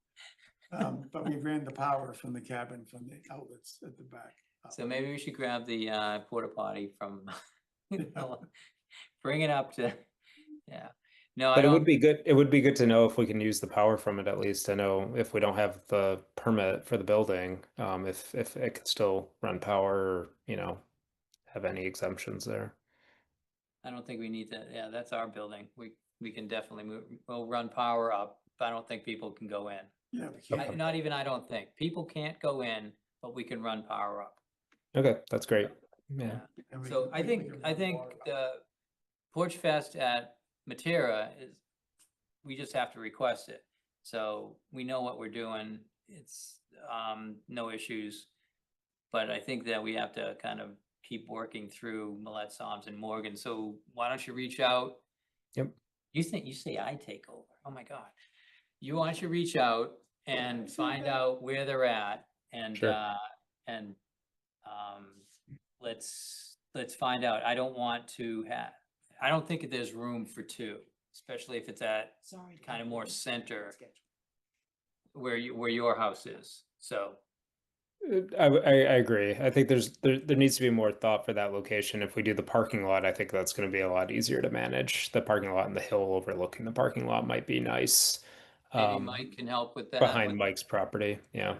But we ran the power from the cabin, from the outlets at the back So maybe we should grab the porta potty from, bring it up to, yeah. No, I But it would don't, be good, it would be good to know if we can use the power from it at least. I know if we don't have the permit for the building, if it could still run power or, have any exemptions there. I don't think we need that. Yeah, that's our building. We can definitely move, we'll run power up, but I don't think people can go in. Yeah, we can't. Not even, I don't think. People can't go in, but we can run power up. Okay, that's great. Yeah. Yeah. And we So can- I we think, can I run think water. the Porch Fest at Matera is, we just have to request it. So we know what we're doing. It's, no issues. But I think that we have to kind of keep working through Millette Soms and Morgan. So why don't you reach out? Yep. You say I take over? Oh my God. Why don't you reach out and find out where they're at and, Sure. let's find out. I don't want to I don't think there's room for two, especially if it's at kind of more center where your house is. So, I agree. I think there needs to be more thought for that location. If we do the parking lot, I think that's going to be a lot easier to manage. The parking lot and the hill overlooking the parking lot might be nice. maybe Mike can help with that. Behind Mike's property. Yeah.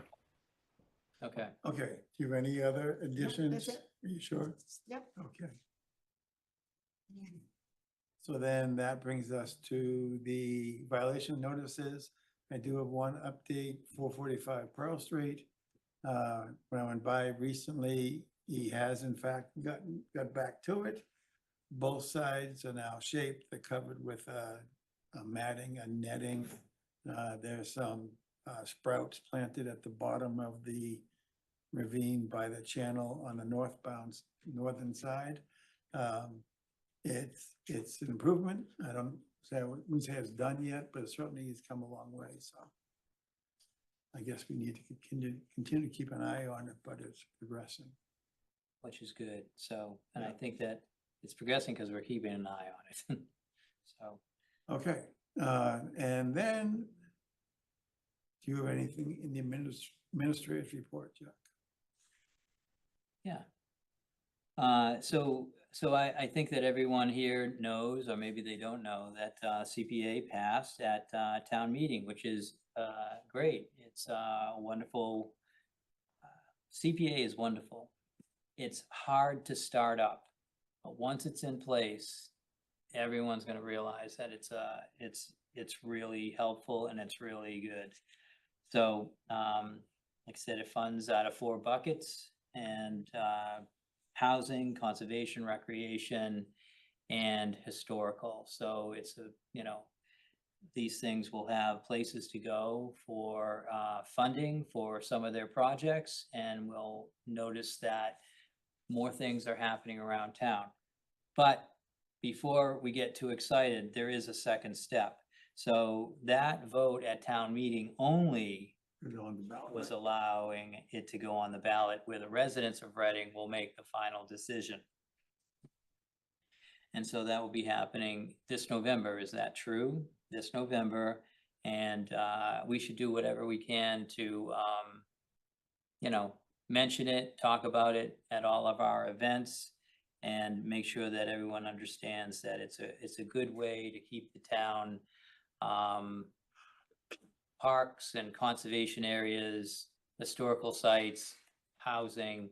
Okay. Okay, do you have any other additions? it. Are you sure? Yep. Okay. So then that brings us to the violation notices. I do have one update, 445 Pearl Street. When I went by recently, he has in fact got back to it. Both sides are now shaped, they're covered with a matting, a netting. There's some sprouts planted at the bottom of the ravine by the channel on the northern side. It's an improvement. I wouldn't say it's done yet, but certainly it's come a long way, so. I guess we need to continue to keep an eye on it, but it's progressing. Which is good. So, and I Yeah. think that it's progressing because we're keeping an eye on it. So, Okay, and then, do you have anything in the administrative report, Chuck? yeah. So I think that everyone here knows, or maybe they don't know, that CPA passed at town meeting, which is great. It's wonderful. CPA is wonderful. It's hard to start up, but once it's in place, everyone's going to realize that it's really helpful and it's really good. So, like I said, it funds out of 4 buckets and housing, conservation, recreation, and historical. So it's these things will have places to go for funding for some of their projects, and we'll notice that more things are happening around town. But before we get too excited, there is a second step. So that vote at town meeting only was allowing it to go on the ballot, where the residents of Reading will make the final decision. And so that will be happening this November. Is that true? This November. And we should do whatever we can to, mention it, talk about it at all of our events, and make sure that everyone understands that it's a good way to keep the town parks and conservation areas, historical sites, housing,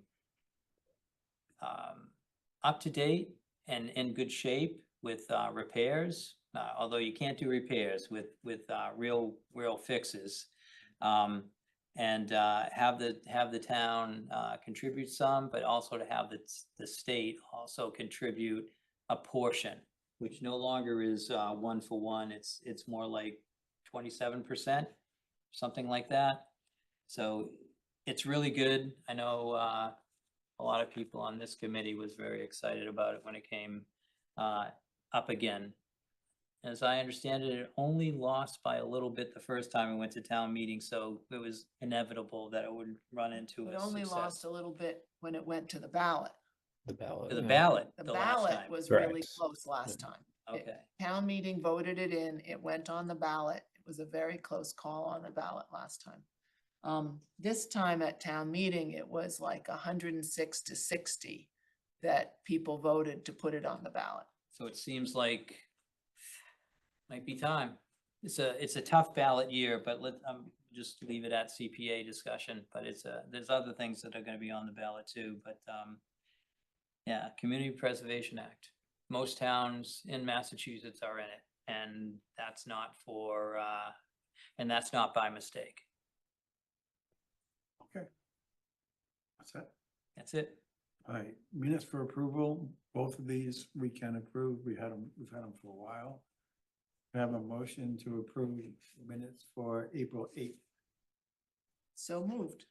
up to date and in good shape with repairs, although you can't do repairs with real fixes. And have the town contribute some, but also to have the state also contribute a portion, which no longer is 1-for-1. It's more like 27%, something like that. So it's really good. I know a lot of people on this committee was very excited about it when it came up again. As I understand it, it only lost by a little bit the first time it went to town meeting, so it was inevitable that it would run into It a only success. lost a little bit when it went to the ballot. The ballot. To the yeah. ballot The the last ballot time. was really Correct. close last time. Okay, Town meeting voted it in, it went on the ballot. It was a very close call on the ballot last time. This time at town meeting, it was like 106 to 60 that people voted to put it on the ballot. So it seems like might be time. It's a tough ballot year, but just leave it at CPA discussion, but there's other things that are gonna be on the ballot too, but, yeah, Community Preservation Act. Most towns in Massachusetts are in it, and that's not and that's not by mistake. Okay. What's that? That's it. All right, minutes for approval, both of these we can approve, we've had them for a while. We have a motion to approve minutes for April 8th. So moved.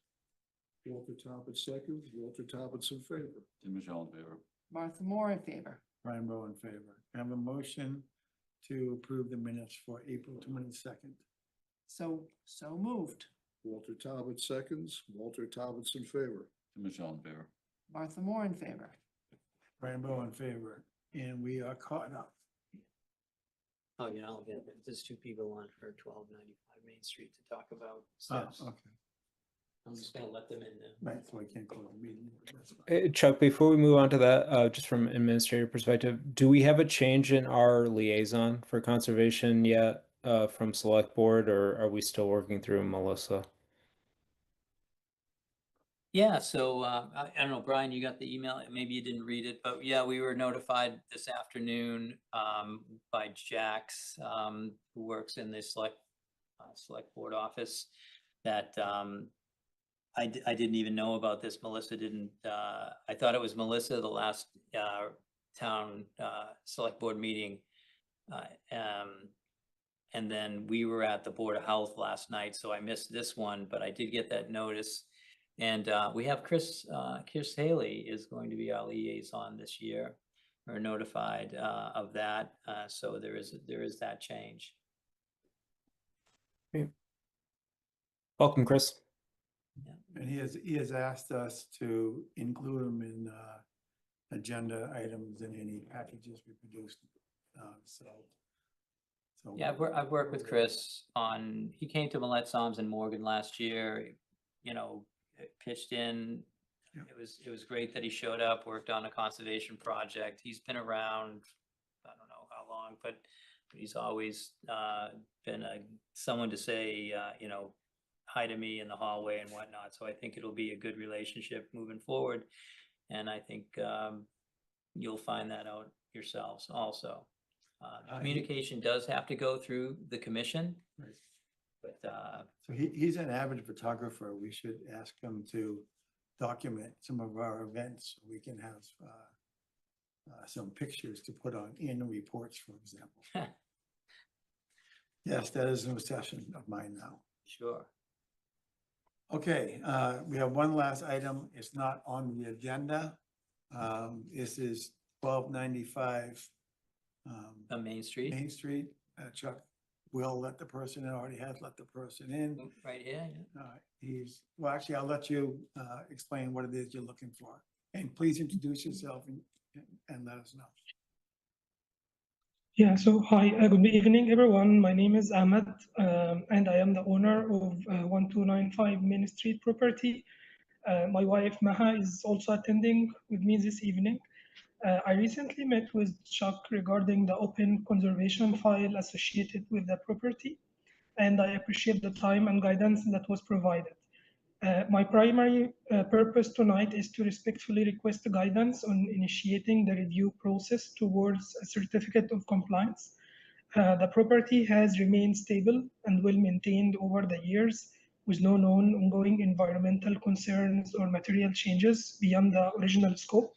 Walter Talbot seconds, Walter Talbot's in favor. Tim Michelle in favor. Martha Moore in favor. Brian Bowe in favor. I have a motion to approve the minutes for April 22nd. So moved. Walter Talbot seconds, Walter Talbot's in favor. Tim Michelle in favor. Martha Moore in favor. Brian Bowe in favor, and we are caught up. Oh, yeah, I'll get it. There's two people on for 1295 Main Street to talk about Ah, steps. okay, I'm just gonna let them in now. right, so I can't close the meeting. But that's fine. Chuck, before we move on to that, just from administrator perspective, do we have a change in our liaison for conservation yet from select board, or are we still working through Melissa? Yeah, so I don't know, Brian, you got the email, maybe you didn't read it, but yeah, we were notified this afternoon by Jax, who works in the select board office, that I didn't even know about this. Melissa didn't, I thought it was Melissa, the last town select board meeting. And then we were at the Board of Health last night, so I missed this one, but I did get that notice. And we have Chris Haley is going to be our liaison this year. We're notified of that, so there is that change. Welcome, Chris. And he has asked us to include him in agenda items in any packages we produce. So Yeah, I've worked with Chris on, he came to Millette Soms in Morgan last year, you know, pitched in. Yeah. It was great that he showed up, worked on a conservation project. He's been around, I don't know how long, but he's always been someone to say, you know, hi to me in the hallway and whatnot. So I think it'll be a good relationship moving forward. And I think you'll find that out yourselves also. Communication does have to go through the commission. Right. But So he's an avid photographer. We should ask him to document some of our events. So we can have some pictures to put on annual reports, for example. Yes, that is an obsession of mine now. sure. Okay, we have one last item. It's not on the agenda. This is 1295 On Main Street, Main Street. Chuck will let the person in, already has let the person in. right here. Yeah. Well, actually, I'll let you explain what it is you're looking for. And please introduce yourself and let us know. Yeah, so hi, good evening, everyone. My name is Ahmed, and I am the owner of 1295 Main Street property. My wife Maha is also attending with me this evening. I recently met with Chuck regarding the open conservation file associated with the property, and I appreciate the time and guidance that was provided. My primary purpose tonight is to respectfully request guidance on initiating the review process towards a certificate of compliance. The property has remained stable and well maintained over the years, with no known ongoing environmental concerns or material changes beyond the original scope.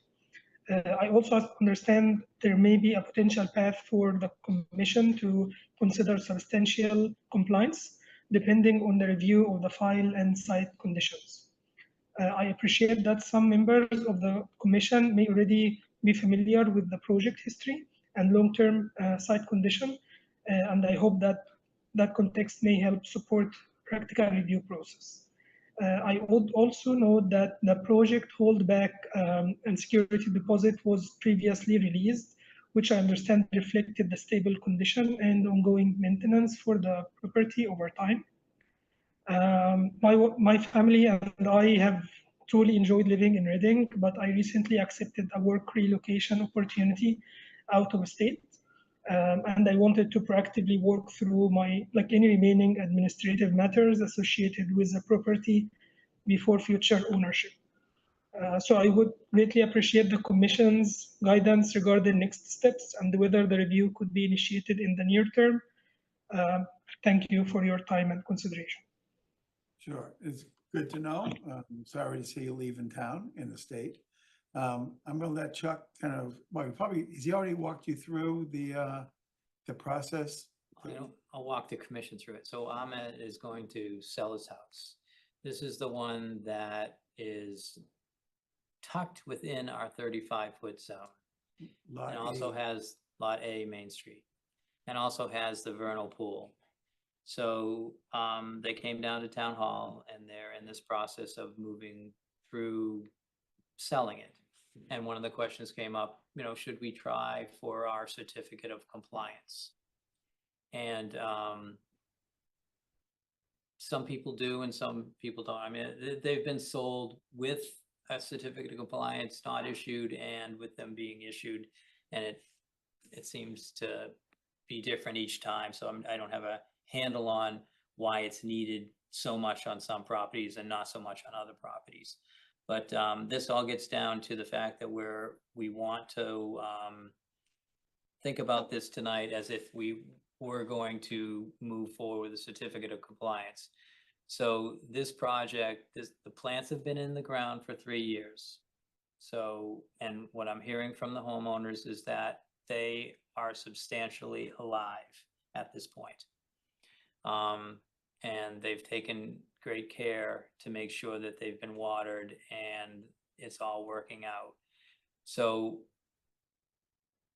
I also understand there may be a potential path for the Commission to consider substantial compliance, depending on the review of the file and site conditions. I appreciate that some members of the Commission may already be familiar with the project history and long-term site condition, and I hope that that context may help support practical review process. I would also note that the project holdback and security deposit was previously released, which I understand reflected the stable condition and ongoing maintenance for the property over time. My family and I have truly enjoyed living in Reading, but I recently accepted a work relocation opportunity out of state. And I wanted to proactively work through any remaining administrative matters associated with the property before future ownership. So I would greatly appreciate the Commission's guidance regarding next steps and whether the review could be initiated in the near term. Thank you for your time and consideration. Sure, it's good to know. Sorry to see you leaving town in the state. I'm gonna let Chuck has he already walked you through the process? I'll walk the commission through it. So Ahmed is going to sell his house. This is the one that is tucked within our 35-foot zone. Lot And also A. has Lot A Main Street, and also has the vernal pool. So they came down to town hall and they're in this process of moving through selling it. And one of the questions came up, should we try for our certificate of compliance? And some people do and some people don't. I mean, they've been sold with a certificate of compliance not issued and with them being issued. And it seems to be different each time. So I don't have a handle on why it's needed so much on some properties and not so much on other properties. But this all gets down to the fact that we want to think about this tonight as if we were going to move forward with a certificate of compliance. So this project, the plants have been in the ground for 3 years. So, and what I'm hearing from the homeowners is that they are substantially alive at this point. And they've taken great care to make sure that they've been watered and it's all working out. So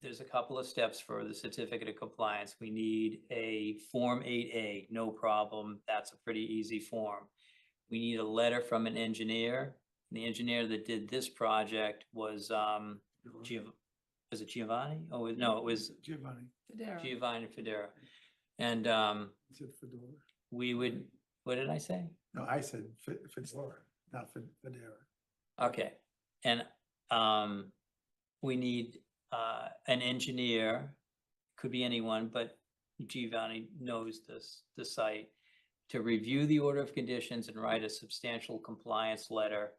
there's a couple of steps for the certificate of compliance. We need a Form 8A, no problem. That's a pretty easy form. We need a letter from an engineer. The engineer that did this project was, was it Giovanni? Oh, no, it was Giovanni. Giovanni Federa. And Is it Fedora? we would, what did I say? No, I said Fedora, not Federa. Okay, and we need an engineer, could be anyone, but Giovanni knows the site, to review the order of conditions and write a substantial compliance letter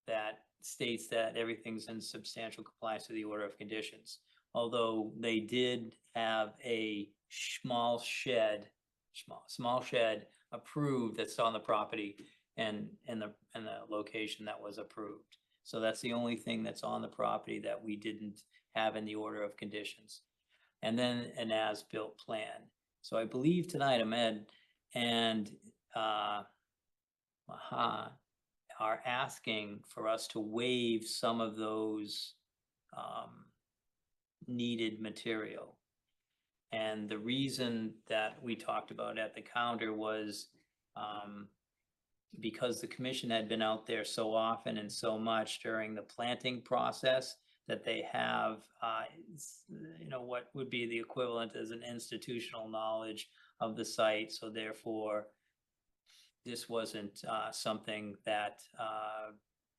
that states that everything's in substantial compliance with the order of conditions. Although they did have a small shed approved that's on the property and the location that was approved. So that's the only thing that's on the property that we didn't have in the order of conditions. And then an as-built plan. So I believe tonight Ahmed and Maha are asking for us to waive some of those needed material. And the reason that we talked about at the counter was because the commission had been out there so often and so much during the planting process that they have, what would be the equivalent as an institutional knowledge of the site. So therefore, this wasn't something that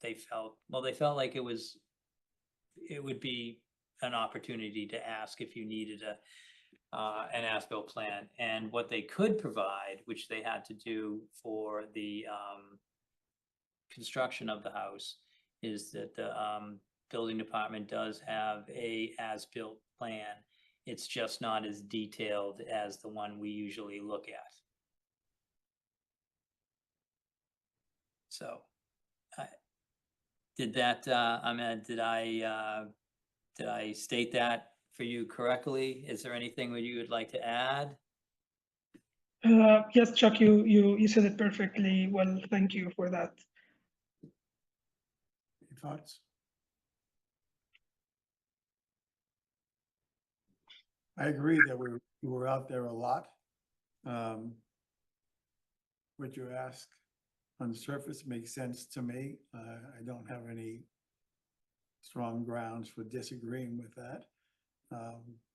they felt like it would be an opportunity to ask if you needed an as-built plan. And what they could provide, which they had to do for the construction of the house, is that the building department does have a as-built plan. It's just not as detailed as the one we usually look at. So, did that, Ahmed, did I state that for you correctly? Is there anything that you would like to add? Yes, Chuck, you said it perfectly well. Thank you for that. Any thoughts? I agree that we were out there a lot. What you ask on the surface makes sense to me. I don't have any strong grounds for disagreeing with that.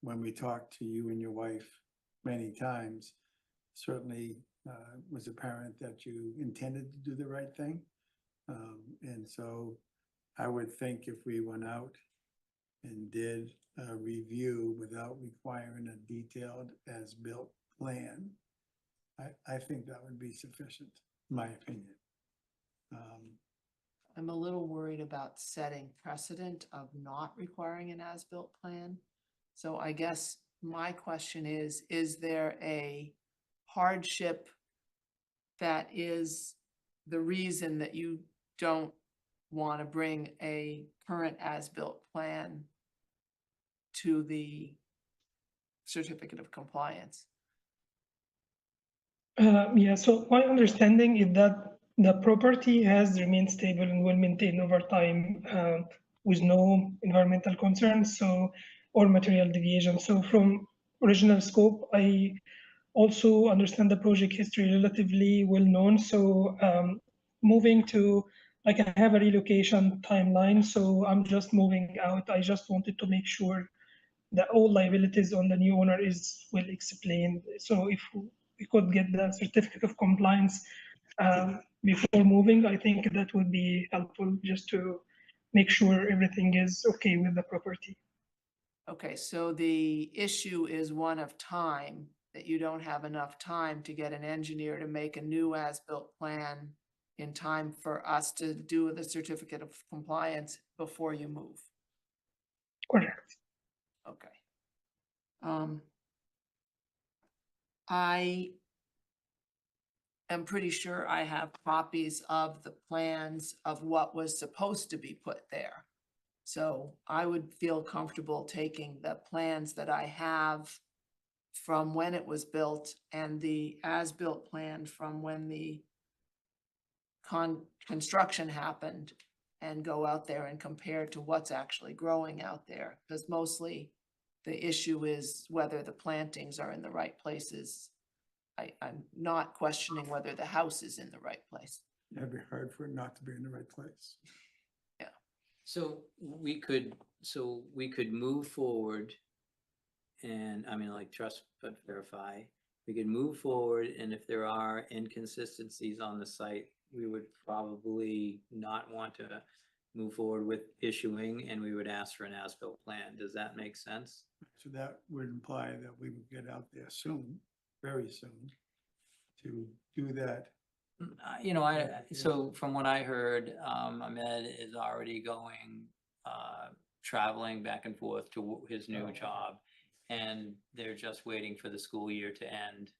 When we talked to you and your wife many times, certainly was apparent that you intended to do the right thing. And so I would think if we went out and did a review without requiring a detailed as-built plan, I think that would be sufficient, in my opinion. I'm a little worried about setting precedent of not requiring an as-built plan. So I guess my question is there a hardship that is the reason that you don't want to bring a current as-built plan to the certificate of compliance? Yeah, so my understanding is that the property has remained stable and well maintained over time with no environmental concerns or material deviation. So from original scope, I also understand the project history relatively well known. So moving to, like, I have a relocation timeline, so I'm just moving out. I just wanted to make sure that all liabilities on the new owner is well explained. So if we could get the certificate of compliance before moving, I think that would be helpful just to make sure everything is okay with the property. Okay, so the issue is one of time, that you don't have enough time to get an engineer to make a new as-built plan in time for us to do the certificate of compliance before you move. Correct. Okay. I am pretty sure I have copies of the plans of what was supposed to be put there. So I would feel comfortable taking the plans that I have from when it was built and the as-built plan from when the construction happened and go out there and compare to what's actually growing out there. Because mostly the issue is whether the plantings are in the right places. I'm not questioning whether the house is in the right place. It'd be hard for it not to be in the right place. So we could move forward and, I mean, like, trust but verify. We could move forward, and if there are inconsistencies on the site, we would probably not want to move forward with issuing, and we would ask for an as-built plan. Does that make sense? So that would imply that we would get out there soon, very soon, to do that. You know, so from what I heard, Ahmed is already going, traveling back and forth to his new job. And they're just waiting for the school year to end.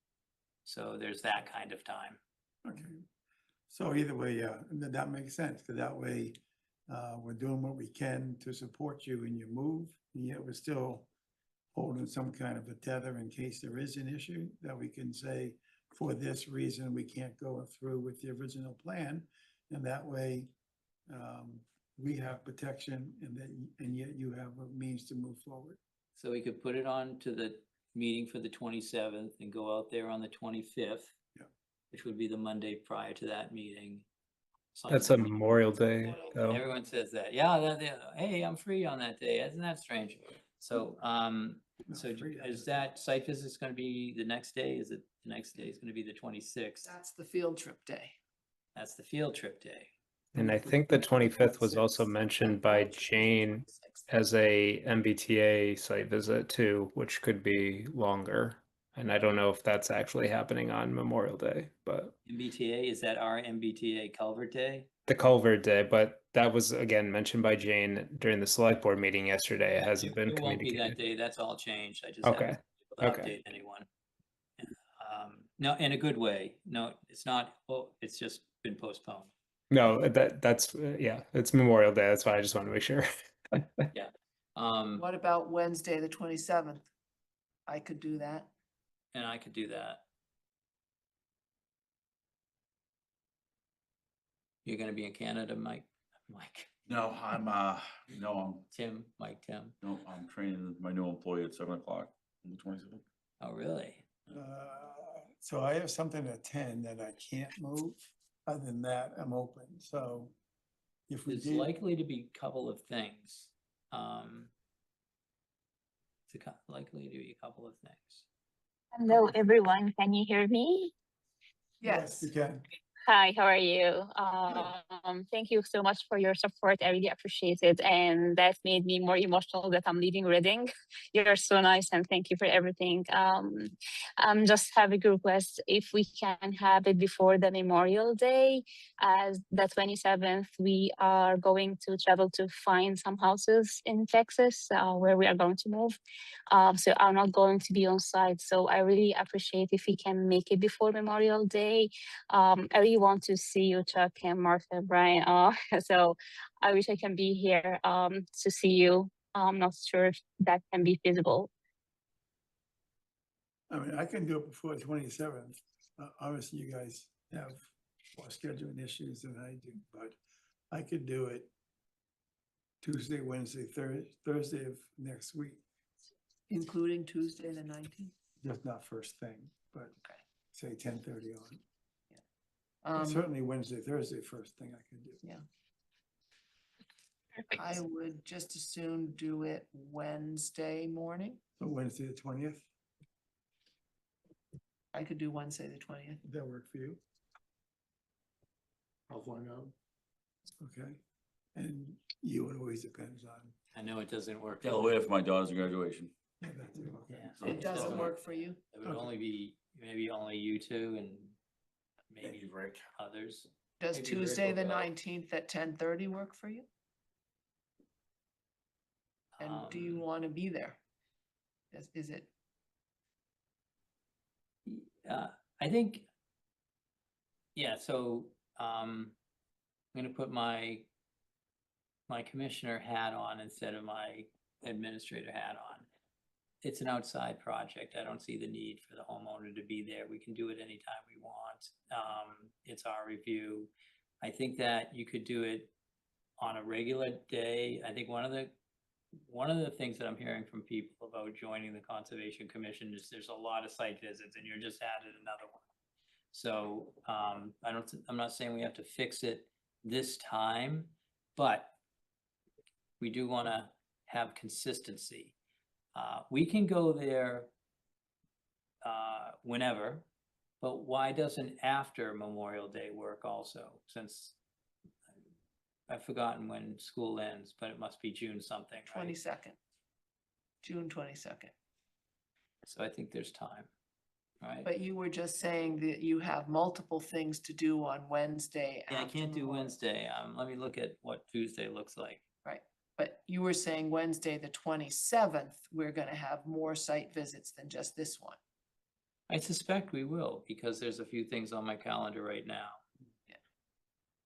So there's that kind of time. Okay. So either way, yeah, that makes sense, because that way, we're doing what we can to support you in your move, and yet we're still holding some kind of a tether in case there is an issue that we can say, for this reason, we can't go through with the original plan. And that way, we have protection, and yet you have a means to move forward. So we could put it on to the meeting for the 27th and go out there on the 25th. Yeah. Which would be the Monday prior to that meeting. That's a Memorial Day, though. Everyone says that. Yeah, hey, I'm free on that day. Isn't that strange? So, is that site visit's gonna be the next day? Is it the next day is gonna be the 26th? That's the field trip day. That's the field trip day. And I think the 25th was also mentioned by Jane as a MBTA site visit too, which could be longer. And I don't know if that's actually happening on Memorial Day, but MBTA, is that our MBTA Culvert Day? the Culvert Day, but that was again mentioned by Jane during the select board meeting yesterday. It hasn't been It won't be that communicated. day. That's all changed. I just Okay. haven't been able to Okay. update anyone. No, in a good way. No, it's not. Oh, it's just been postponed. No, that's yeah, it's Memorial Day. That's why I just want to make sure. Yeah. What about Wednesday, the 27th? I could do that. And I could do that. You're gonna be in Canada, Mike? No, I'm Tim. no, I'm training my new employee at 7 o'clock on the 27th. Oh, really? So I have something at 10 that I can't move. Other than that, I'm open. So if we There's did, likely to be a couple of things. Likely to be a couple of things. Hello, everyone. Can you hear me? Yes. You can. Hi, how are you? Thank you so much for your support. I really appreciate it. And that made me more emotional that I'm leaving Reading. You're so nice and thank you for everything. Just have a request if we can have it before the Memorial Day, as the 27th, we are going to travel to find some houses in Texas where we are going to move. So I'm not going to be on site. So I really appreciate if we can make it before Memorial Day. I really want to see you, Chuck and Martha, Brian. So I wish I can be here to see you. I'm not sure if that can be feasible. I mean, I can do it before 27th. Obviously, you guys have more scheduling issues than I do, but I could do it Tuesday, Wednesday, Thursday of next week. Including Tuesday, the 19th. Just not first thing, but say 10:30 on. Um, Certainly Wednesday, Thursday, first thing I can do. Yeah. Perfect. I would just as soon do it Wednesday morning. So Wednesday, the 20th, I could do Wednesday, the 20th. would that work for you? I'll find out. Okay. And you, it always depends on. I know it doesn't work. Delaware for my daughter's graduation. Yeah, that too, okay. Yeah. So It doesn't So work for you? It would only be, maybe only you two and maybe Rick. others. Does Maybe Rick Tuesday, will the go. 19th at 10:30 work for you? And do you want to be there? Is it? I think, yeah, so, I'm gonna put my commissioner hat on instead of my administrator hat on. It's an outside project. I don't see the need for the homeowner to be there. We can do it anytime we want. It's our review. I think that you could do it on a regular day. I think one of the things that I'm hearing from people about joining the Conservation Commission is there's a lot of site visits and you're just added another one. So I'm not saying we have to fix it this time, but we do want to have consistency. We can go there whenever, but why doesn't after Memorial Day work also? Since I've forgotten when school ends, but it must be June something, right? 22nd, June 22nd. So I think there's time, right? But you were just saying that you have multiple things to do on Wednesday. Yeah, I after can't do Memorial. Wednesday. Let me look at what Tuesday looks like. Right, but you were saying Wednesday, the 27th, we're gonna have more site visits than just this one. I suspect we will, because there's a few things on my calendar right now.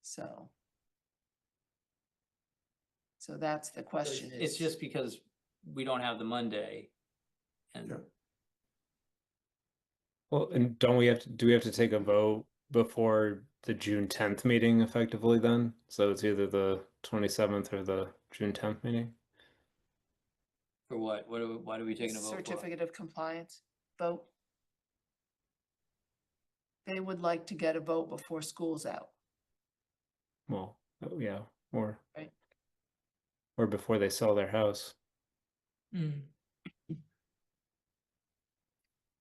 So. So that's the question is. It's just because we don't have the Monday. And Yeah. Well, and do we have to take a vote before the June 10th meeting effectively then? So it's either the 27th or the June 10th meeting? for what? Why are we taking a vote for? Certificate of compliance vote. They would like to get a vote before school's out. Well, yeah, or Right. or before they sell their house,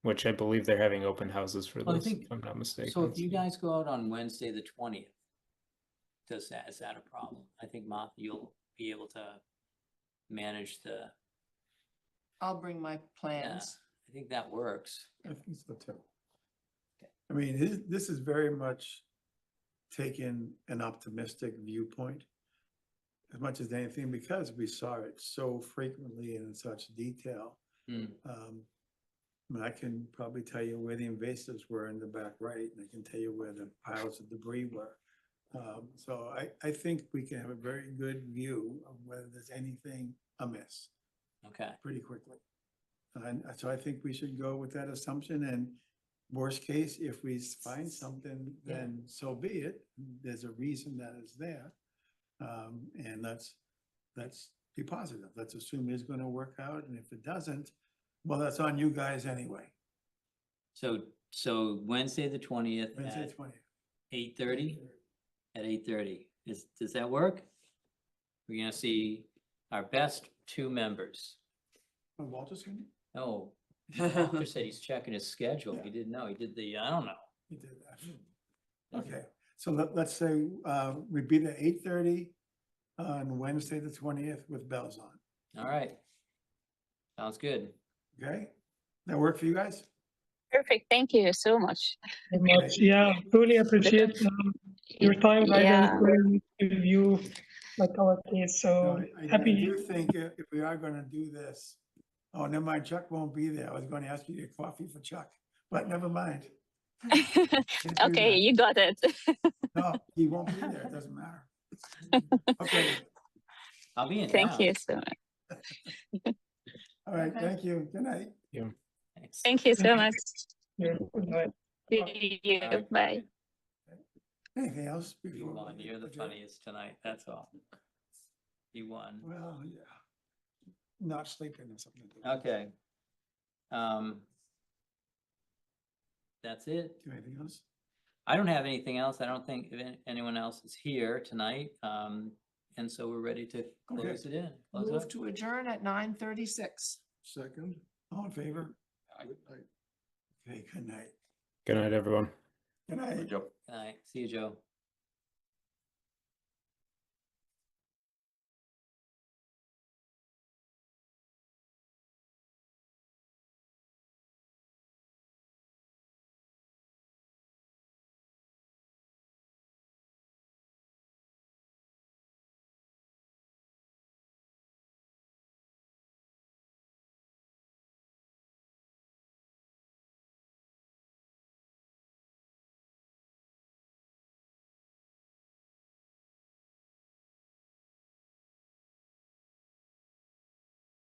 which I believe they're having open houses for Well, I this, think- if I'm not mistaken. So if you guys go out on Wednesday, the 20th, is that a problem? I think Martha, you'll be able to manage the, I'll bring my plans. I think that works. I think so too. I mean, this is very much taking an optimistic viewpoint as much as anything, because we saw it so frequently and in such detail. Hmm. I mean, I can probably tell you where the invasives were in the back right, and I can tell you where the piles of debris were. So I think we can have a very good view of whether there's anything amiss Okay. pretty quickly. And so I think we should go with that assumption, and worst case, if we find something, then so be it. There's a reason that it's there. And let's be positive. Let's assume it's gonna work out, and if it doesn't, well, that's on you guys anyway. So Wednesday, the 20th Wednesday, at 20th. 8:30? At 8:30. Does that work? We're gonna see our best two members. Oh, Walter's gonna? No, Walter said he's checking his schedule. Yeah. He didn't know. He did I don't know. You did that. Okay, so let's say, we'd be there 8:30 on Wednesday, the 20th with bells on, All right. Sounds good. okay? That work for you guys? Perfect. Thank you so much. Very much. Yeah, truly appreciate your time, guidance, Yeah. to review like our case. No, So I happy. do think if we are gonna do this, oh, never mind, Chuck won't be there. I was gonna ask you to get coffee for Chuck, but never mind. Can't do Okay, that. you got it. No, he won't be there. It doesn't matter. Okay, I'll be in Thank town. you so much. all right, Okay. thank you. Good night. Thanks. Thank you so much. Yeah, good night. See you. All right. Bye. Anything else? You before we won. You're the adjourn? funniest tonight. That's all. You won. Well, yeah. Not sleeping or something. Okay. That's it. Do anything else? I don't have anything else. I don't think anyone else is here tonight. And so we're ready to close it in. Close it Move up. to adjourn at 9:36. Second. All in favor? Good night. Okay, good night. Good night, everyone. Good night. Good job. Good night. See you, Joe.